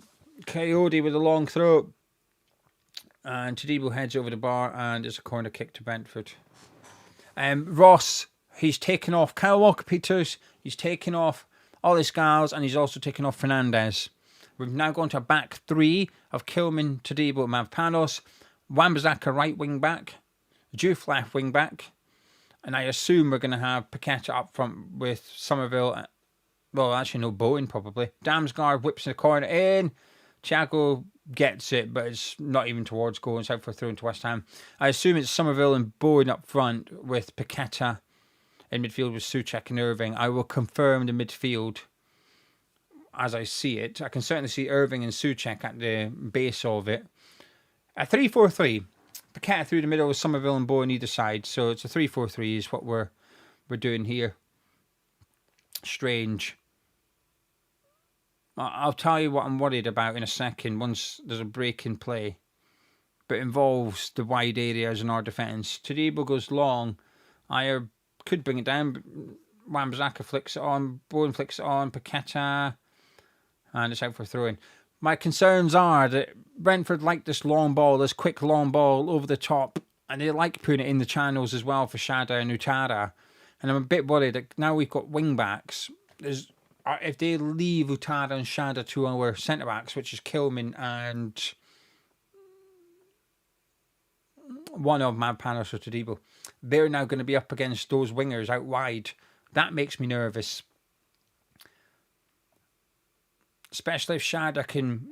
Coyote with a long throw. And Tadibo heads over the bar and it's a corner kick to Brentford. Ross, he's taken off Kyle Walker-Peters. He's taken off Ollie Skiles and he's also taken off Fernandez. We've now gone to a back 3 of Kilman, Tadibo and Mavpanos. Wan-Bissaka right wing back. Joof left wing back. And I assume we're going to have Paqueta up front with Somerville. Well, actually, no, Bowen probably. Damsgaard whips in the corner in. Thiago gets it, but it's not even towards goal. It's out for a throw into West Ham. I assume it's Somerville and Bowen up front with Paqueta in midfield with Souček and Irving. I will confirm the midfield as I see it. I can certainly see Irving and Souček at the base of it. A 3-4-3. Paqueta through the middle with Somerville and Bowen either side. So it's a 3-4-3 is what we're doing here. Strange. I'll tell you what I'm worried about in a second once there's a break in play. But it involves the wide areas in our defence. Tadibo goes long. Ayer could bring it down. Wan-Bissaka flicks it on. Bowen flicks it on. Paqueta. And it's out for throwing. My concerns are that Brentford like this long ball, this quick long ball over the top. And they like putting it in the channels as well for Shada and Utara. And I'm a bit worried that now we've got wing backs. If they leave Utara and Shada to our centre backs, which is Kilman and one of Mavpanos or Tadibo, they're now going to be up against those wingers out wide. That makes me nervous. Especially if Shada can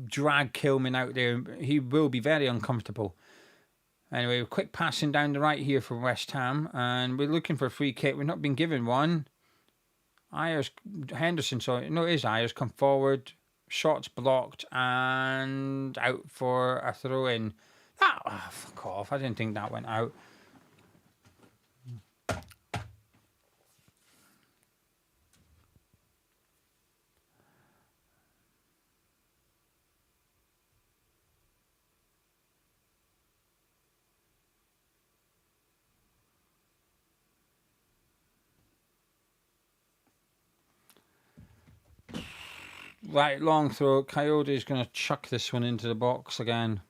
drag Kilman out there. He will be very uncomfortable. Anyway, quick passing down the right here for West Ham. And we're looking for a free kick. We've not been given one. Henderson, sorry. No, it is Ayers. Come forward. Shots blocked. And out for a throw-in. Fuck off. I didn't think that went out. Right, long throw. Coyote is going to chuck this one into the box again.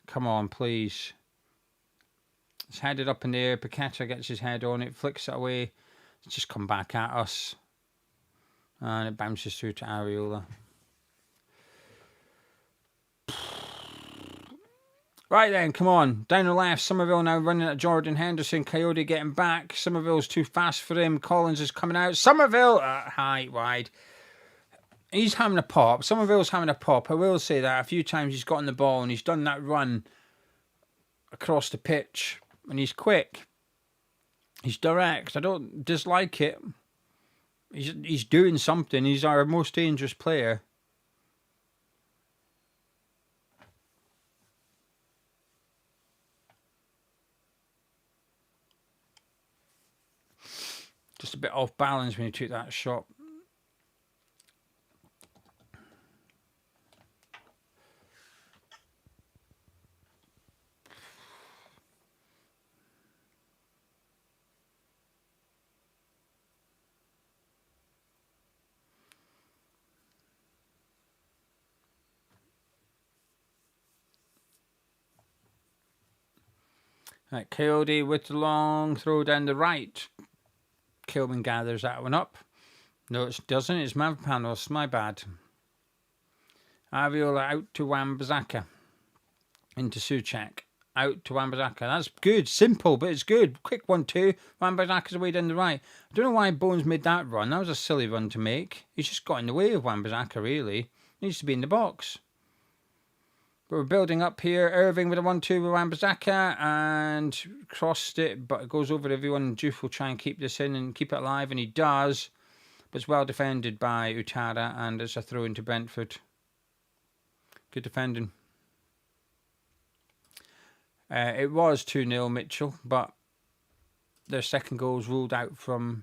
Come on, please. It's headed up in the air. Paqueta gets his head on it, flicks it away. It's just come back at us. And it bounces through to Areola. Right then, come on. Down the left, Somerville now running at Jordan Henderson. Coyote getting back. Somerville's too fast for him. Collins is coming out. Somerville, high, wide. He's having a pop. Somerville's having a pop. I will say that a few times he's gotten the ball and he's done that run across the pitch. And he's quick. He's direct. I don't dislike it. He's doing something. He's our most dangerous player. Just a bit off balance when he took that shot. Right, Coyote with the long throw down the right. Kilman gathers that one up. No, it doesn't. It's Mavpanos. My bad. Aviola out to Wan-Bissaka. Into Souček. Out to Wan-Bissaka. That's good. Simple, but it's good. Quick 1-2. Wan-Bissaka's away down the right. I don't know why Bones made that run. That was a silly run to make. He's just got in the way of Wan-Bissaka, really. He needs to be in the box. But we're building up here. Irving with a 1-2 with Wan-Bissaka and crossed it, but it goes over everyone. Juve will try and keep this in and keep it alive, and he does. But it's well defended by Utara, and it's a throw into Brentford. Good defending. It was 2-0 Mitchell, but their second goal was ruled out for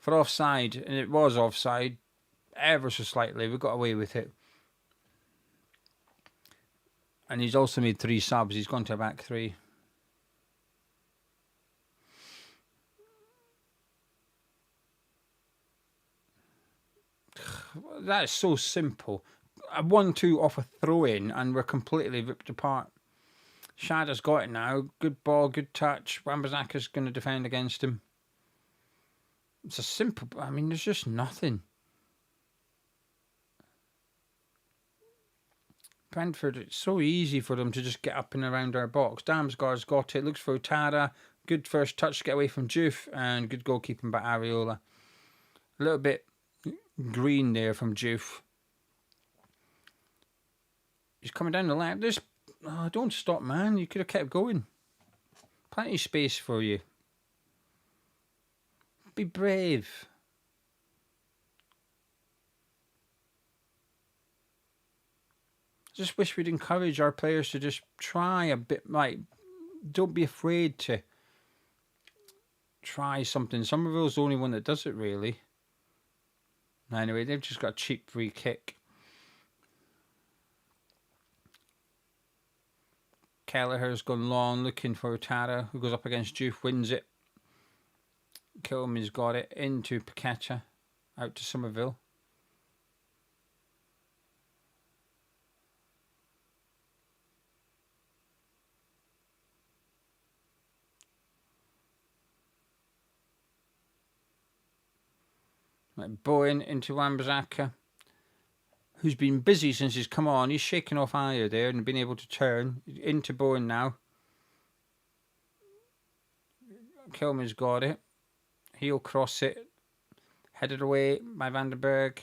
offside, and it was offside ever so slightly. We got away with it. And he's also made 3 subs. He's gone to a back 3. That is so simple. A 1-2 off a throw-in and we're completely ripped apart. Shada's got it now. Good ball, good touch. Wan-Bissaka's going to defend against him. It's a simple... I mean, there's just nothing. Brentford, it's so easy for them to just get up and around our box. Damsgaard's got it. Looks for Utara. Good first touch to get away from Juve. And good goalkeeping by Areola. A little bit green there from Juve. He's coming down the left. There's... Oh, don't stop, man. You could have kept going. Plenty of space for you. Be brave. Just wish we'd encourage our players to just try a bit, like, don't be afraid to try something. Somerville's the only one that does it, really. Anyway, they've just got a cheap free kick. Kelleher's gone long, looking for Utara, who goes up against Juve, wins it. Kilman's got it into Paqueta, out to Somerville. Like Bowen into Wan-Bissaka, who's been busy since he's come on. He's shaken off Ayer there and been able to turn into Bowen now. Kilman's got it. He'll cross it. Headed away by Vandenberg.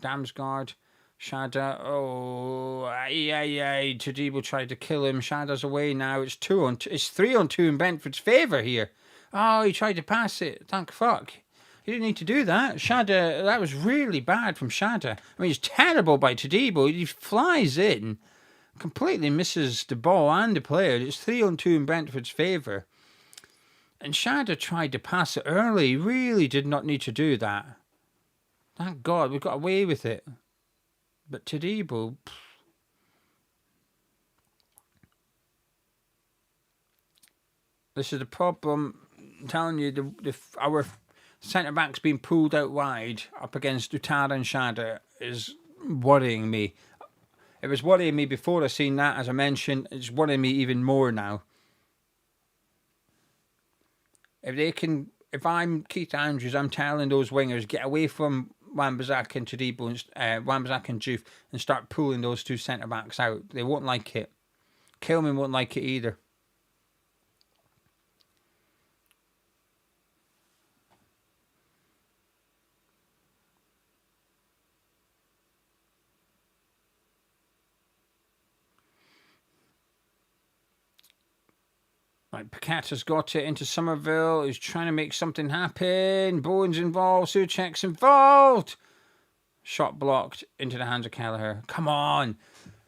Damsgaard. Shada. Oh, aye. Tadibo tried to kill him. Shada's away now. It's 2-on-2. It's 3-on-2 in Brentford's favour here. Oh, he tried to pass it. Thank fuck. He didn't need to do that. Shada, that was really bad from Shada. I mean, it's terrible by Tadibo. He flies in, completely misses the ball and the player. It's 3-on-2 in Brentford's favour. And Shada tried to pass it early. He really did not need to do that. Thank God, we got away with it. But Tadibo... This is the problem. I'm telling you, our centre-back's being pulled out wide up against Utara and Shada is worrying me. It was worrying me before I seen that, as I mentioned. It's worrying me even more now. if I'm Keith Andrews, I'm telling those wingers, get away from Wan-Bissaka and Todibo, Wan-Bissaka and Juve, and start pulling those two centre-backs out. They won't like it. Kilman won't like it either. Right, Paqueta's got it into Somerville. He's trying to make something happen. Bowen's involved. Souček's involved. Shot blocked into the hands of Kelleher. Come on.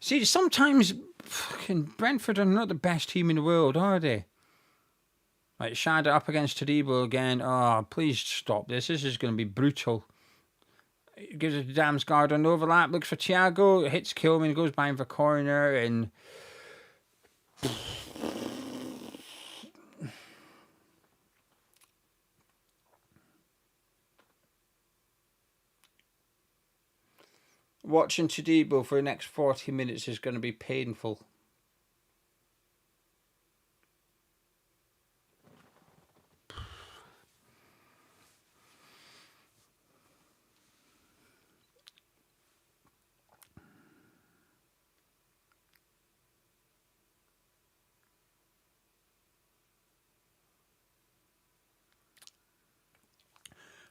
See, sometimes fucking Brentford are not the best team in the world, are they? Right, Shada up against Todibo again. Oh, please stop this. This is going to be brutal. He gives it to Damsgaard on overlap. Looks for Thiago. Hits Kilman. Goes behind the corner and... Watching Todibo for the next 40 minutes is going to be painful.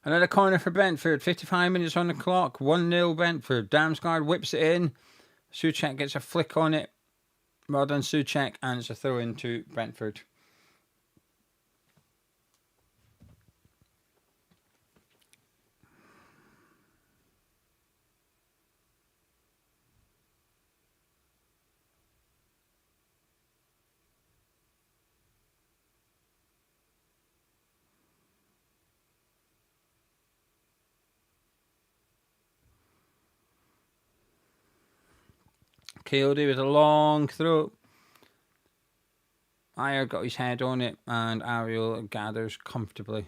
Another corner for Brentford. 55 minutes on the clock. 1-0 Brentford. Damsgaard whips it in. Souček gets a flick on it. Well done, Souček. And it's a throw into Brentford. Coyote with a long throw. Ayer got his head on it and Ariel gathers comfortably.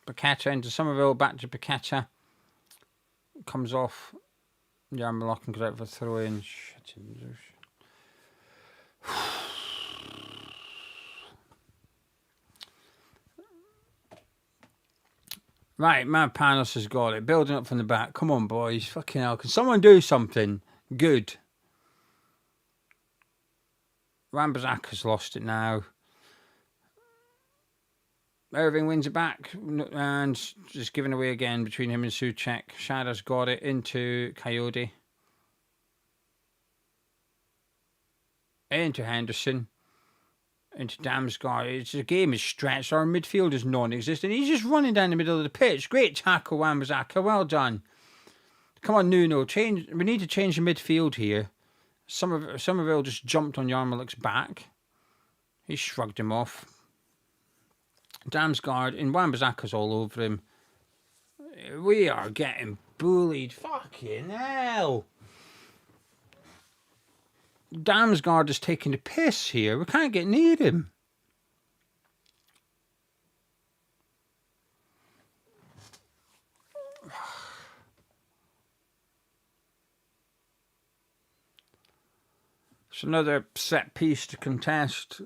Paqueta into Somerville, back to Paqueta. Comes off. Yarmalock and goes out for a throw in. Right, Matt Panos has got it. Building up from the back. Come on, boys. Fucking hell. Can someone do something good? Wan-Bissaka's lost it now. Irving wins it back and just given away again between him and Souček. Shada's got it into Coyote. Into Henderson. Into Damsgaard. The game is stretched. Our midfield is non-existent. He's just running down the middle of the pitch. Great tackle, Wan-Bissaka. Well done. Come on, Nuno. We need to change the midfield here. Somerville just jumped on Yarmolick's back. He shrugged him off. Damsgaard and Wan-Bissaka's all over him. We are getting bullied. Fucking hell. Damsgaard is taking the piss here. We can't get near him. It's another set piece to contest.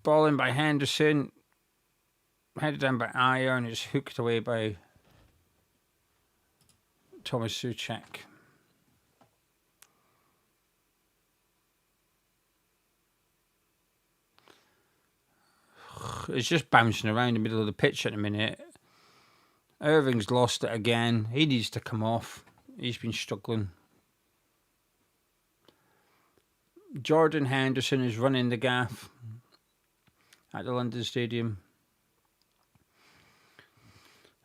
Ball in by Henderson. Headed down by Ayer and it's hooked away by Thomas Souček. It's just bouncing around the middle of the pitch at the minute. Irving's lost it again. He needs to come off. He's been struggling. Jordan Henderson is running the gaff at the London Stadium.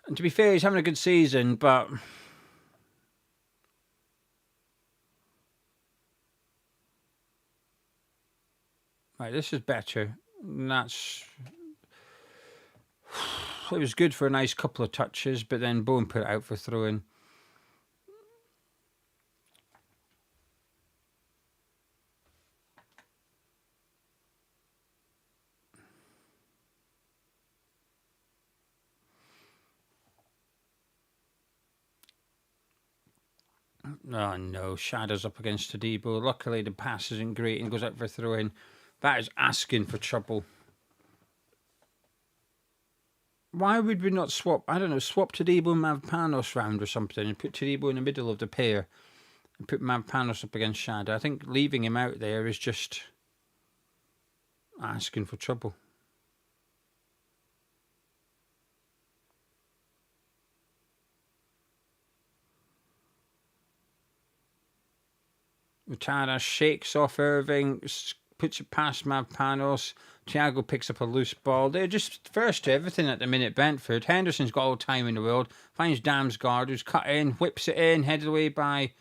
And to be fair, he's having a good season, but right, this is better. And it was good for a nice couple of touches, but then Bowen put it out for throw-in. Oh no, Shadow's up against Tadibo. Luckily the pass isn't great and goes out for a throw in. That is asking for trouble. Why would we not swap, I don't know, swap Tadibo and Mavpanos round or something and put Tadibo in the middle of the pair and put Mavpanos up against Shadow? I think leaving him out there is just asking for trouble. Utada shakes off Irving, puts it past Mavpanos. Thiago picks up a loose ball. They're just first to everything at the minute, Brentford. Henderson's got all the time in the world. Finds Damsgaard, who's cut in, whips it in, headed away by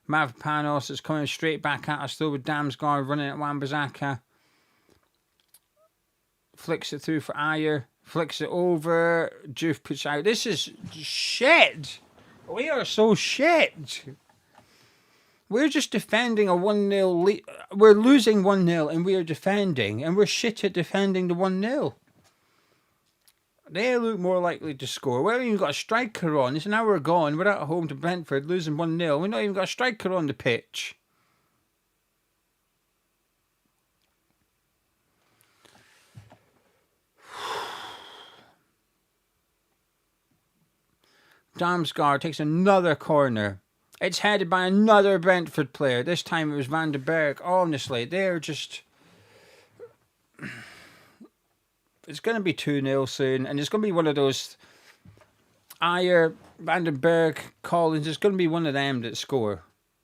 Mavpanos. It's coming straight back at us, though, with Damsgaard running at Wan-Bissaka. Flicks it through for Ayer. Flicks it over. Juve puts out. This is shit. We are so shit. We're just defending a 1-0 lead. We're losing 1-0 and we are defending. And we're shit at defending the 1-0. They look more likely to score. We haven't even got a striker on. It's an hour gone. We're at home to Brentford losing 1-0. We've not even got a striker on the pitch. Damsgaard takes another corner. It's headed by another Brentford player. This time it was Van den Berg. Honestly, they're just... It's going to be 2-0 soon. And it's going to be one of those... Ayer, Van den Berg, Collins. It's going to be one of them that score.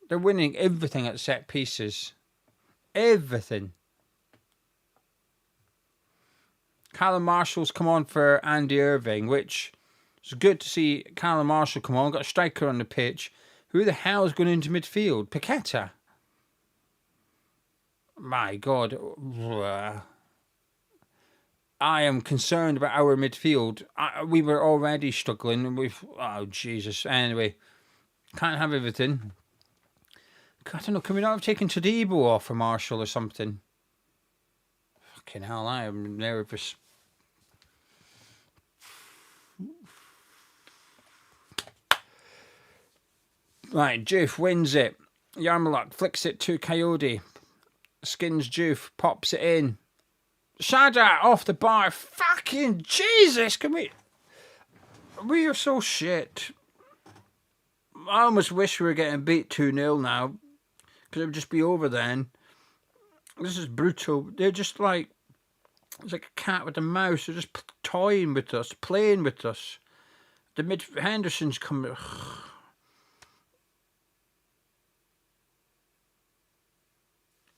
They're winning everything at set pieces. Everything. Callum Marshall's come on for Andy Irving, which... It's good to see Callum Marshall come on. Got a striker on the pitch. Who the hell is going into midfield? Paqueta. My God. I am concerned about our midfield. We were already struggling. Oh, Jesus. Anyway. Can't have everything. I don't know. Can we not have taken Tadibo off for Marshall or something? Fucking hell. I am nervous. Right, Juve wins it. Yarmouk flicks it to Coyote. Skins Juve, pops it in. Shada off the bar. Fucking Jesus, can we... We are so shit. I almost wish we were getting beat 2-0 now. Because it would just be over then. This is brutal. They're just like... It's like a cat with a mouse. They're just toying with us, playing with us. Henderson's coming...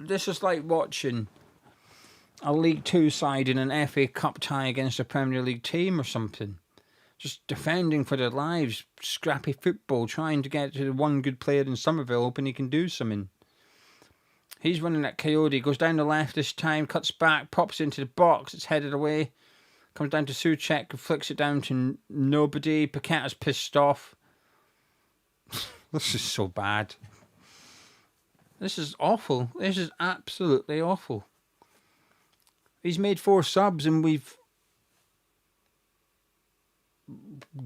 This is like watching a League Two side in an FA Cup tie against a Premier League team or something. Just defending for their lives, scrappy football, trying to get to the one good player in Somerville, hoping he can do something. He's running at Coyote, goes down the left this time, cuts back, pops into the box, it's headed away. Comes down to Souček, flicks it down to nobody. Paqueta's pissed off. This is so bad. This is awful. This is absolutely awful. He's made 4 subs and we've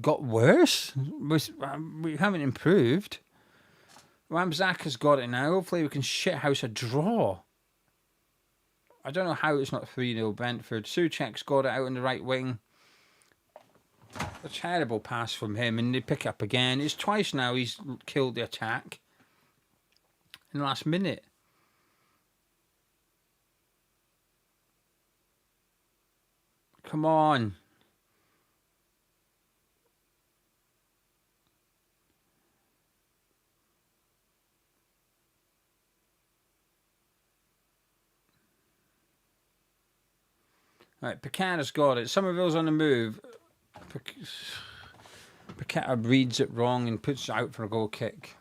got worse. We haven't improved. Wan-Bissaka's got it now. Hopefully we can shithouse a draw. I don't know how it's not 3-0 Brentford. Souček's got it out on the right wing. A terrible pass from him and they pick it up again. It's twice now he's killed the attack. In the last minute. Come on. Right, Paqueta's got it. Somerville's on the move. Paqueta reads it wrong and puts it out for a goal kick.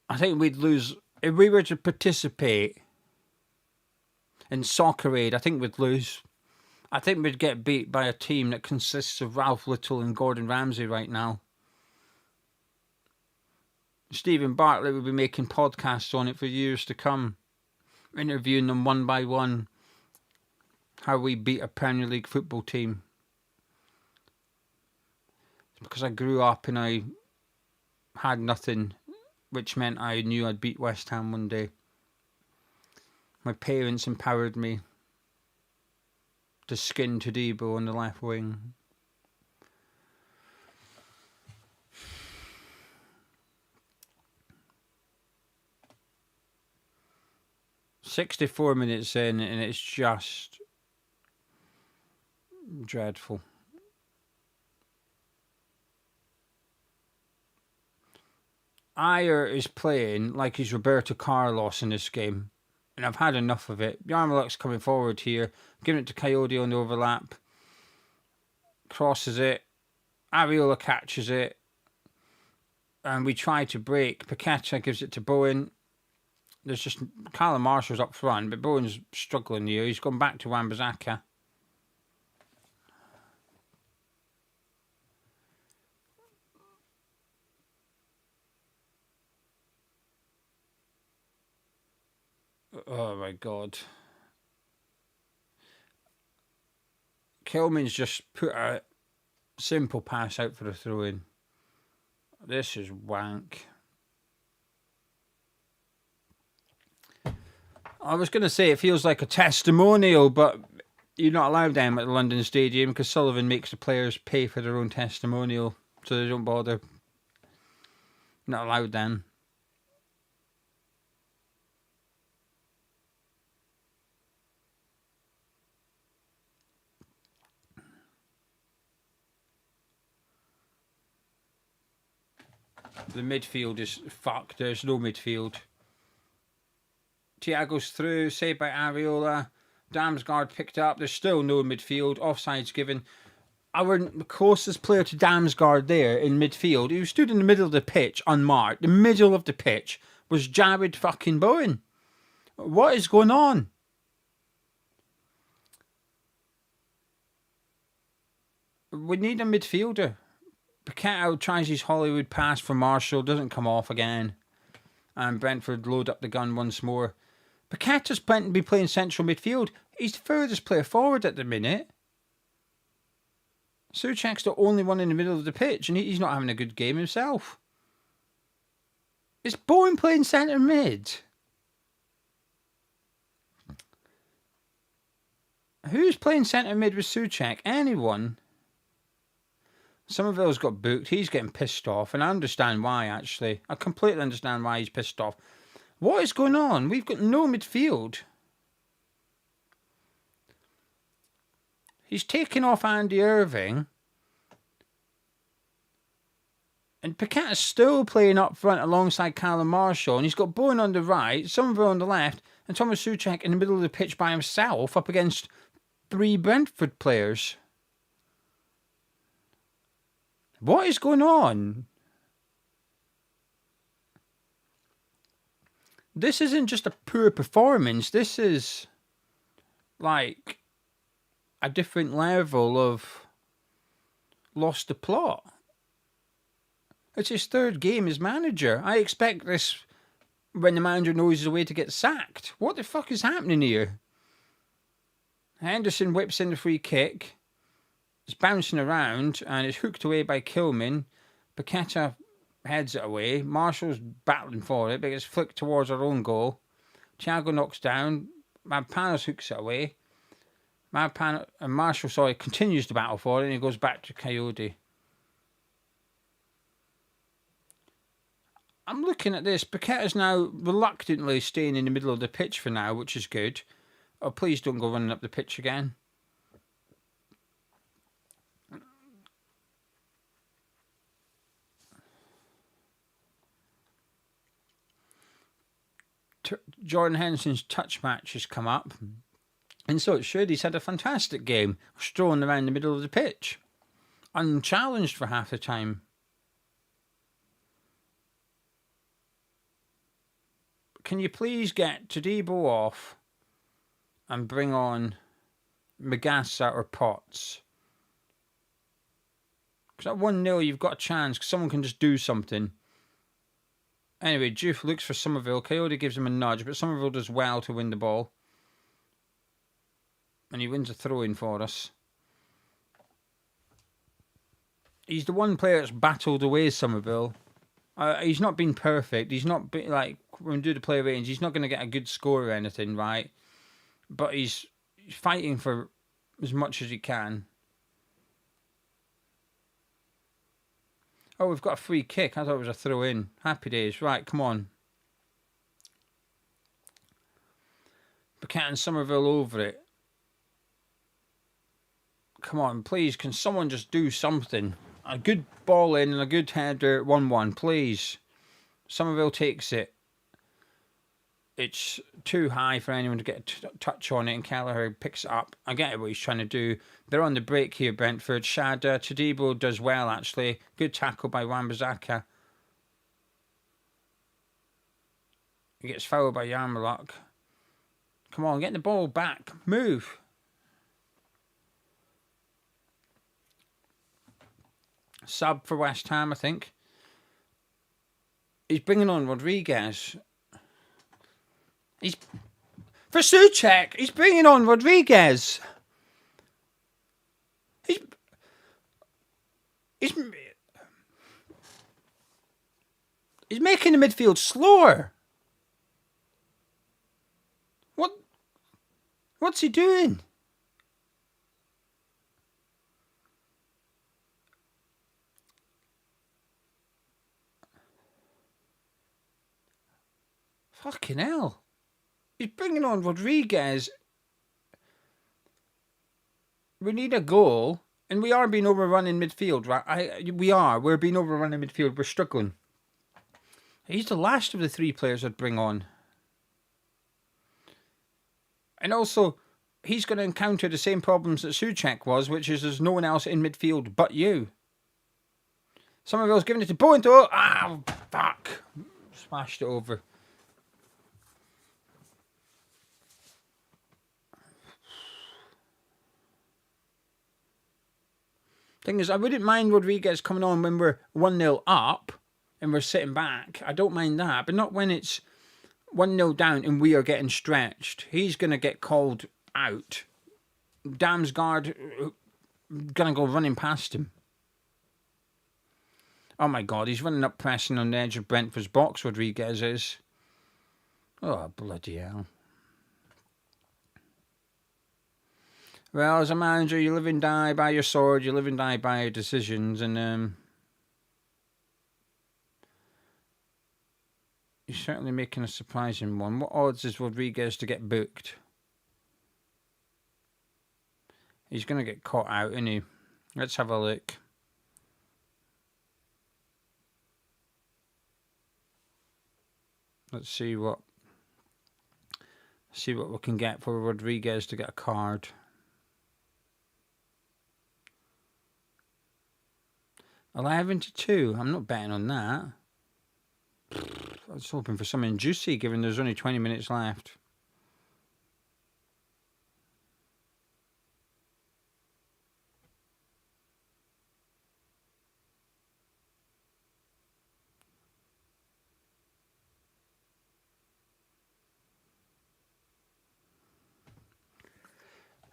I think we'd lose if we were to participate in Soccer Aid. I think we'd lose. I think we'd get beat by a team that consists of Ralph Little and Gordon Ramsay right now. Stephen Bartlett will be making podcasts on it for years to come, interviewing them one by one, how we beat a Premier League football team. It's because I grew up and I had nothing, which meant I knew I'd beat West Ham one day. My parents empowered me to skin Todibo on the left wing. "64 minutes in and it's just dreadful." Ayer is playing like he's Roberto Carlos in this game, and I've had enough of it. Yarmolenko's coming forward here, giving it to Coyote on the overlap, crosses it, Areola catches it, and we try to break. Paqueta gives it to Bowen. There's just Callum Marshall's up front, but Bowen's struggling here. He's gone back to Wan-Bissaka. Oh my God. Kilman's just put a simple pass out for a throw in. This is wank. I was going to say it feels like a testimonial, but you're not allowed them at the London Stadium because Sullivan makes the players pay for their own testimonial, so they don't bother. Not allowed then. The midfield is fucked. There's no midfield. Thiago's through, saved by Areola. Damsgaard picked up. There's still no midfield. Offside's given. Our closest player to Damsgaard there in midfield, who stood in the middle of the pitch unmarked, the middle of the pitch, was Jared fucking Bowen. What is going on? We need a midfielder. Paqueta tries his Hollywood pass for Marshall, doesn't come off again. And Brentford load up the gun once more. Paqueta's meant to be playing central midfield. He's the furthest player forward at the minute. Souček's the only one in the middle of the pitch, and he's not having a good game himself. Is Bowen playing centre mid? Who's playing centre mid with Souček? Anyone? Somerville's got booked. He's getting pissed off, and I understand why, actually. I completely understand why he's pissed off. What is going on? We've got no midfield. He's taken off Andy Irving. And Paqueta's still playing up front alongside Callum Marshall. And he's got Bowen on the right, Somerville on the left, and Thomas Souček in the middle of the pitch by himself up against 3 Brentford players. What is going on? This isn't just a poor performance. This is like a different level of lost the plot. It's his 3rd game as manager. I expect this when the manager knows he's a way to get sacked. What the fuck is happening here? Henderson whips in the free kick. It's bouncing around and it's hooked away by Kilman. Paqueta heads it away. Marshall's battling for it, but it's flicked towards our own goal. Thiago knocks down. Mavropanos hooks it away. Marshall continues to battle for it, and he goes back to Coyote. I'm looking at this. Paqueta's now reluctantly staying in the middle of the pitch for now, which is good. Oh, please don't go running up the pitch again. Jordan Henderson's touch match has come up, and so it should. He's had a fantastic game, strolling around the middle of the pitch, unchallenged for half the time. Can you please get Todibo off and bring on Magassa or Potts. Because at 1-0, you've got a chance. Because someone can just do something. Anyway, Juve looks for Somerville. Coyote gives him a nudge, but Somerville does well to win the ball. And he wins a throw-in for us. He's the one player that's battled away Somerville. He's not been perfect. He's not been, like, when we do the player ratings, he's not going to get a good score or anything, right? But he's fighting for as much as he can. Oh, we've got a free kick. I thought it was a throw-in. Happy days. Right, come on. Buchanan and Somerville over it. Come on, please. Can someone just do something? A good ball in and a good header. 1-1, please. Somerville takes it. It's too high for anyone to get a touch on it, and Kelleher picks it up. I get what he's trying to do. They're on the break here, Brentford. Shada, Tadibo does well, actually. Good tackle by Wan-Bissaka. He gets fouled by Yarmulke. Come on, get the ball back. Move. Sub for West Ham, I think. He's bringing on Rodriguez. For Souček, he's bringing on Rodriguez. He's making the midfield slower. What's he doing? Fucking hell. He's bringing on Rodriguez. We need a goal. And we are being overrun in midfield, right? We're being overrun in midfield. We're struggling. He's the last of the three players I'd bring on. And also, he's going to encounter the same problems that Souček was, which is there's no one else in midfield but you. Somerville's giving it to Boento. Ah, fuck. Smashed it over. Thing is, I wouldn't mind Rodriguez coming on when we're 1-0 up and we're sitting back. I don't mind that, but not when it's 1-0 down and we are getting stretched. He's going to get called out. Damsgaard going to go running past him. Oh my God, he's running up pressing on the edge of Brentford's box, Rodriguez is. Oh, bloody hell. Well, as a manager, you live and die by your sword, you live and die by your decisions, and you're certainly making a surprising one. What odds is Rodriguez to get booked? He's going to get caught out, isn't he? Let's have a look. Let's see what we can get for Rodriguez to get a card. 11-2. I'm not betting on that. I was hoping for something juicy, given there's only 20 minutes left.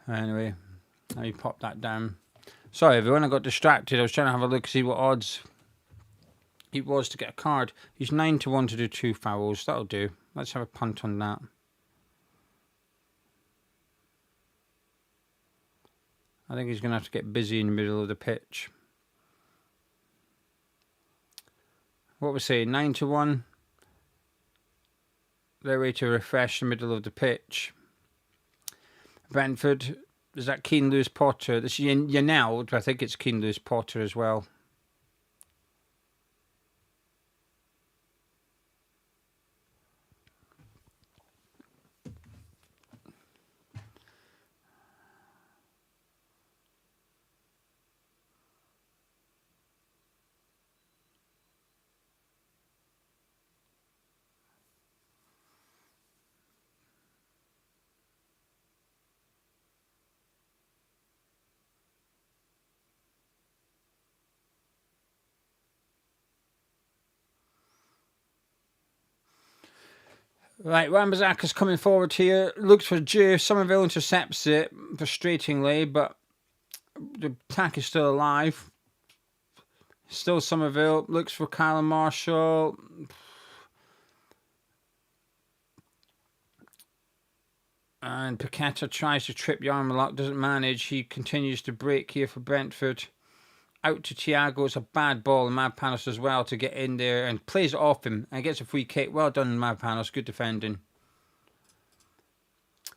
Anyway, I popped that down. Sorry everyone, I got distracted. I was trying to have a look, see what odds it was to get a card. He's 9-1 to do 2 fouls. That'll do. Let's have a punt on that. I think he's going to have to get busy in the middle of the pitch. What we say, 9-1. Their way to refresh the middle of the pitch. Brentford, is that Keane Lewis Potter? This is Yanel, I think it's Keane Lewis Potter as well. Right, Wan-Bissaka's coming forward here. Looks for Juve. Somerville intercepts it frustratingly, but the attack is still alive. Still Somerville. Looks for Callum Marshall. And Paqueta tries to trip Yarmulke. Doesn't manage. He continues to break here for Brentford. Out to Thiago. It's a bad ball. And Mavpanos as well to get in there and plays it off him and gets a free kick. Well done, Mavpanos. Good defending.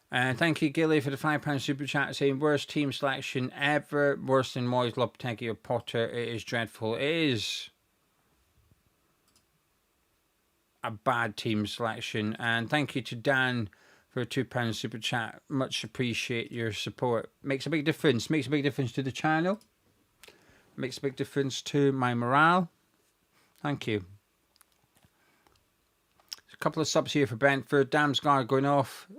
And thank you, Gilly, for the £5 super chat saying worst team selection ever. Worse than Moyes, Lopetegui or Potter. It is dreadful. It is a bad team selection. And thank you to Dan for a £2 super chat. Much appreciate your support. Makes a big difference. Makes a big difference to the channel. Makes a big difference to my morale. Thank you. There's a couple of subs here for Brentford. Damsgaard going off.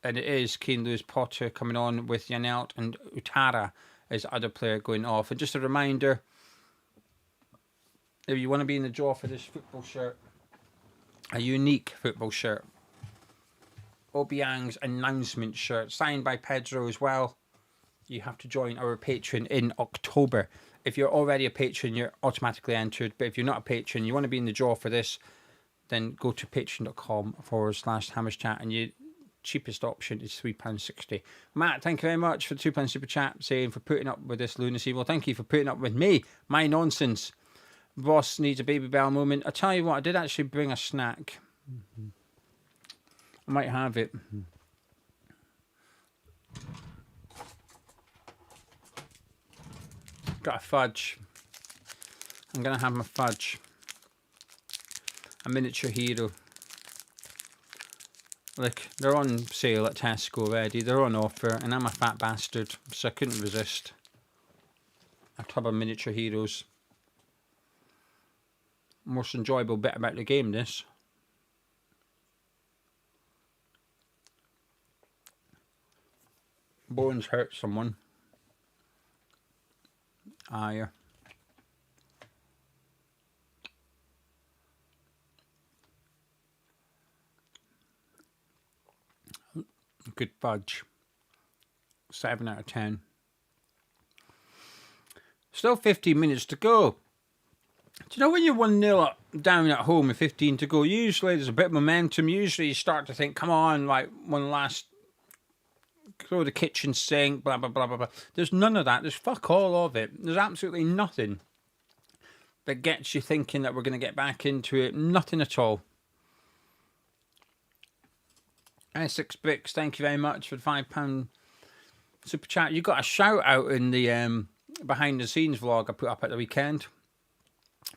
And it is Keane Lewis Potter coming on with Janelt and Utara as the other player going off. And just a reminder, if you want to be in the draw for this football shirt, a unique football shirt, Obiang's announcement shirt, signed by Pedro as well, you have to join our Patreon in October. If you're already a patron, you're automatically entered. But if you're not a patron, you want to be in the draw for this, then go to patreon.com/HammersChat and you cheapest option is £3.60. Matt, thank you very much for the £2 super chat saying for putting up with this lunacy. Well, thank you for putting up with me, my nonsense. Boss needs a baby bell moment. I tell you what, I did actually bring a snack. I might have it. Got a fudge. I'm gonna have my fudge. A miniature hero. Look, they're on sale at Tesco already. They're on offer, and I'm a fat bastard, so I couldn't resist. A tub of miniature heroes. Most enjoyable bit about the game, this. Bones hurt someone. Ah, yeah. Good fudge. 7 out of 10. Still 15 minutes to go. Do you know when you're 1-0 down at home with 15 to go, usually there's a bit of momentum. Usually you start to think, come on, like one last, throw the kitchen sink, blah, blah, blah, blah, blah. There's none of that. There's fuck all of it. There's absolutely nothing that gets you thinking that we're going to get back into it. Nothing at all. Essex Bricks, thank you very much for the £5 super chat. You got a shout out in the behind the scenes vlog I put up at the weekend.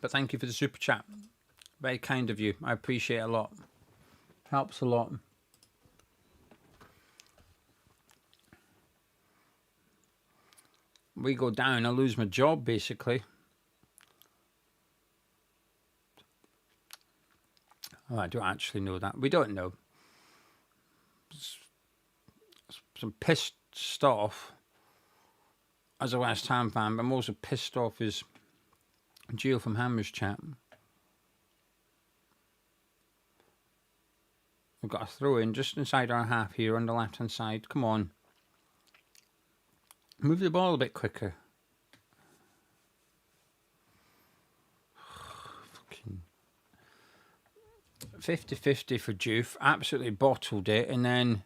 But thank you for the super chat. Very kind of you. I appreciate it a lot. Helps a lot. We go down, I lose my job basically. Oh, I don't actually know that. We don't know. I'm pissed off as a West Ham fan, but I'm also pissed off as Gio from Hammers chat. We've got a throw in just inside our half here on the left hand side. Come on. Move the ball a bit quicker. Fucking 50-50 for Juve. Absolutely bottled it, and then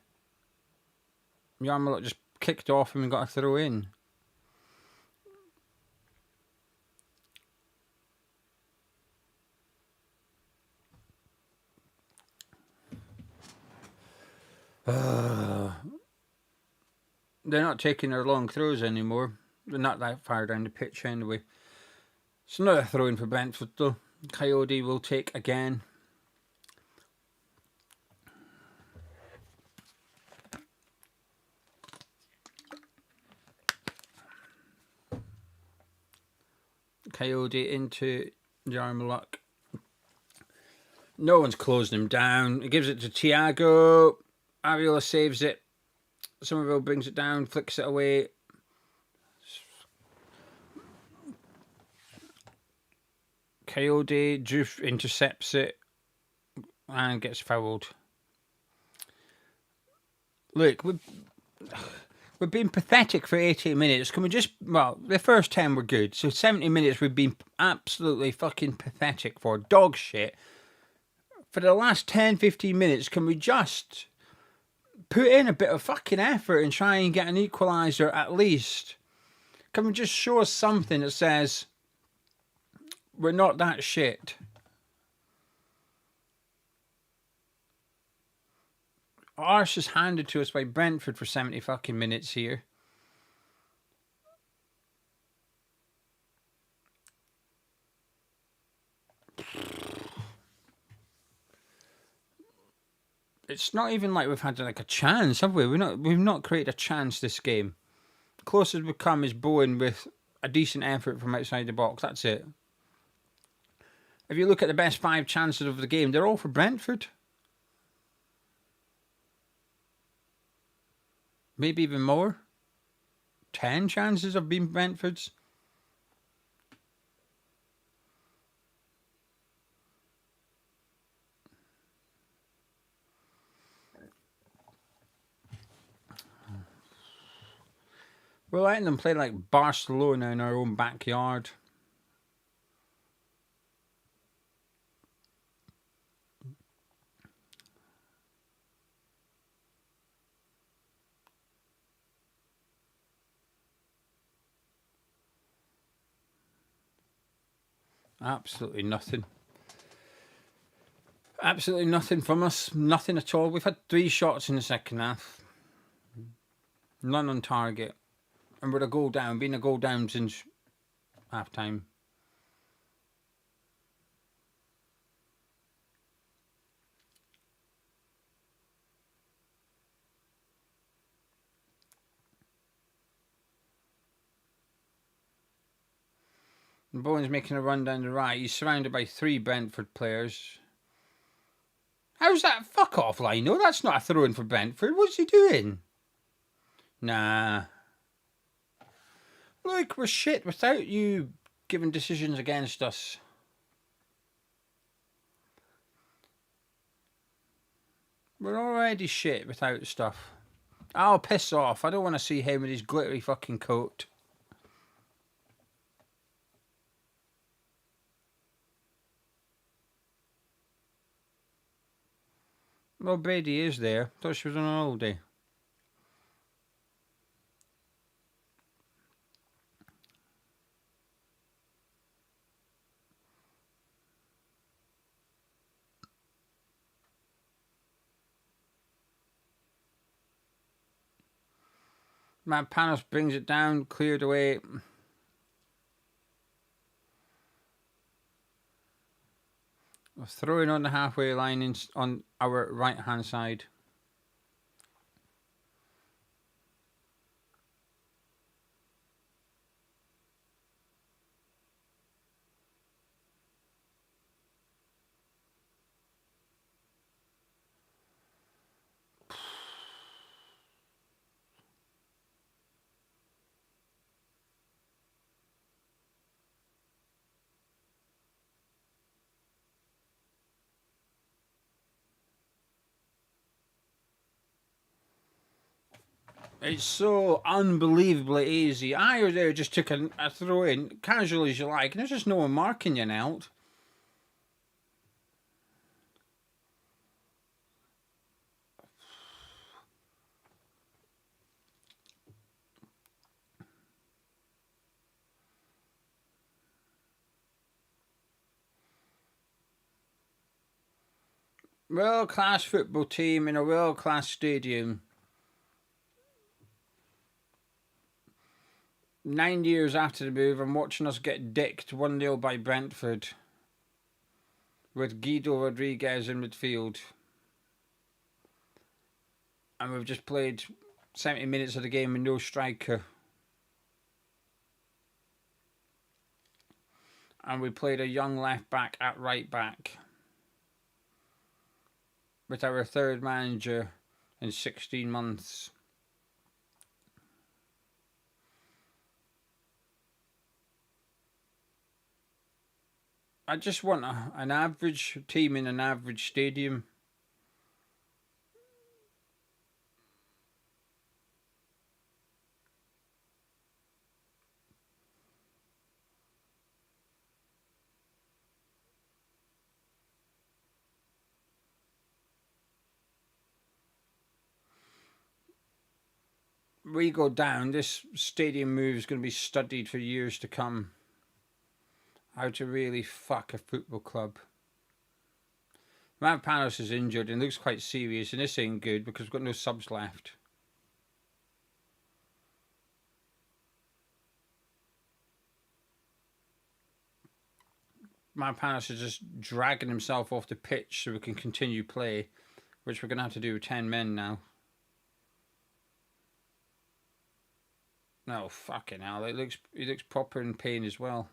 Yarmulke just kicked off him and got a throw in. They're not taking their long throws anymore. They're not that far down the pitch anyway. It's another throw in for Brentford though. Coyote will take again. Coyote into Yarmulke. No one's closing him down. He gives it to Thiago. Ariola saves it. Somerville brings it down, flicks it away. Coyote intercepts it and gets fouled. Look, we've been pathetic for 80 minutes. Can we just... Well, the first 10 were good. So 70 minutes we've been absolutely fucking pathetic for. Dog shit. For the last 10, 15 minutes, can we just put in a bit of fucking effort and try and get an equaliser at least? Can we just show us something that says we're not that shit? Arse is handed to us by Brentford for 70 fucking minutes here. It's not even like we've had like a chance, have we? We've not created a chance this game. Closest we've come is Bowen with a decent effort from outside the box. That's it. If you look at the best 5 chances of the game, they're all for Brentford. Maybe even more. 10 chances have been Brentford's. We're letting them play like Barcelona in our own backyard. Absolutely nothing. Absolutely nothing from us. Nothing at all. We've had 3 shots in the second half. None on target. And we're a goal down. Been a goal down since half time. And Bowen's making a run down the right. He's surrounded by 3 Brentford players. How's that fuck off, Lino? That's not a throw in for Brentford. What's he doing? Nah. Look, we're shit without you giving decisions against us. We're already shit without stuff. Oh, piss off. I don't want to see him with his glittery fucking coat. Well, Brady is there. Thought she was on holiday. Matt Panos brings it down, cleared away. We're throwing on the halfway line on our right hand side. It's so unbelievably easy. I was there, just took a throw in, casual as you like, and there's just no one marking you now. World-class football team in a world-class stadium. 9 years after the move, I'm watching us get dicked 1-0 by Brentford. With Guido Rodriguez in midfield. And we've just played 70 minutes of the game with no striker. And we played a young left back at right back. With our 3rd manager in 16 months. I just want an average team in an average stadium. we go down, this stadium move is going to be studied for years to come. How to really fuck a football club. Panos is injured and looks quite serious, and this ain't good because we've got no subs left. Panos is just dragging himself off the pitch so we can continue play, which we're going to have to do with 10 men now. No, fucking hell. He looks proper in pain as well.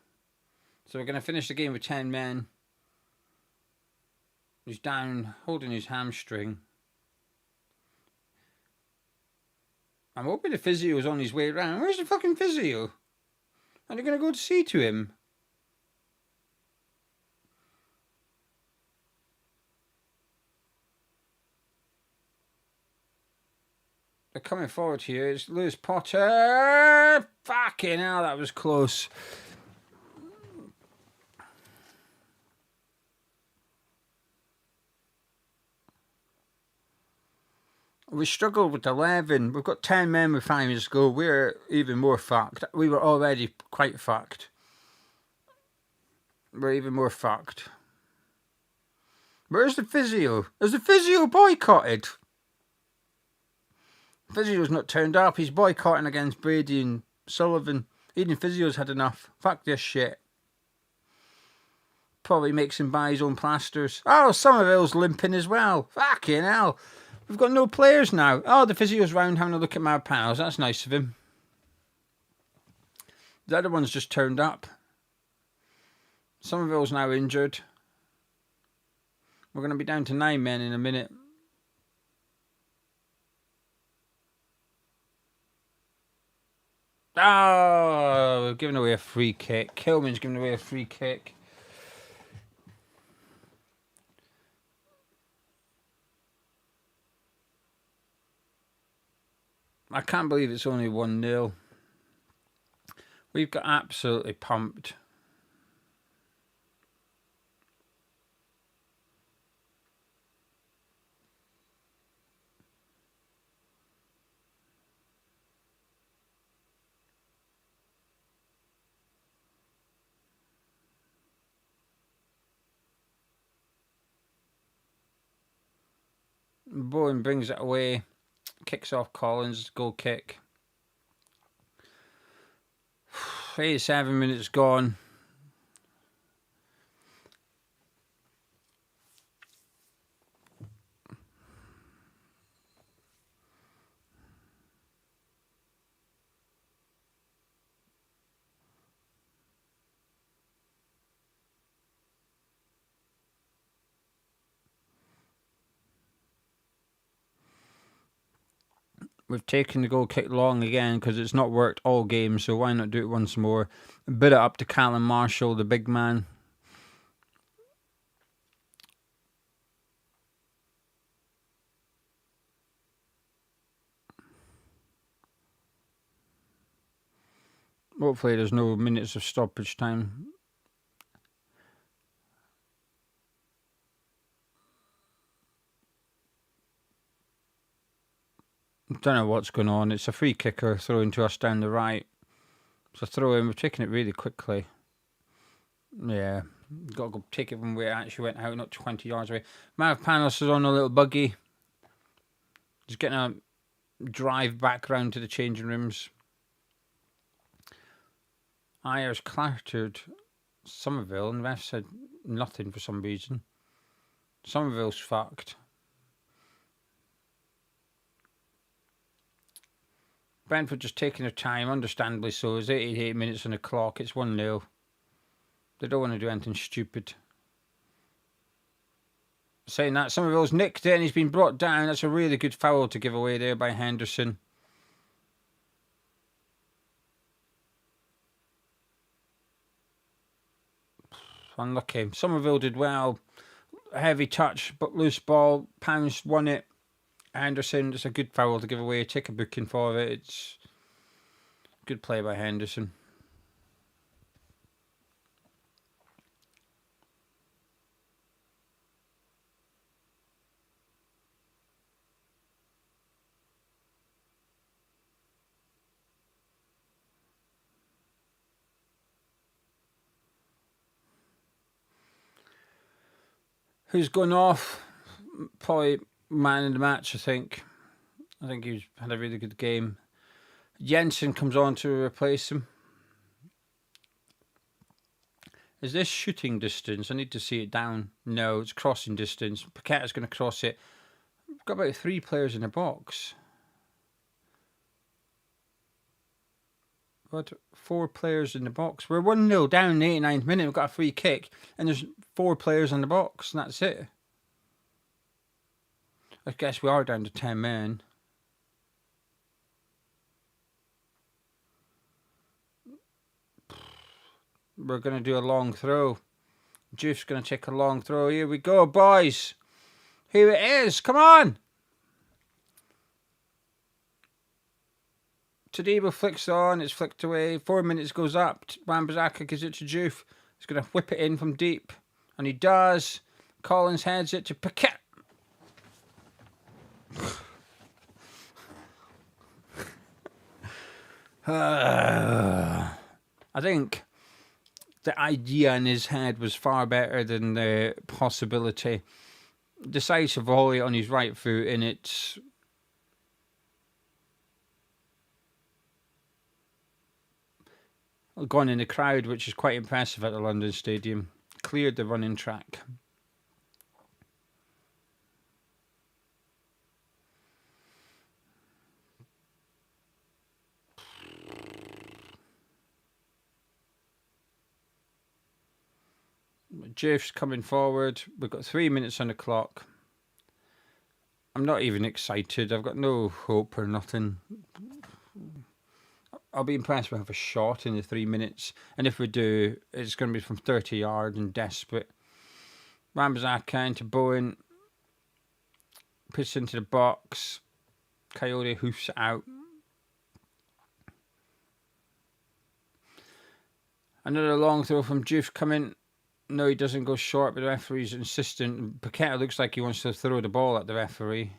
So we're going to finish the game with 10 men. He's down, holding his hamstring. I'm hoping the physio is on his way around. Where's the fucking physio? Are they going to go to see to him? They're coming forward here. It's Lewis Potter. Fucking hell, that was close. We struggled with 11. We've got 10 men with 5 minutes to go. We're even more fucked. We were already quite fucked. We're even more fucked. Where's the physio? Is the physio boycotted? Physio's not turned up. He's boycotting against Brady and Sullivan. Even physio's had enough. Fuck this shit. Probably makes him buy his own plasters. Oh, Somerville's limping as well. Fucking hell. We've got no players now. Oh, the physio's round having a look at my pals. That's nice of him. The other one's just turned up. Somerville's now injured. We're going to be down to 9 men in a minute. Oh, we're giving away a free kick. Kilman's giving away a free kick. I can't believe it's only 1-0. We've got absolutely pumped. Bowen brings it away. Kicks off Collins. Goal kick. 87 minutes gone. We've taken the goal kick long again because it's not worked all games, so why not do it once more? Bit it up to Callum Marshall, the big man. Hopefully there's no minutes of stoppage time. Don't know what's going on. It's a free kicker throwing to us down the right. It's a throw in. We're taking it really quickly. Yeah. Got to go take it from where it actually went out, not 20 yards away. Panos is on a little buggy. Just getting a drive back round to the changing rooms. Ayers clattered Somerville and the ref said nothing for some reason. Somerville's fucked. Brentford just taking their time, understandably so. It's 88 minutes on the clock. It's 1-0. They don't want to do anything stupid. Saying that, Somerville's nicked it and he's been brought down. That's a really good foul to give away there by Henderson. Unlucky. Somerville did well. A heavy touch, but loose ball. Pounds won it. Henderson, it's a good foul to give away. Take a booking for it. It's good play by Henderson. Who's going off? Probably man in the match, I think. I think he's had a really good game. Jensen comes on to replace him. Is this shooting distance? I need to see it down. No, it's crossing distance. Paqueta's going to cross it. We've got about 3 players in the box. What? 4 players in the box. We're 1-0 down in the 89th minute. We've got a free kick. And there's 4 players in the box. And that's it. I guess we are down to 10 men. We're going to do a long throw. Juice's going to take a long throw. Here we go, boys. Here it is. Come on. Tadibo flicks on. It's flicked away. 4 minutes goes up. Wan-Bissaka gives it to Juice. He's going to whip it in from deep. And he does. Collins heads it to Paquet. I think the idea in his head was far better than the possibility. Decisive volley on his right foot, and it's gone in the crowd, which is quite impressive at the London Stadium. Cleared the running track. Jeff's coming forward. We've got 3 minutes on the clock. I'm not even excited. I've got no hope or nothing. I'll be impressed if we have a shot in the 3 minutes. And if we do, it's going to be from 30 yards and desperate. Wan-Bissaka into Bowen. Puts into the box. Coyote hoofs it out. Another long throw from Juice coming. No, he doesn't go short, but the referee's insistent. Paqueta looks like he wants to throw the ball at the referee.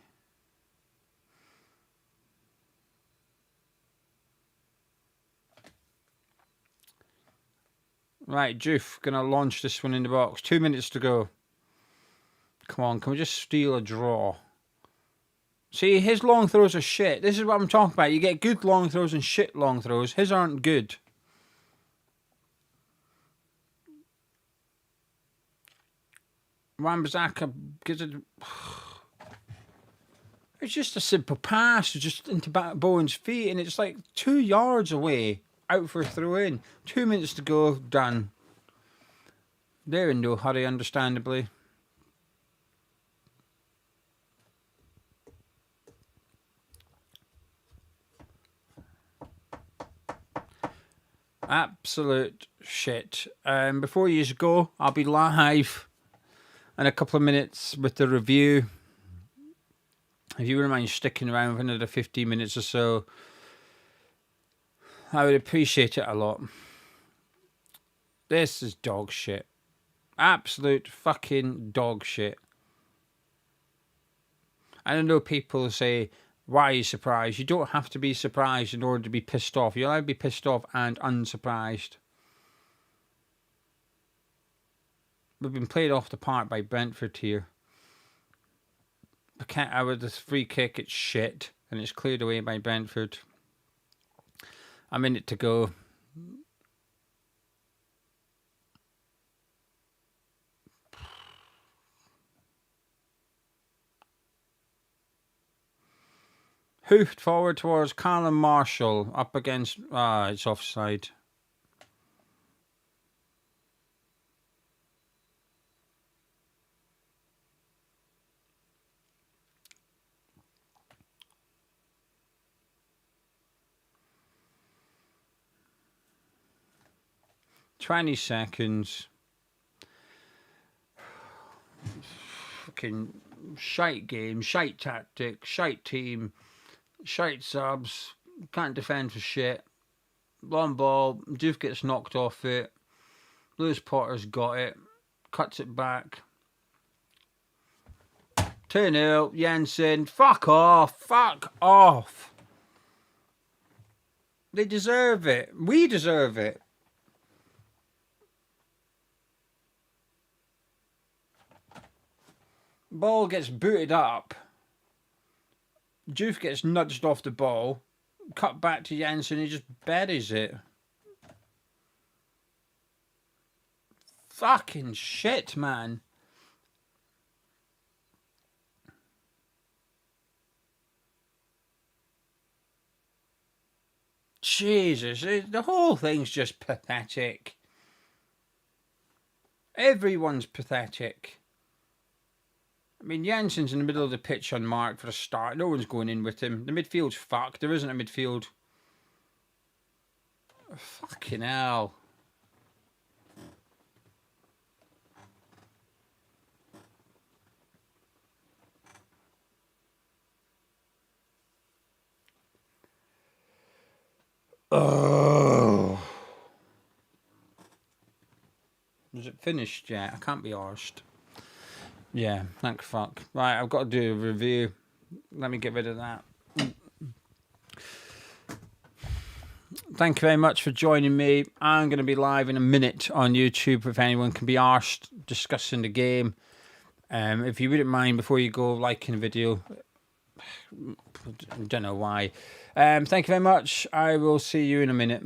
Right, Juice going to launch this one in the box. 2 minutes to go. Come on, can we just steal a draw? See, his long throws are shit. This is what I'm talking about. You get good long throws and shit long throws. His aren't good. Wan-Bissaka gives it. It's just a simple pass, just into Bowen's feet, and it's like 2 yards away, out for a throw in. 2 minutes to go, done. They're in no hurry, understandably. Absolute shit. Before you go, I'll be live in a couple of minutes with the review. If you wouldn't mind sticking around for another 15 minutes or so, I would appreciate it a lot. This is dog shit. Absolute fucking dog shit. And I know people say, why are you surprised? You don't have to be surprised in order to be pissed off. You're allowed to be pissed off and unsurprised. We've been played off the park by Brentford here. Paqueta with this free kick, it's shit. And it's cleared away by Brentford. A minute to go. Hoofed forward towards Callum Marshall. Up against... it's offside. "20 seconds. Fucking shite game, shite tactic, shite team, shite subs. Can't defend for shit. Long ball. Doof gets knocked off it. Lewis Potter's got it. Cuts it back. 2-0. Jensen. Fuck off. Fuck off. They deserve it. We deserve it. Ball gets booted up. Juve gets nudged off the ball. Cut back to Jensen, he just buries it. Fucking shit, man. Jesus, the whole thing's just pathetic. Everyone's pathetic. I mean, Jensen's in the middle of the pitch unmarked for a start. No one's going in with him. The midfield's fucked. There isn't a midfield. Fucking hell. Oh. Is it finished yet? I can't be arsed. Yeah, thank fuck. Right, I've got to do a review. Let me get rid of that. Thank you very much for joining me. I'm going to be live in a minute on YouTube if anyone can be arsed discussing the game. If you wouldn't mind, before you go liking the video, I don't know why. Thank you very much. I will see you in a minute.